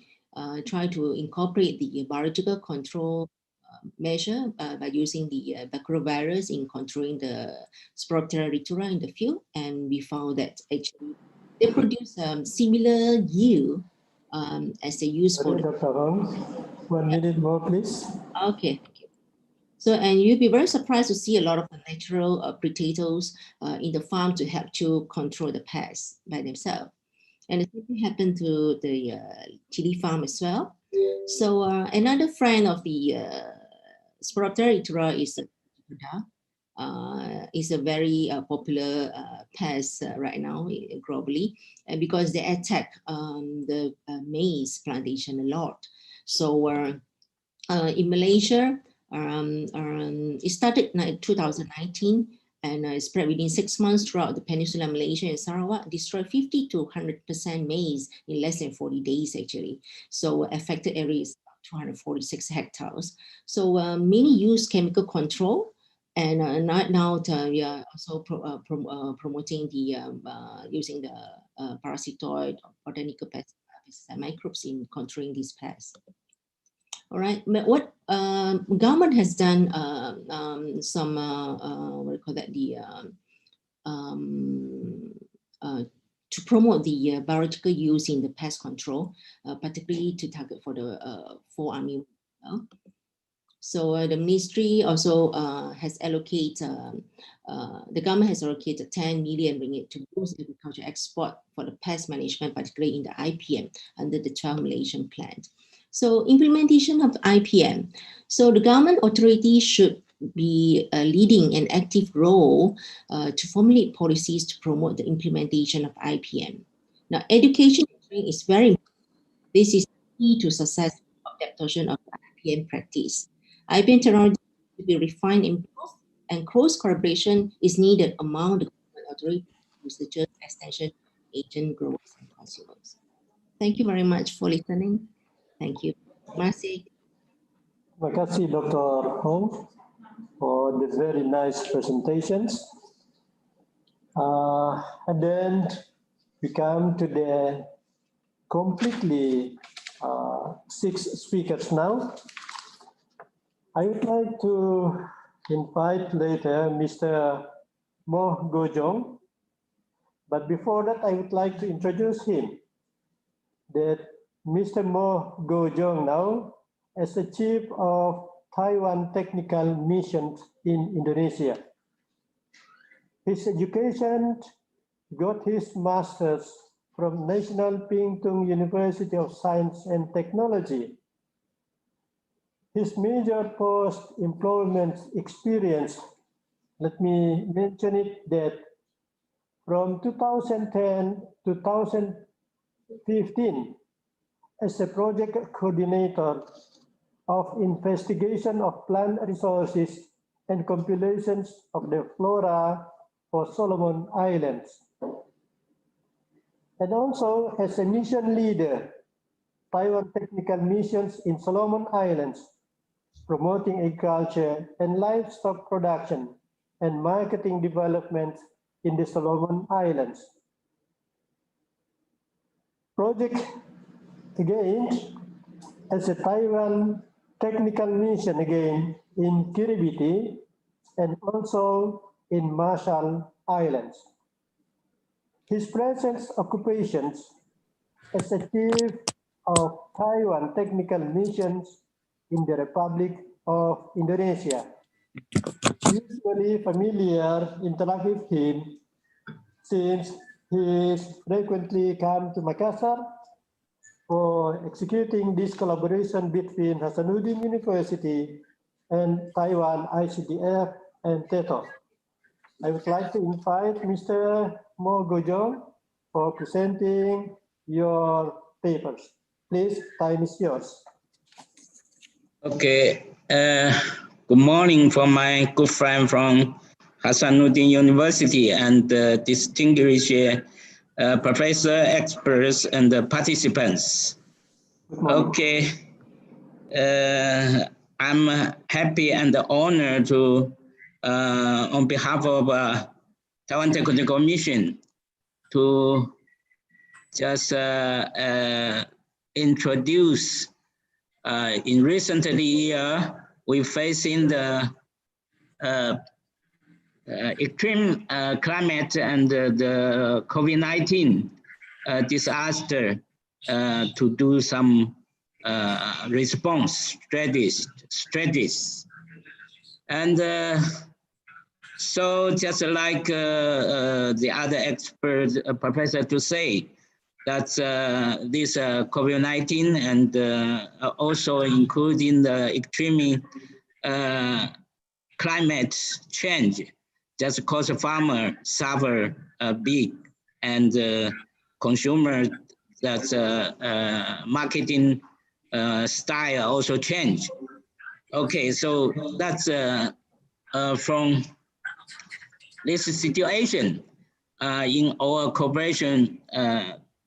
try to incorporate the biological control measure by using the baculovirus in controlling the Spirophthora retura in the field, and we found that actually they produce similar yield as they use for. Dr. Hong, 1 minute more, please. Okay, thank you. So, and you'd be very surprised to see a lot of natural potatoes in the farm to help to control the pests by themselves. And the same thing happened to the chili farm as well. So another friend of the Spirophthora retura is a very popular pest right now globally, and because they attack the maize plantation a lot. So in Malaysia, it started in 2019 and spread within 6 months throughout the Peninsula Malaysia and Sarawak, destroyed 50 to 100% maize in less than 40 days actually. So affected area is 246 hectares. So many use chemical control, and now we are also promoting the using the parasitoid botanical pesticide microbes in controlling these pests. All right, but what government has done some what do you call that, the to promote the biological use in the pest control, particularly to target for the fall army. So the ministry also has allocated, the government has allocated 10 million ringgit to boost agriculture export for the pest management, particularly in the IPM under the 12 Malaysian plan. So implementation of IPM. So the government authority should be leading an active role to formulate policies to promote the implementation of IPM. Now, education is very important. This is key to success of the adoption of IPM practice. IPM technology to be refined, improved, and close collaboration is needed among the government authorities, researchers, extension agent, growers, and consumers. Thank you very much for listening. Thank you. Masih. Terima kasih Dr. Hong for the very nice presentations. And then we come to the completely 6 speakers now. I would like to invite later Mr. Moh Gojong, but before that I would like to introduce him. That Mr. Moh Gojong now as the Chief of Taiwan Technical Mission in Indonesia. His education got his master's from National Ping Tung University of Science and Technology. His major post-employment experience, let me mention it, that from 2010 to 2015 as a project coordinator of investigation of plant resources and compilations of the flora for Solomon Islands. And also as a mission leader, Taiwan Technical Missions in Solomon Islands, promoting agriculture and livestock production and marketing development in the Solomon Islands. Project again as a Taiwan Technical Mission again in Kiribati and also in Marshall Islands. His present occupations as a Chief of Taiwan Technical Missions in the Republic of Indonesia. Usually familiar interact with him since he frequently come to Makassar for executing this collaboration between Hasanuddin University and Taiwan ICDF and TETO. I would like to invite Mr. Moh Gojong for presenting your papers. Please, time is yours. Okay. Good morning from my good friend from Hasanuddin University and distinguished professor, experts, and participants. Okay. I'm happy and honored to, on behalf of Taiwan Technical Mission, to just introduce in recent year, we're facing the extreme climate and the COVID-19 disaster to do some response strategies. And so just like the other expert professor to say, that this COVID-19 and also including the extreme climate change just cause farmer suffer big and consumer that marketing style also change. Okay, so that's from this situation in our cooperation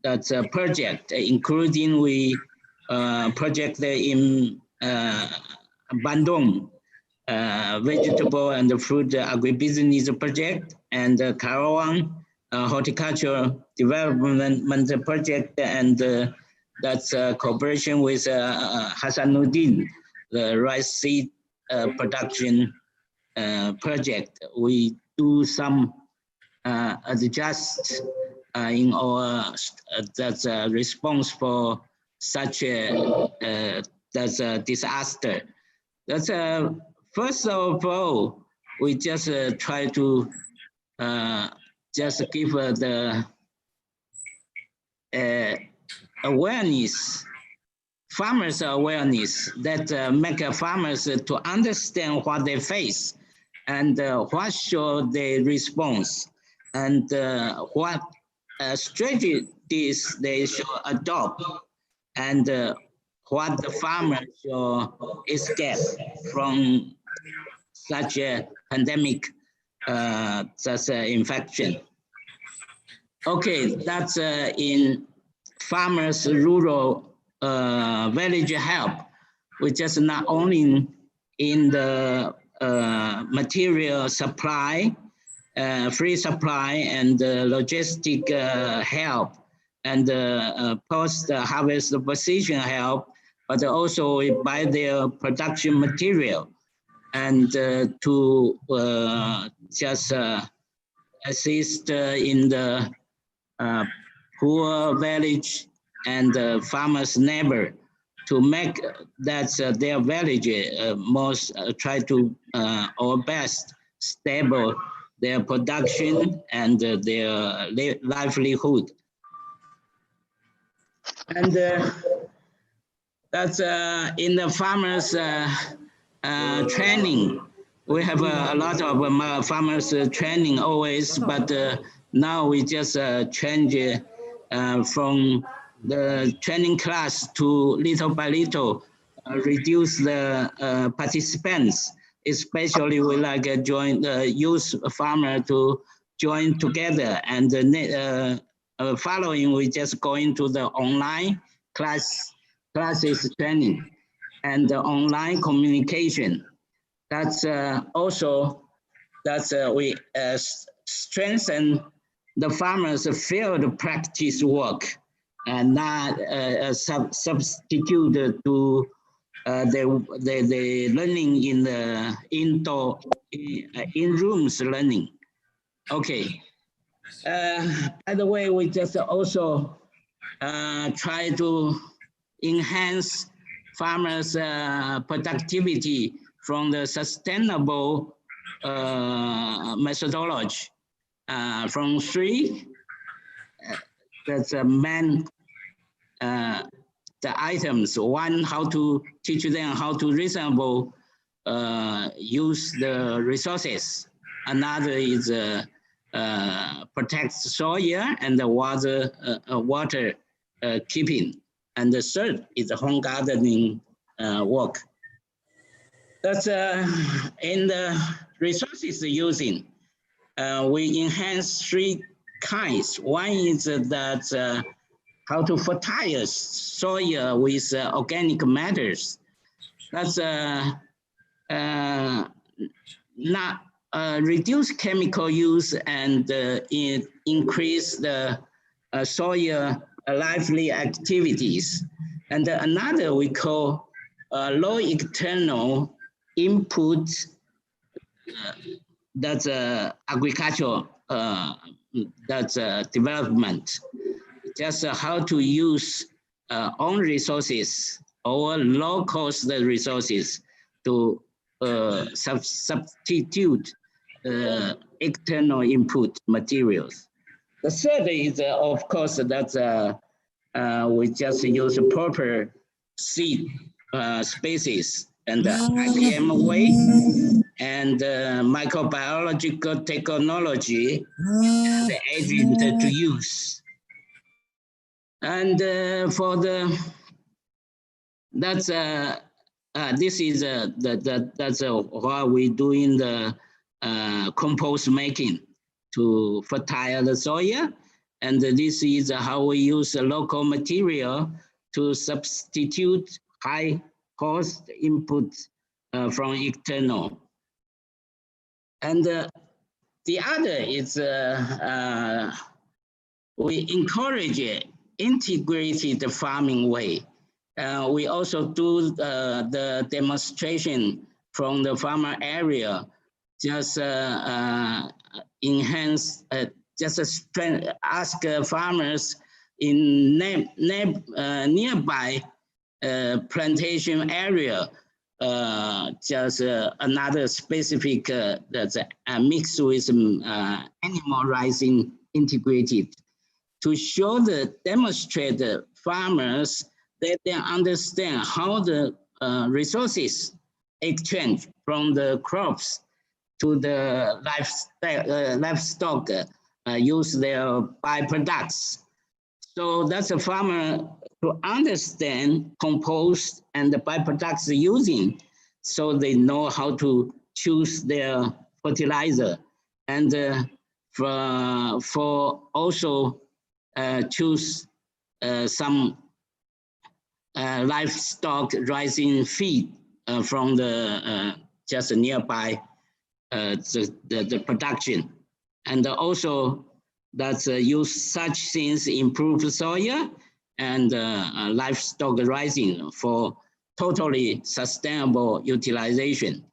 that's a project, including we project in Bandung, vegetable and fruit agribusiness project, and Karawang horticultural development project, and that's cooperation with Hasanuddin, the rice seed production project. We do some adjust in our that's a response for such a that's a disaster. That's first of all, we just try to just give the awareness, farmers awareness that make farmers to understand what they face and what should they response and what strategies they should adopt and what the farmers should escape from such a pandemic, such an infection. Okay, that's in farmers' rural village help, which is not only in the material supply, free supply and logistic help and post-harvest position help, but also we buy their production material and to just assist in the poor village and farmers' neighbor to make that their village most try to our best stable their production and their livelihood. And that's in the farmers training. We have a lot of farmers training always, but now we just change from the training class to little by little reduce the participants. Especially we like join the youth farmer to join together, and following we just go into the online classes training and the online communication. That's also we strengthen the farmers' field practice work and not substitute to the learning in the indoor in rooms learning. Okay. By the way, we just also try to enhance farmers' productivity from the sustainable methodology. From three, that's a main the items. One, how to teach them how to reasonable use the resources. Another is protect soil and the water keeping. And the third is the home gardening work. That's in the resources using. We enhance three kinds. One is that how to fertilize soil with organic matters. That's not reduce chemical use and increase the soil lively activities. And another we call low external input. That's agricultural. That's development. Just how to use own resources or low-cost resources to substitute external input materials. The third is, of course, that we just use proper seed species and IPM way and microbiological technology and the agent to use. And for the this is that's what we do in the compost making to fertile the soil, and this is how we use local material to substitute high cost input from external. And the other is we encourage integrated farming way. We also do the demonstration from the farmer area, just enhance just ask farmers in nearby plantation area, just another specific that's mixed with animal rising integrated, to demonstrate the farmers that they understand how the resources exchange from the crops to the livestock use their byproducts. So that's a farmer to understand compost and the byproducts using, so they know how to choose their fertilizer, and for also choose some livestock rising feed from the just nearby the production, and also that's use such things improve soil and livestock rising for totally sustainable utilization.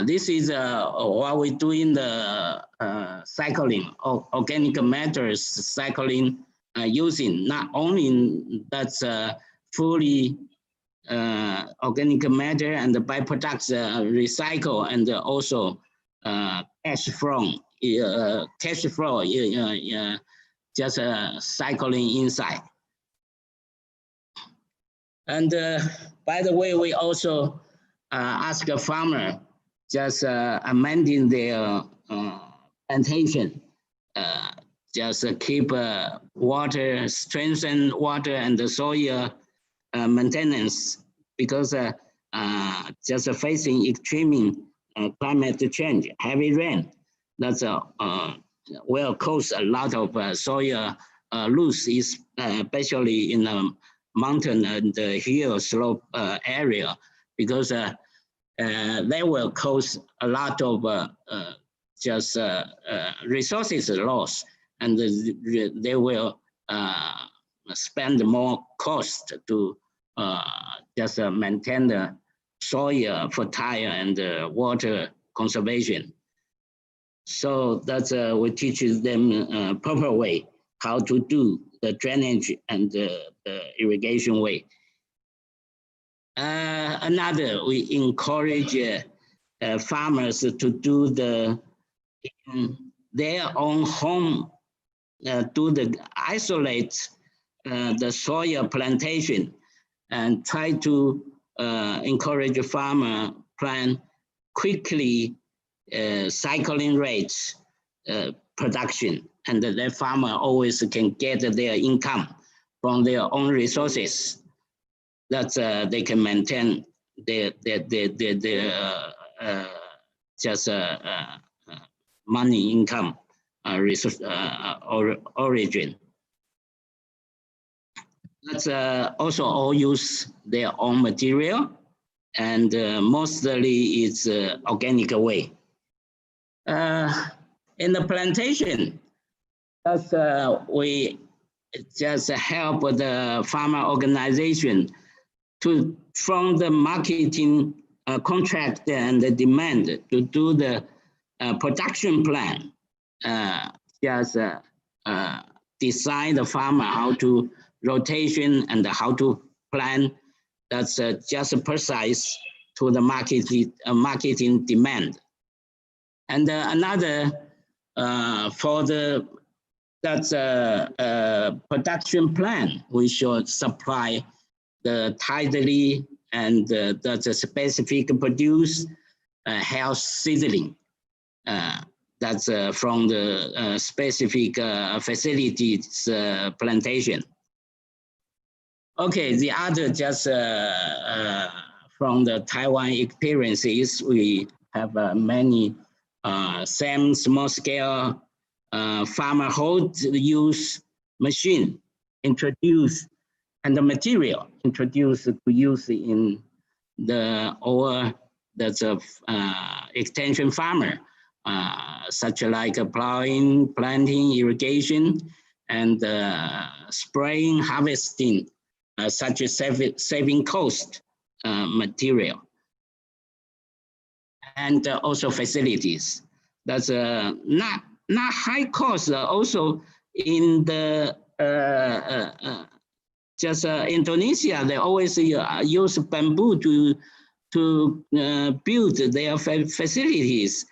This is what we do in the cycling, organic matters cycling, using not only that's fully organic matter and the byproducts recycle, and also cash flow, just cycling inside. And by the way, we also ask a farmer just amending their plantation, just keep water, strengthen water and the soil maintenance, because just facing extreme climate change, heavy rain, that's will cause a lot of soil loss, especially in the mountain and the hill slope area, because they will cause a lot of just resources loss, and they will spend more cost to just maintain the soil fertile and water conservation. So that's we teach them proper way how to do the drainage and the irrigation way. Another, we encourage farmers to do their own home, isolate the soil plantation, and try to encourage a farmer plant quickly cycling rates production, and the farmer always can get their income from their own resources. That they can maintain their just money income resource origin. That's also all use their own material, and mostly it's organic way. In the plantation, that's we just help the farmer organization to from the marketing contract and the demand to do the production plan. Just decide the farmer how to rotation and how to plan. That's just precise to the marketing demand. And another for the production plan, we should supply the tidily and that's a specific produce health seedling. That's from the specific facilities plantation. Okay, the other just from the Taiwan experiences, we have many same small scale farmer hold use machine introduced, and the material introduced to use in the that's a extension farmer, such like plowing, planting, irrigation, and spraying, harvesting, such as saving cost material, and also facilities. That's not not high cost. Also in the Indonesia, they always use bamboo to build their facilities.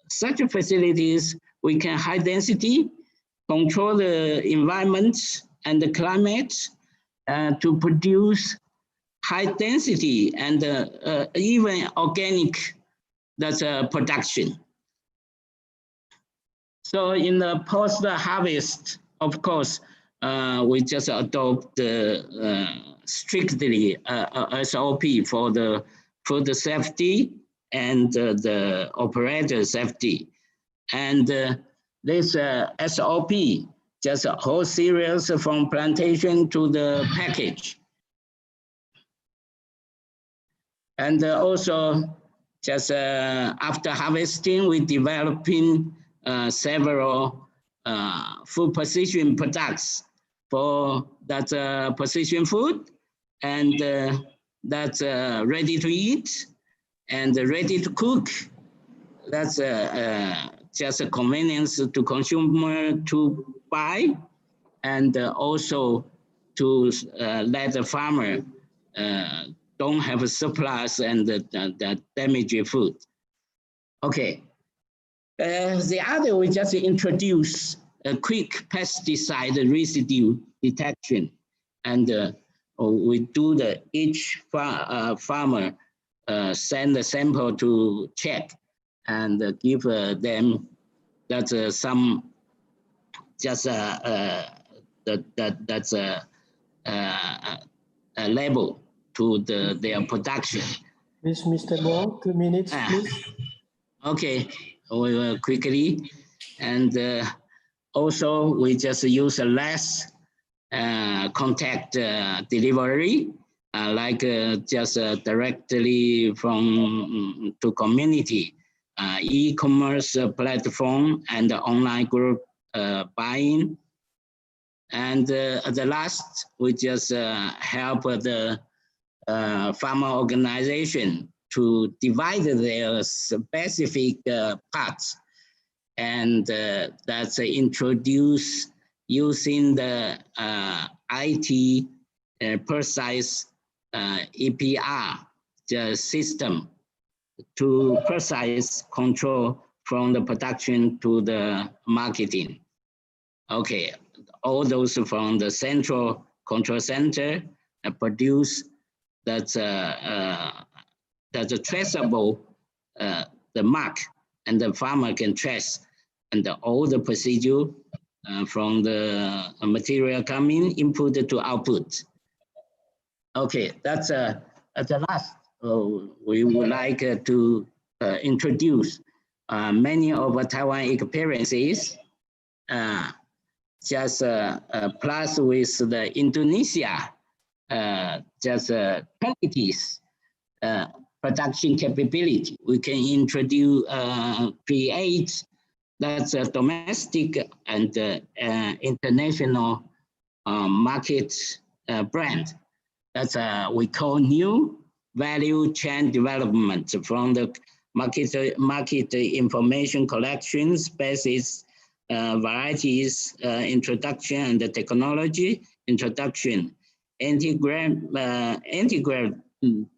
Such facilities, we can high density, control the environment and the climate to produce high density and even organic production. So in the post-harvest, of course, we just adopt strictly SOP for the food safety and the operator safety. And this SOP, just a whole series from plantation to the package. And also, just after harvesting, we developing several food precision products for that precision food, and that's ready to eat and ready to cook. That's just a convenience to consumer to buy, and also to let the farmer don't have a surplus and the damaged food. Okay. The other, we just introduce a quick pesticide residue detection, and we do each farmer send a sample to check and give them some that's a label to their production. Please, Mr. Mo, 2 minutes, please. Okay, we will quickly, and also we just use a less contact delivery, like just directly from to community, e-commerce platform and online group buying. And at the last, we just help the farmer organization to divide their specific parts, and that's introduced using the IT precise EPR system to precise control from the production to the marketing. Okay, all those from the central control center produce that's traceable, the mark, and the farmer can trace, and all the procedure from the material coming input to output. Okay, that's at the last. We would like to introduce many of Taiwan experiences, just plus with the Indonesia, just quantities. Production capability. We can introduce, create that's a domestic and international market brand. That's we call new value chain development from the market information collection, species, varieties, introduction, and the technology introduction, integrate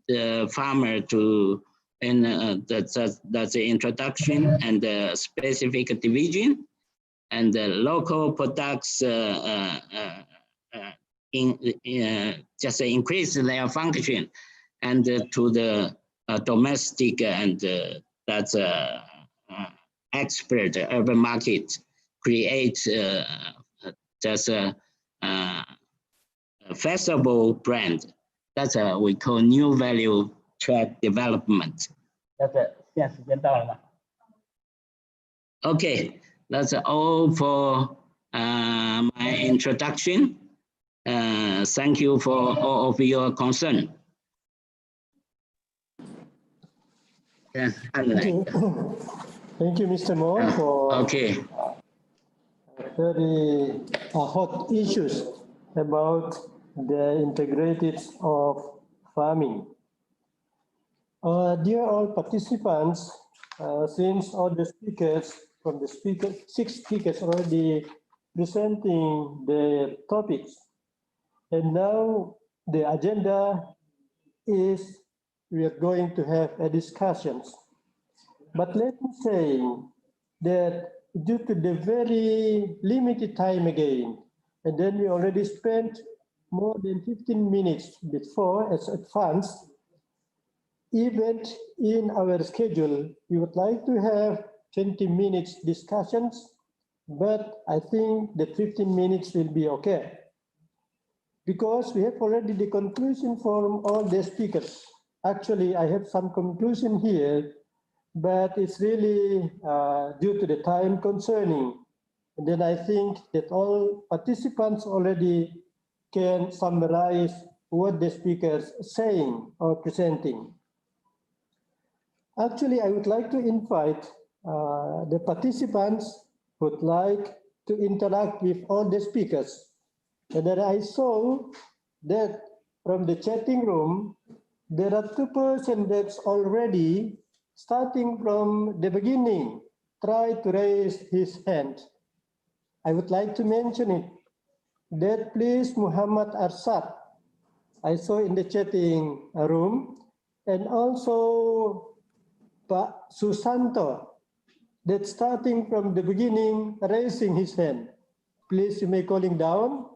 the farmer to, and that's the introduction and the specific division, and the local products just increase their function, and to the domestic and that's expert urban market create just a festival brand. That's we call new value track development. That's it. Yes, okay, that's all for my introduction. Thank you for all of your concern. Yeah, Thank you. Thank you, Mr. Mo, for very hot issues about the integrated of farming. Dear all participants, since all the speakers from the six speakers already presenting the topics. And now the agenda is we are going to have a discussions. But let me say that due to the very limited time again, and then we already spent more than 15 minutes before as advance, even in our schedule, we would like to have 20 minutes discussions, but I think the 15 minutes will be okay. Because we have already the conclusion from all the speakers. Actually, I have some conclusion here, but it's really due to the time concerning. And then I think that all participants already can summarize what the speakers saying or presenting. Actually, I would like to invite the participants who would like to interact with all the speakers. And then I saw that from the chatting room, there are 2 persons that's already starting from the beginning, try to raise his hand. I would like to mention it. That please Muhammad Arsad, I saw in the chatting room, and also Pak Susanto, that starting from the beginning, raising his hand. Please, you may calling down.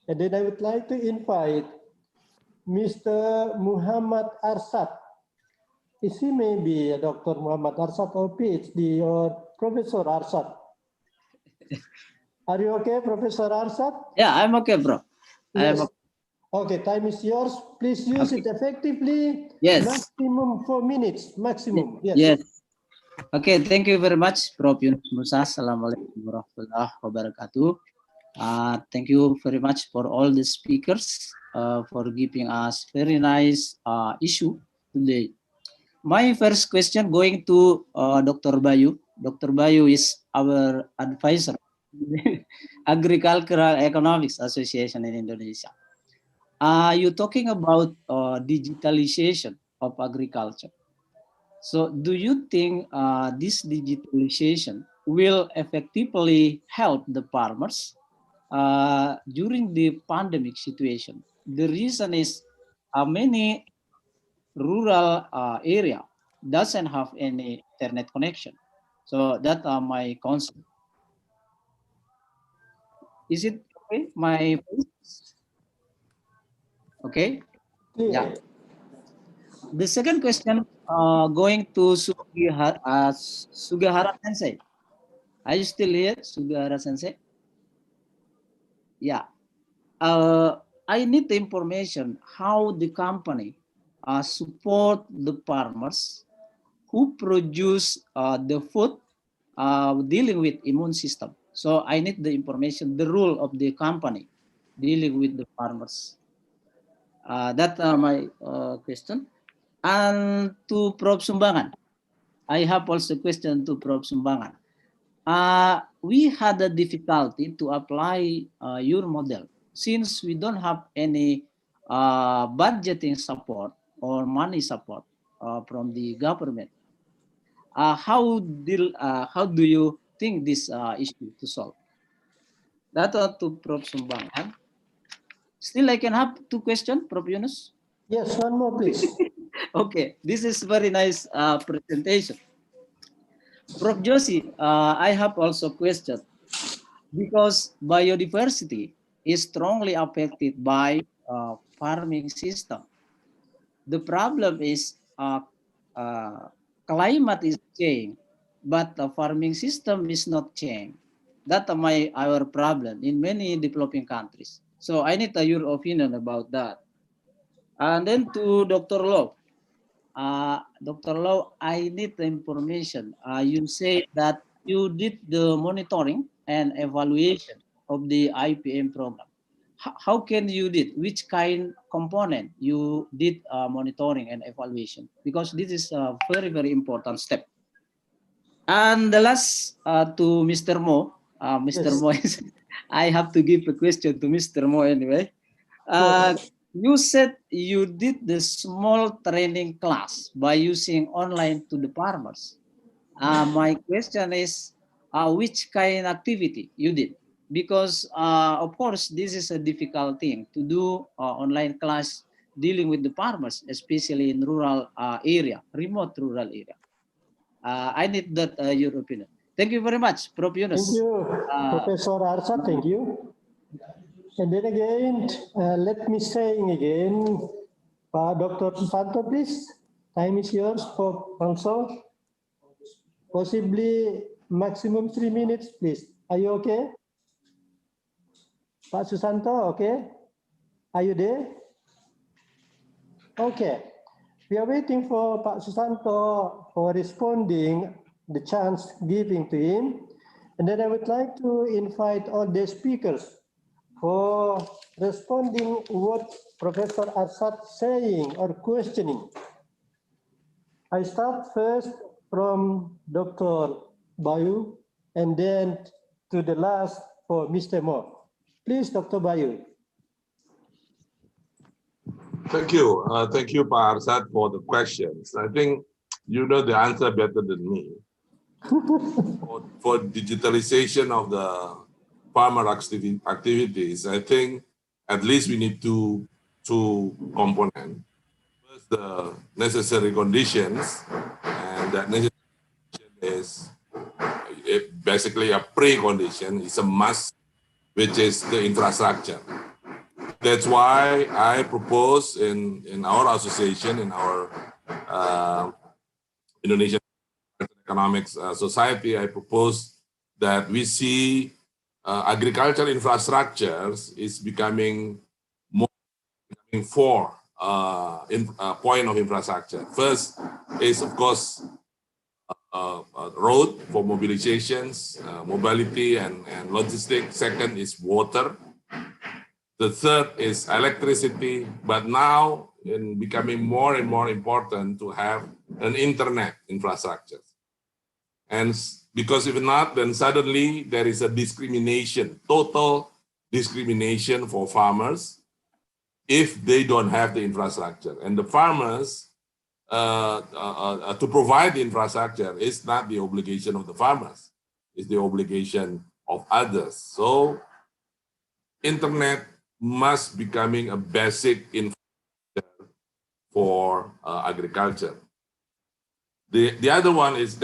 And then I would like to invite Mr. Muhammad Arsad. Is he maybe Dr. Muhammad Arsad or PhD or Professor Arsad? Are you okay, Professor Arsad? Yeah, I'm okay, bro. Yes. I'm okay. Okay, time is yours. Please use it effectively. Yes. Maximum 4 minutes, maximum. Yes. Yes. Okay, thank you very much, Prof. Yunus Musa. Assalamualaikum warahmatullahi wabarakatuh. Thank you very much for all the speakers for giving us very nice issue today. My first question going to Dr. Bayu. Dr. Bayu is our advisor, Agricultural Economics Association in Indonesia. You're talking about digitalization of agriculture. So do you think this digitalization will effectively help the farmers during the pandemic situation? The reason is many rural area doesn't have any internet connection. So that are my concern. Is it okay? My voice? Okay. Yeah. The second question going to Sugahara Sensei. Are you still here, Sugahara Sensei? Yeah. I need the information how the company support the farmers who produce the food dealing with immune system. So I need the information, the role of the company dealing with the farmers. That's my question. And to Prof. Sumbangan, I have also a question to Prof. Sumbangan. We had a difficulty to apply your model since we don't have any budgeting support or money support from the government. How do you think this issue to solve? That to Prof. Sumbangan. Still, I can have 2 questions, Prof. Yunus? Yes, one more, please. Okay, this is very nice presentation. Prof. Joshi, I have also a question. Because biodiversity is strongly affected by farming system. The problem is climate is changing, but the farming system is not changing. That's our problem in many developing countries. So I need your opinion about that. And then to Dr. Low. Dr. Low, I need the information. You say that you did the monitoring and evaluation of the IPM program. How can you did? Which kind component you did monitoring and evaluation? Because this is a very, very important step. And the last to Mr. Mo. Mr. Yes. Mo, I have to give a question to Mr. Mo anyway. You said you did the small training class by using online to the farmers. My question is, which kind of activity you did? Because of course, this is a difficult thing to do online class dealing with the farmers, especially in rural area, remote rural area. I need that your opinion. Thank you very much, Prof. Yunus. Thank you, Professor Arsad. Thank you. And then again, let me say again, Dr. Susanto, please. Time is yours for also. Possibly maximum 3 minutes, please. Are you okay? Pak Susanto, okay? Are you there? Okay. We are waiting for Pak Susanto for responding, the chance giving to him. And then I would like to invite all the speakers for responding what Professor Arsad saying or questioning. I start first from Dr. Bayu and then to the last for Mr. Mo. Please, Dr. Bayu. Thank you. Thank you, Pak Arsad, for the questions. I think you know the answer better than me. For digitalization of the farmer activities, I think at least we need two components. First, the necessary conditions, and that necessary condition is basically a precondition, it's a must, which is the infrastructure. That's why I propose in our association, in our Indonesian Economics Society, I propose that we see agricultural infrastructures is becoming more four point of infrastructure. First is, of course, road for mobilizations, mobility and logistics. Second is water. The third is electricity, but now in becoming more and more important to have an internet infrastructure. And because if not, then suddenly there is a discrimination, total discrimination for farmers if they don't have the infrastructure. And the farmers, to provide the infrastructure is not the obligation of the farmers, it's the obligation of others. So internet must becoming a basic infrastructure for agriculture. The other one is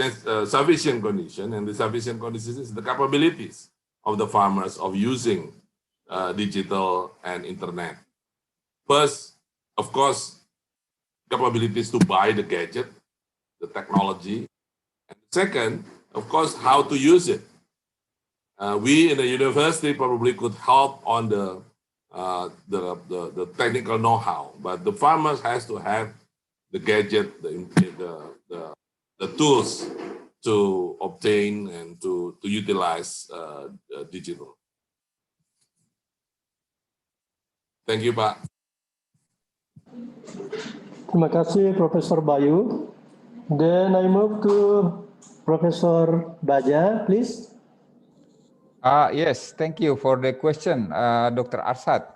sufficient condition, and the sufficient conditions is the capabilities of the farmers of using digital and internet. First, of course, capabilities to buy the gadget, the technology. And second, of course, how to use it. We in the university probably could help on the technical know-how, but the farmers has to have the gadget, the tools to obtain and to utilize digital. Thank you, Pak. Terima kasih, Profesor Bayu. Then I move to Professor Baja, please. Yes, thank you for the question, Dr. Arsad.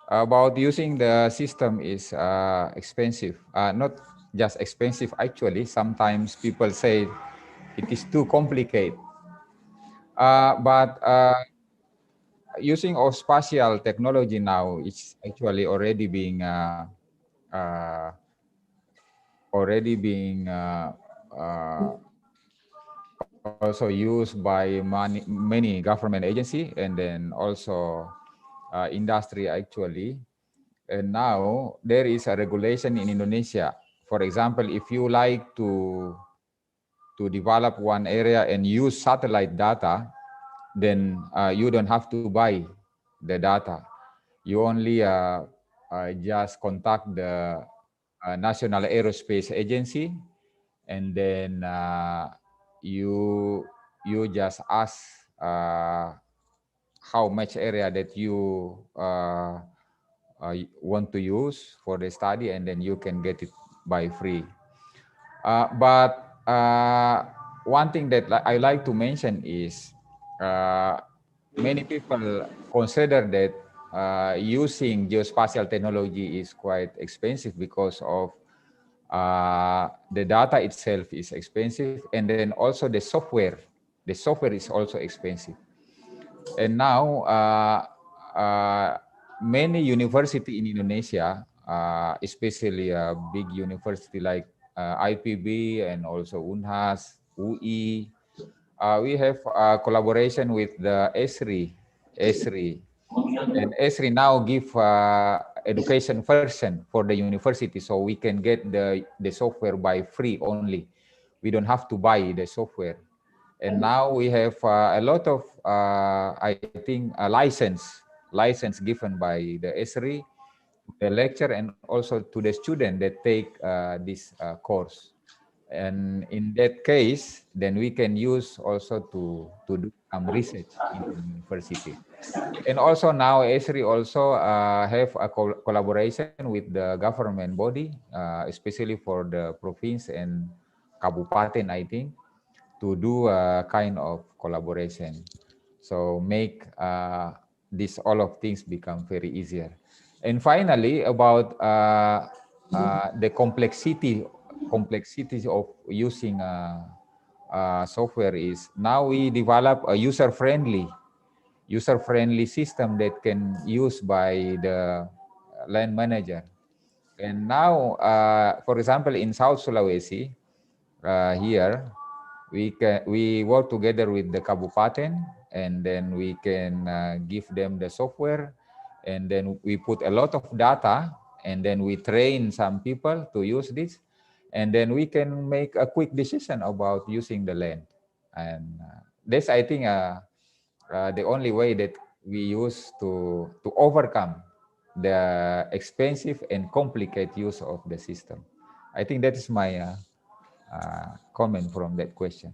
About using the system is expensive. Not just expensive, actually. Sometimes people say it is too complicated. But using of spatial technology now is actually already being also used by many government agency and then also industry actually. And now there is a regulation in Indonesia. For example, if you like to develop one area and use satellite data, then you don't have to buy the data. You only just contact the National Aerospace Agency, and then you just ask how much area that you want to use for the study, and then you can get it by free. But one thing that I like to mention is many people consider that using geospatial technology is quite expensive because of The data itself is expensive, and then also the software. The software is also expensive. And now many university in Indonesia, especially a big university like IPB and also Unhas, UI, we have a collaboration with the ESRI, and ESRI now give education version for the university, so we can get the software by free only. We don't have to buy the software. And now we have a lot of, I think, a license given by the ESRI, the lecture, and also to the student that take this course. And in that case, then we can use also to do some research in the university. And also now ESRI also have a collaboration with the government body, especially for the province and kabupaten, I think, to do a kind of collaboration. So make this all of things become very easier. And finally, about the complexities of using software is now we develop a user-friendly system that can use by the land manager. And now, for example, in South Sulawesi, here, we work together with the kabupaten, and then we can give them the software, and then we put a lot of data, and then we train some people to use this, and then we can make a quick decision about using the land. And that's, I think, the only way that we use to overcome the expensive and complicated use of the system. I think that is my comment from that question.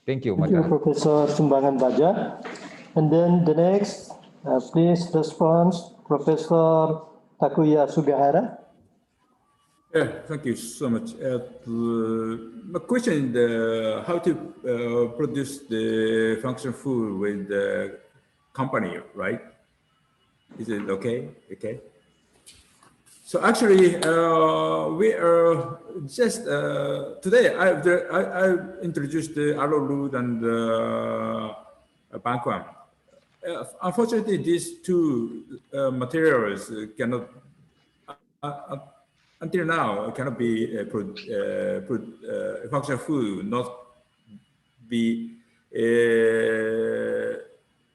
Thank you, Thank you, Madam. Professor Sumbangan Baja. And then the next, please response, Professor Takuya Sugahara. Yeah, thank you so much. My question is how to produce the functional food with the company, right? Is it okay? Okay. So actually, we are just today. I introduced the arrowroot and bangkwang. Unfortunately, these two materials cannot, until now, cannot be functional food, not be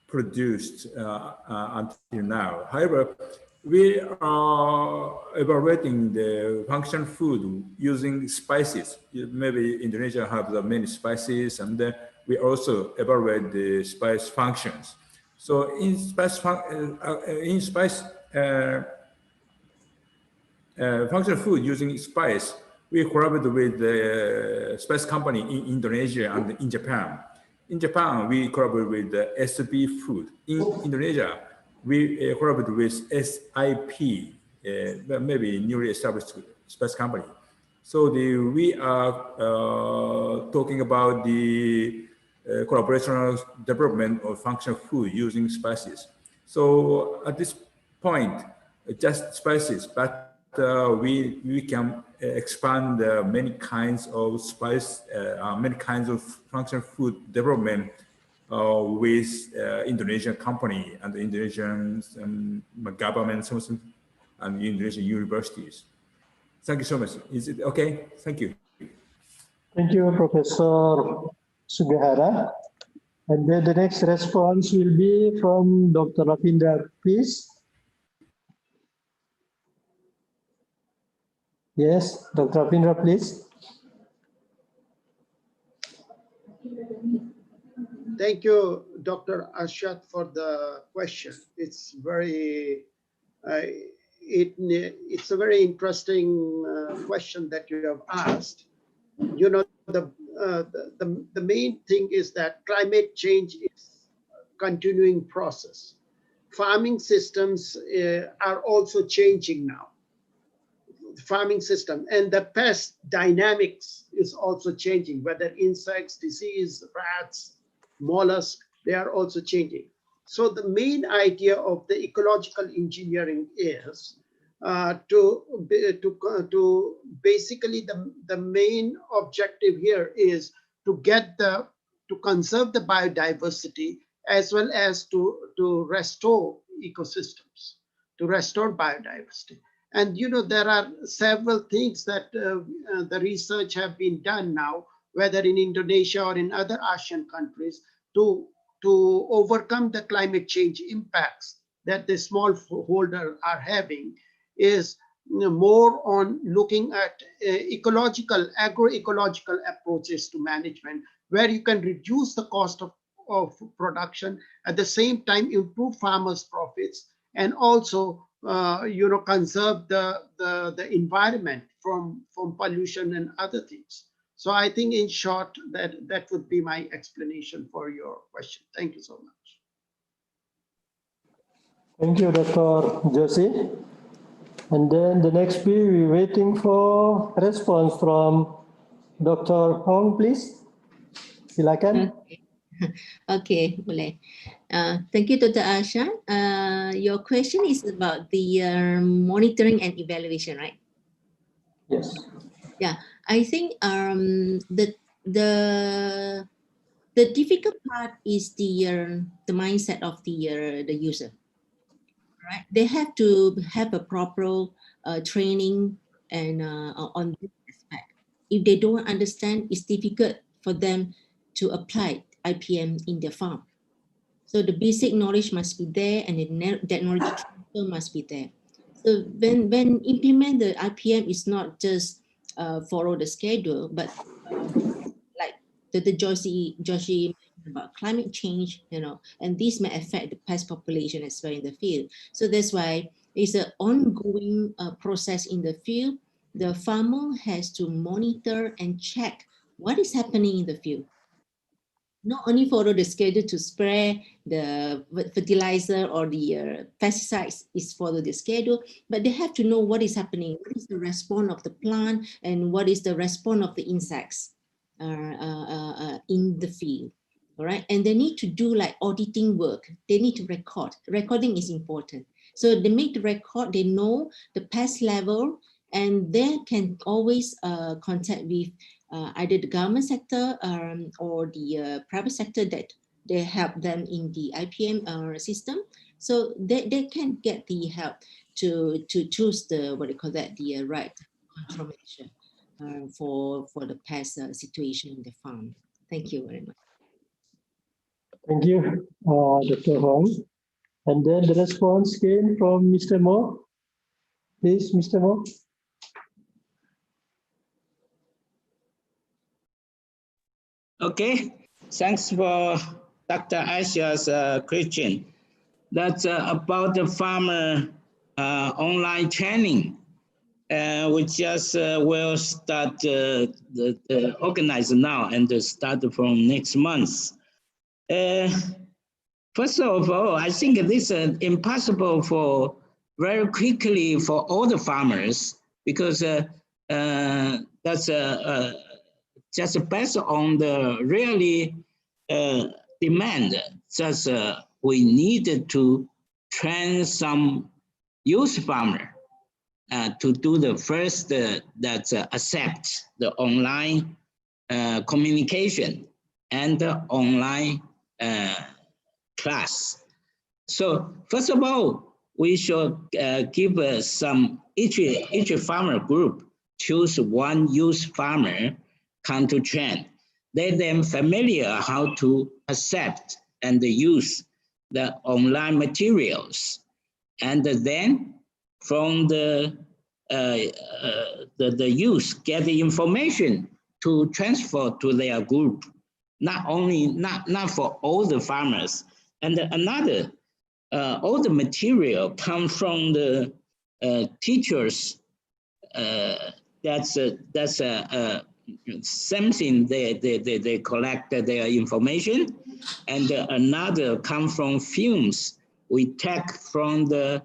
produced until now. However, we are evaluating the functional food using spices. Maybe Indonesia have many spices, and we also evaluate the spice functions. So in spice functional food using spice, we collaborate with the spice company in Indonesia and in Japan. In Japan, we collaborate with the SB Food. In Indonesia, we collaborate with SIP, maybe newly established spice company. So we are talking about the collaborational development of functional food using spices. So at this point, just spices, but we can expand many kinds of spice, many kinds of functional food development with Indonesian company and the Indonesian government and Indonesian universities. Thank you so much. Is it okay? Thank you. Thank you, Professor Sugahara. And then the next response will be from Dr. Ravindra, please. Yes, Dr. Ravindra, please. Thank you, Dr. Arshad, for the question. It's very, it's a very interesting question that you have asked. You know, the main thing is that climate change is a continuing process. Farming systems are also changing now. Farming system and the pest dynamics is also changing, whether insects, disease, rats, mollusks, they are also changing. So the main idea of the ecological engineering is to basically the main objective here is to conserve the biodiversity as well as to restore ecosystems, to restore biodiversity. And there are several things that the research have been done now, whether in Indonesia or in other ASEAN countries, to overcome the climate change impacts that the smallholder are having, is more on looking at ecological, agroecological approaches to management, where you can reduce the cost of production, at the same time improve farmers' profits, and also conserve the environment from pollution and other things. So I think in short that would be my explanation for your question. Thank you so much. Thank you, Dr. Joshi. And then the next we're waiting for response from Dr. Hong, please. Silakan. Okay, boleh. Thank you, Dr. Asha. Your question is about the monitoring and evaluation, right? Yes. Yeah, I think the difficult part is the mindset of the user. Right? They have to have a proper training and on this aspect. If they don't understand, it's difficult for them to apply IPM in their farm. So the basic knowledge must be there, and that knowledge transfer must be there. So when implement the IPM, is not just follow the schedule, but like the Joshi mentioned about climate change, and this may affect the pest population as well in the field. So that's why it's an ongoing process in the field. The farmer has to monitor and check what is happening in the field. Not only follow the schedule to spray the fertilizer or the pesticides is follow the schedule, but they have to know what is happening, what is the response of the plant, and what is the response of the insects in the field. All right, and they need to do like auditing work. They need to record. Recording is important. So they make the record, they know the pest level, and they can always contact with either the government sector or the private sector that they help them in the IPM system. So they can get the help to choose the, the right control measure for the pest situation in the farm. Thank you very much. Thank you, Dr. Hong. And then the response came from Mr. Mo. Please, Mr. Mo. Okay, thanks for Dr. Asha's question. That's about the farmer online training. We just will start organize now and start from next month. First of all, I think this is impossible for very quickly for all the farmers, because that's just based on the really demand. Just we needed to train some youth farmer to do the first that accept the online communication and the online class. So first of all, we should give each farmer group choose one youth farmer come to train. Let them familiar how to accept and use the online materials, and then from the youth get the information to transfer to their group. Not for all the farmers. And another, all the material come from the teachers. That's something they collect their information, and another come from films we take from the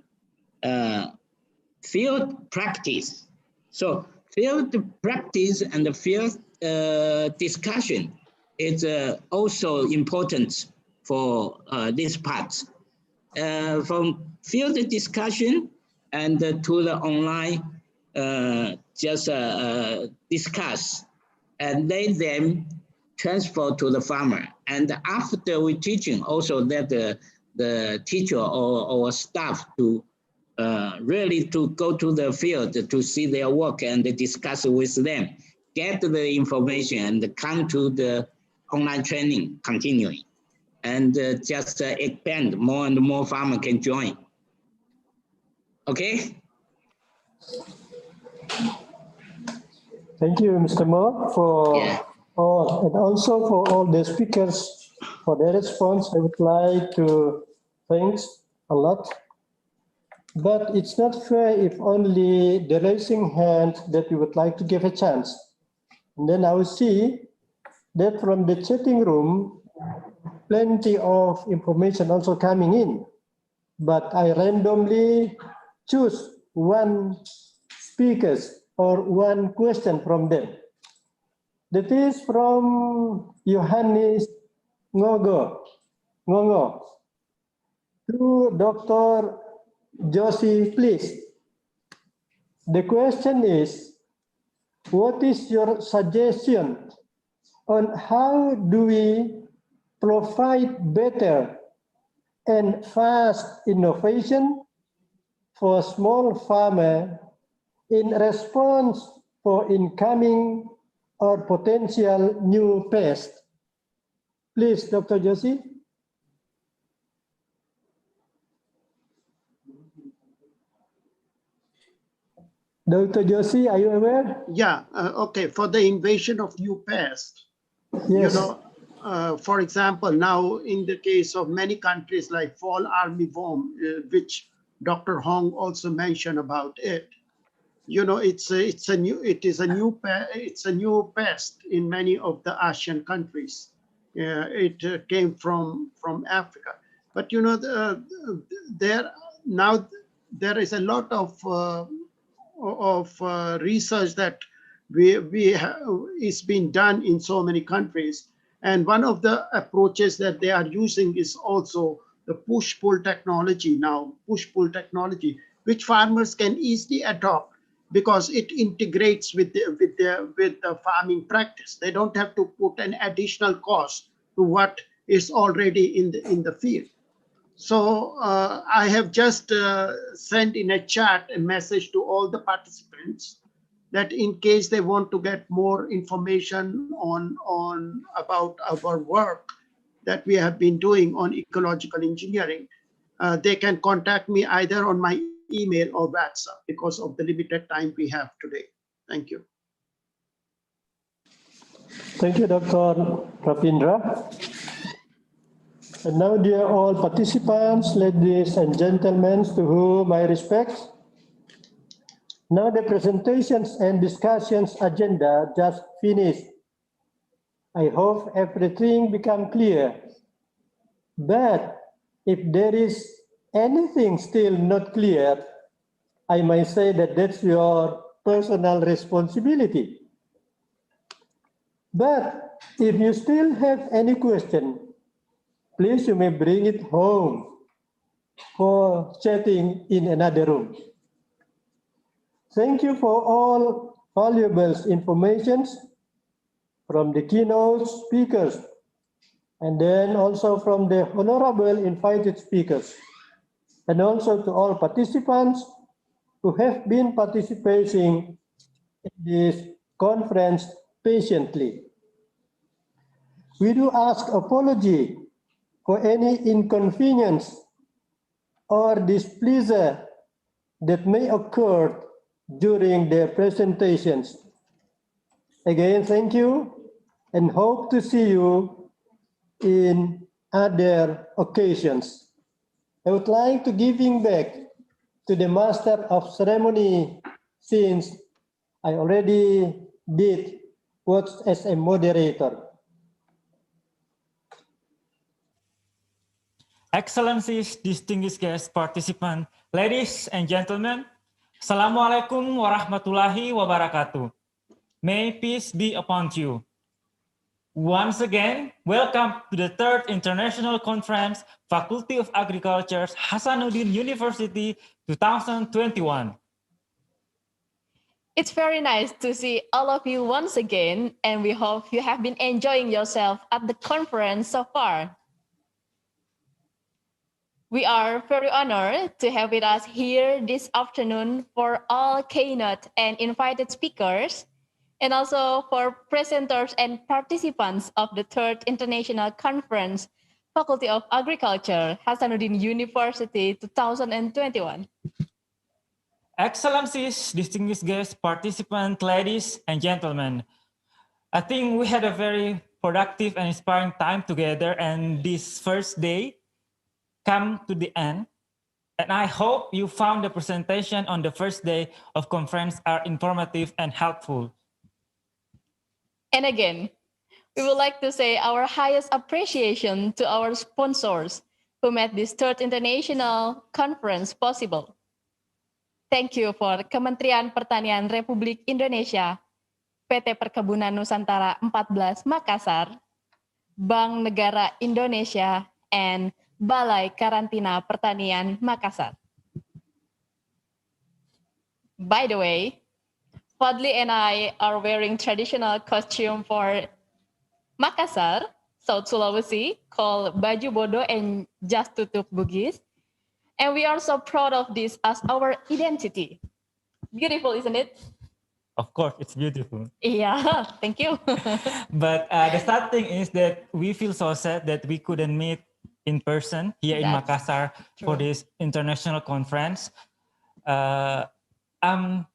field practice. So field practice and the field discussion is also important for this part. From field discussion, and to the online just discuss and let them transfer to the farmer. And after we teaching, also let the teacher or staff to really to go to the field to see their work and discuss with them, get the information and come to the online training continuing. And just expand, more and more farmers can join. Okay? Thank you, Mr. Mo, for all, and also for all the speakers for their response. I would like to thank a lot. But it's not fair if only the raising hand that we would like to give a chance. And then I will see that from the chatting room, plenty of information also coming in. But I randomly choose one speakers or one question from them. That is from Yohanes Ngongo to Dr. Josie, please. The question is, what is your suggestion on how do we provide better and fast innovation for small farmer in response for incoming or potential new pests? Please, Dr. Josie. Dr. Josie, are you aware? Yeah, okay. For the invasion of new pests, yes. You know, for example, now in the case of many countries like fall armyworm, which Dr. Hong also mentioned about it, you know, it is a new pest in many of the Asian countries. It came from Africa, but you know, there is a lot of research that is being done in so many countries, and one of the approaches that they are using is also the push-pull technology now, which farmers can easily adopt because it integrates with the farming practice. They don't have to put an additional cost to what is already in the field. So I have just sent in a chat a message to all the participants that in case they want to get more information on about our work that we have been doing on ecological engineering, they can contact me either on my email or WhatsApp because of the limited time we have today. Thank you. Thank you, Dr. Rapindra. And now, dear all participants, ladies and gentlemen, to whom I respect, now the presentations and discussions agenda just finished. I hope everything become clear. But if there is anything still not clear, I might say that that's your personal responsibility. But if you still have any question, please you may bring it home for chatting in another room. Thank you for all valuable information from the keynote speakers and then also from the honorable invited speakers, and also to all participants who have been participating in this conference patiently. We do ask apology for any inconvenience or displeasure that may occur during their presentations. Again, thank you and hope to see you in other occasions. I would like to giving back to the Master of Ceremony since I already did work as a moderator. Excellencies, distinguished guest participants, ladies and gentlemen, Assalamualaikum warahmatullahi wabarakatuh. May peace be upon you. Once again, welcome to the 3rd International Conference, Faculty of Agriculture, Hasanuddin University 2021. It's very nice to see all of you once again, and we hope you have been enjoying yourself at the conference so far. We are very honored to have with us here this afternoon for all keynote and invited speakers, and also for presenters and participants of the 3rd International Conference, Faculty of Agriculture, Hasanuddin University 2021. Excellencies, distinguished guests, participants, ladies and gentlemen, I think we had a very productive and inspiring time together, and this first day come to the end. And I hope you found the presentation on the first day of conference are informative and helpful. And again, we would like to say our highest appreciation to our sponsors who made this 3rd International Conference possible. Thank you for Kementerian Pertanian Republik Indonesia, PT Perkebunan Nusantara 14 Makassar, Bank Negara Indonesia, and Balai Karantina Pertanian Makassar. By the way, Fadli and I are wearing traditional costume for Makassar, South Sulawesi, called Baju Bodo and Jas Tutup Bugis. And we are so proud of this as our identity. Beautiful, isn't it? Of course, it's beautiful. Yeah, thank you. But the sad thing is that we feel so sad that we couldn't meet in person here in Makassar for this international conference. I'm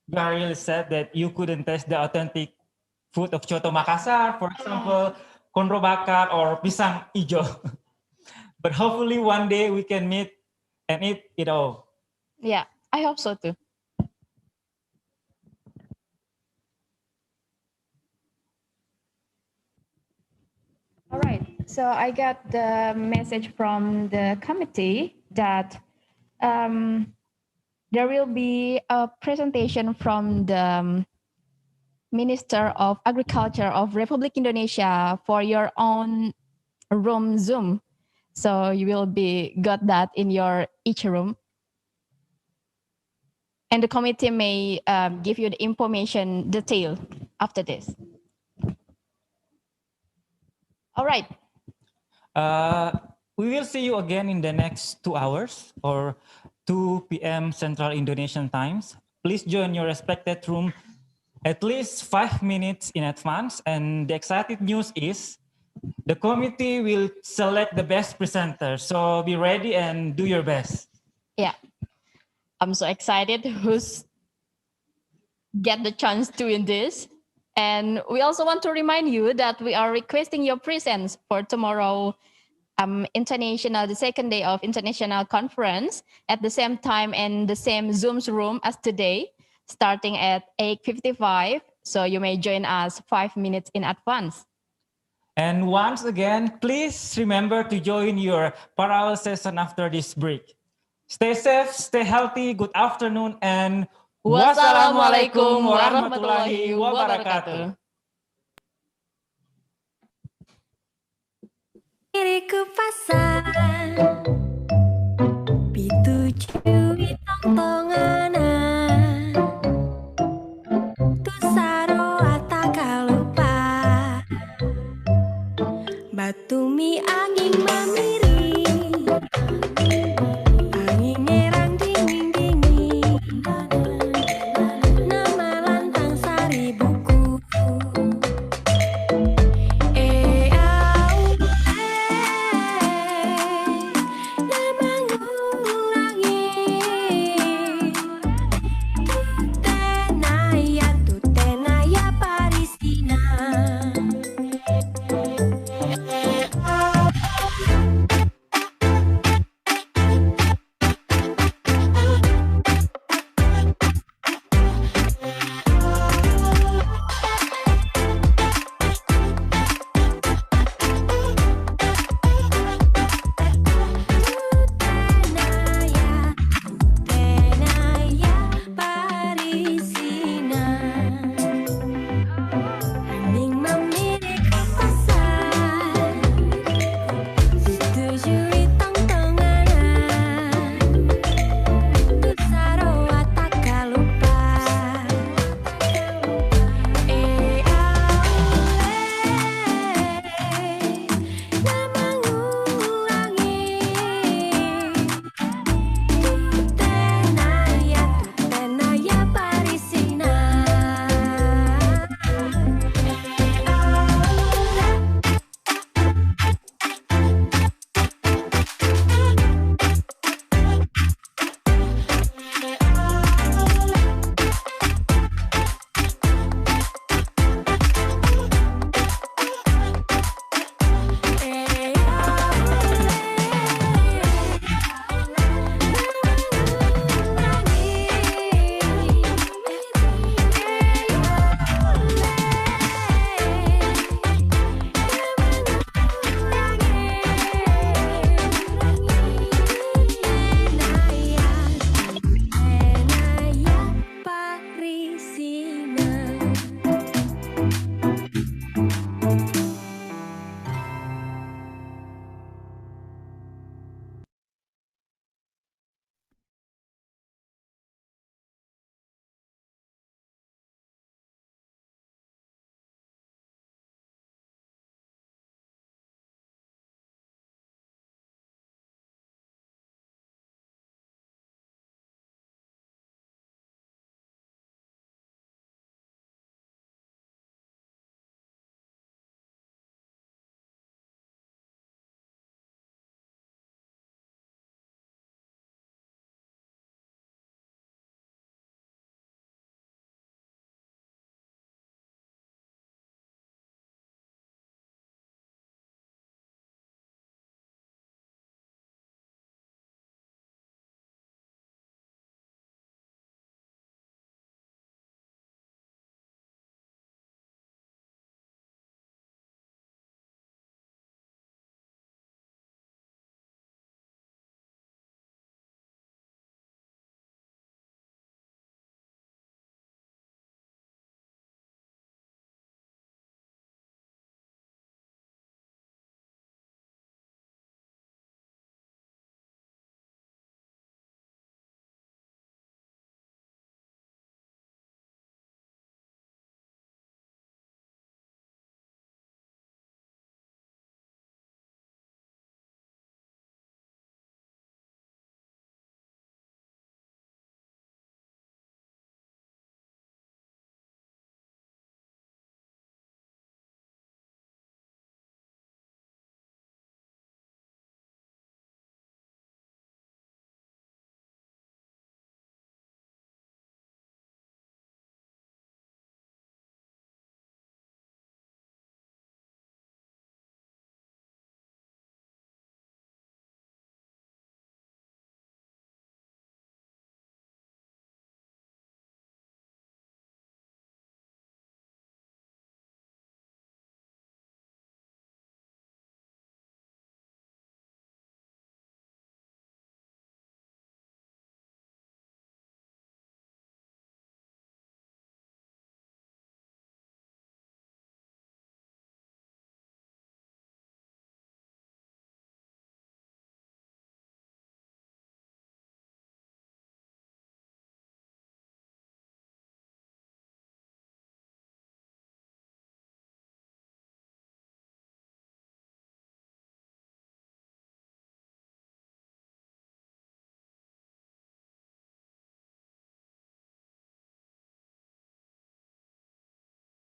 very sad that you couldn't taste the authentic food of Coto Makassar, for example, konro bakar or pisang ijo. But hopefully one day we can meet and eat it all. Yeah, I hope so too. All right, so I got the message from the committee that there will be a presentation from the Minister of Agriculture of Republic Indonesia for your own room Zoom. So you will got that in your each room. And the committee may give you the information detail after this. All right. We will see you again in the next 2 hours or 2 p.m. Central Indonesian times. Please join your respected room at least 5 minutes in advance. And the exciting news is the committee will select the best presenters. So be ready and do your best. Yeah, I'm so excited who's get the chance to win this. And we also want to remind you that we are requesting your presence for tomorrow, the second day of international conference at the same time and the same Zoom's room as today, starting at 8:55. So you may join us 5 minutes in advance. And once again, please remember to join your parallel session after this break. Stay safe, stay healthy, good afternoon, and wassalamualaikum warahmatullahi wabarakatuh. Iri ke pasar Pituju tong-tonganan Tu saro atakalupa Batumi angin mamiri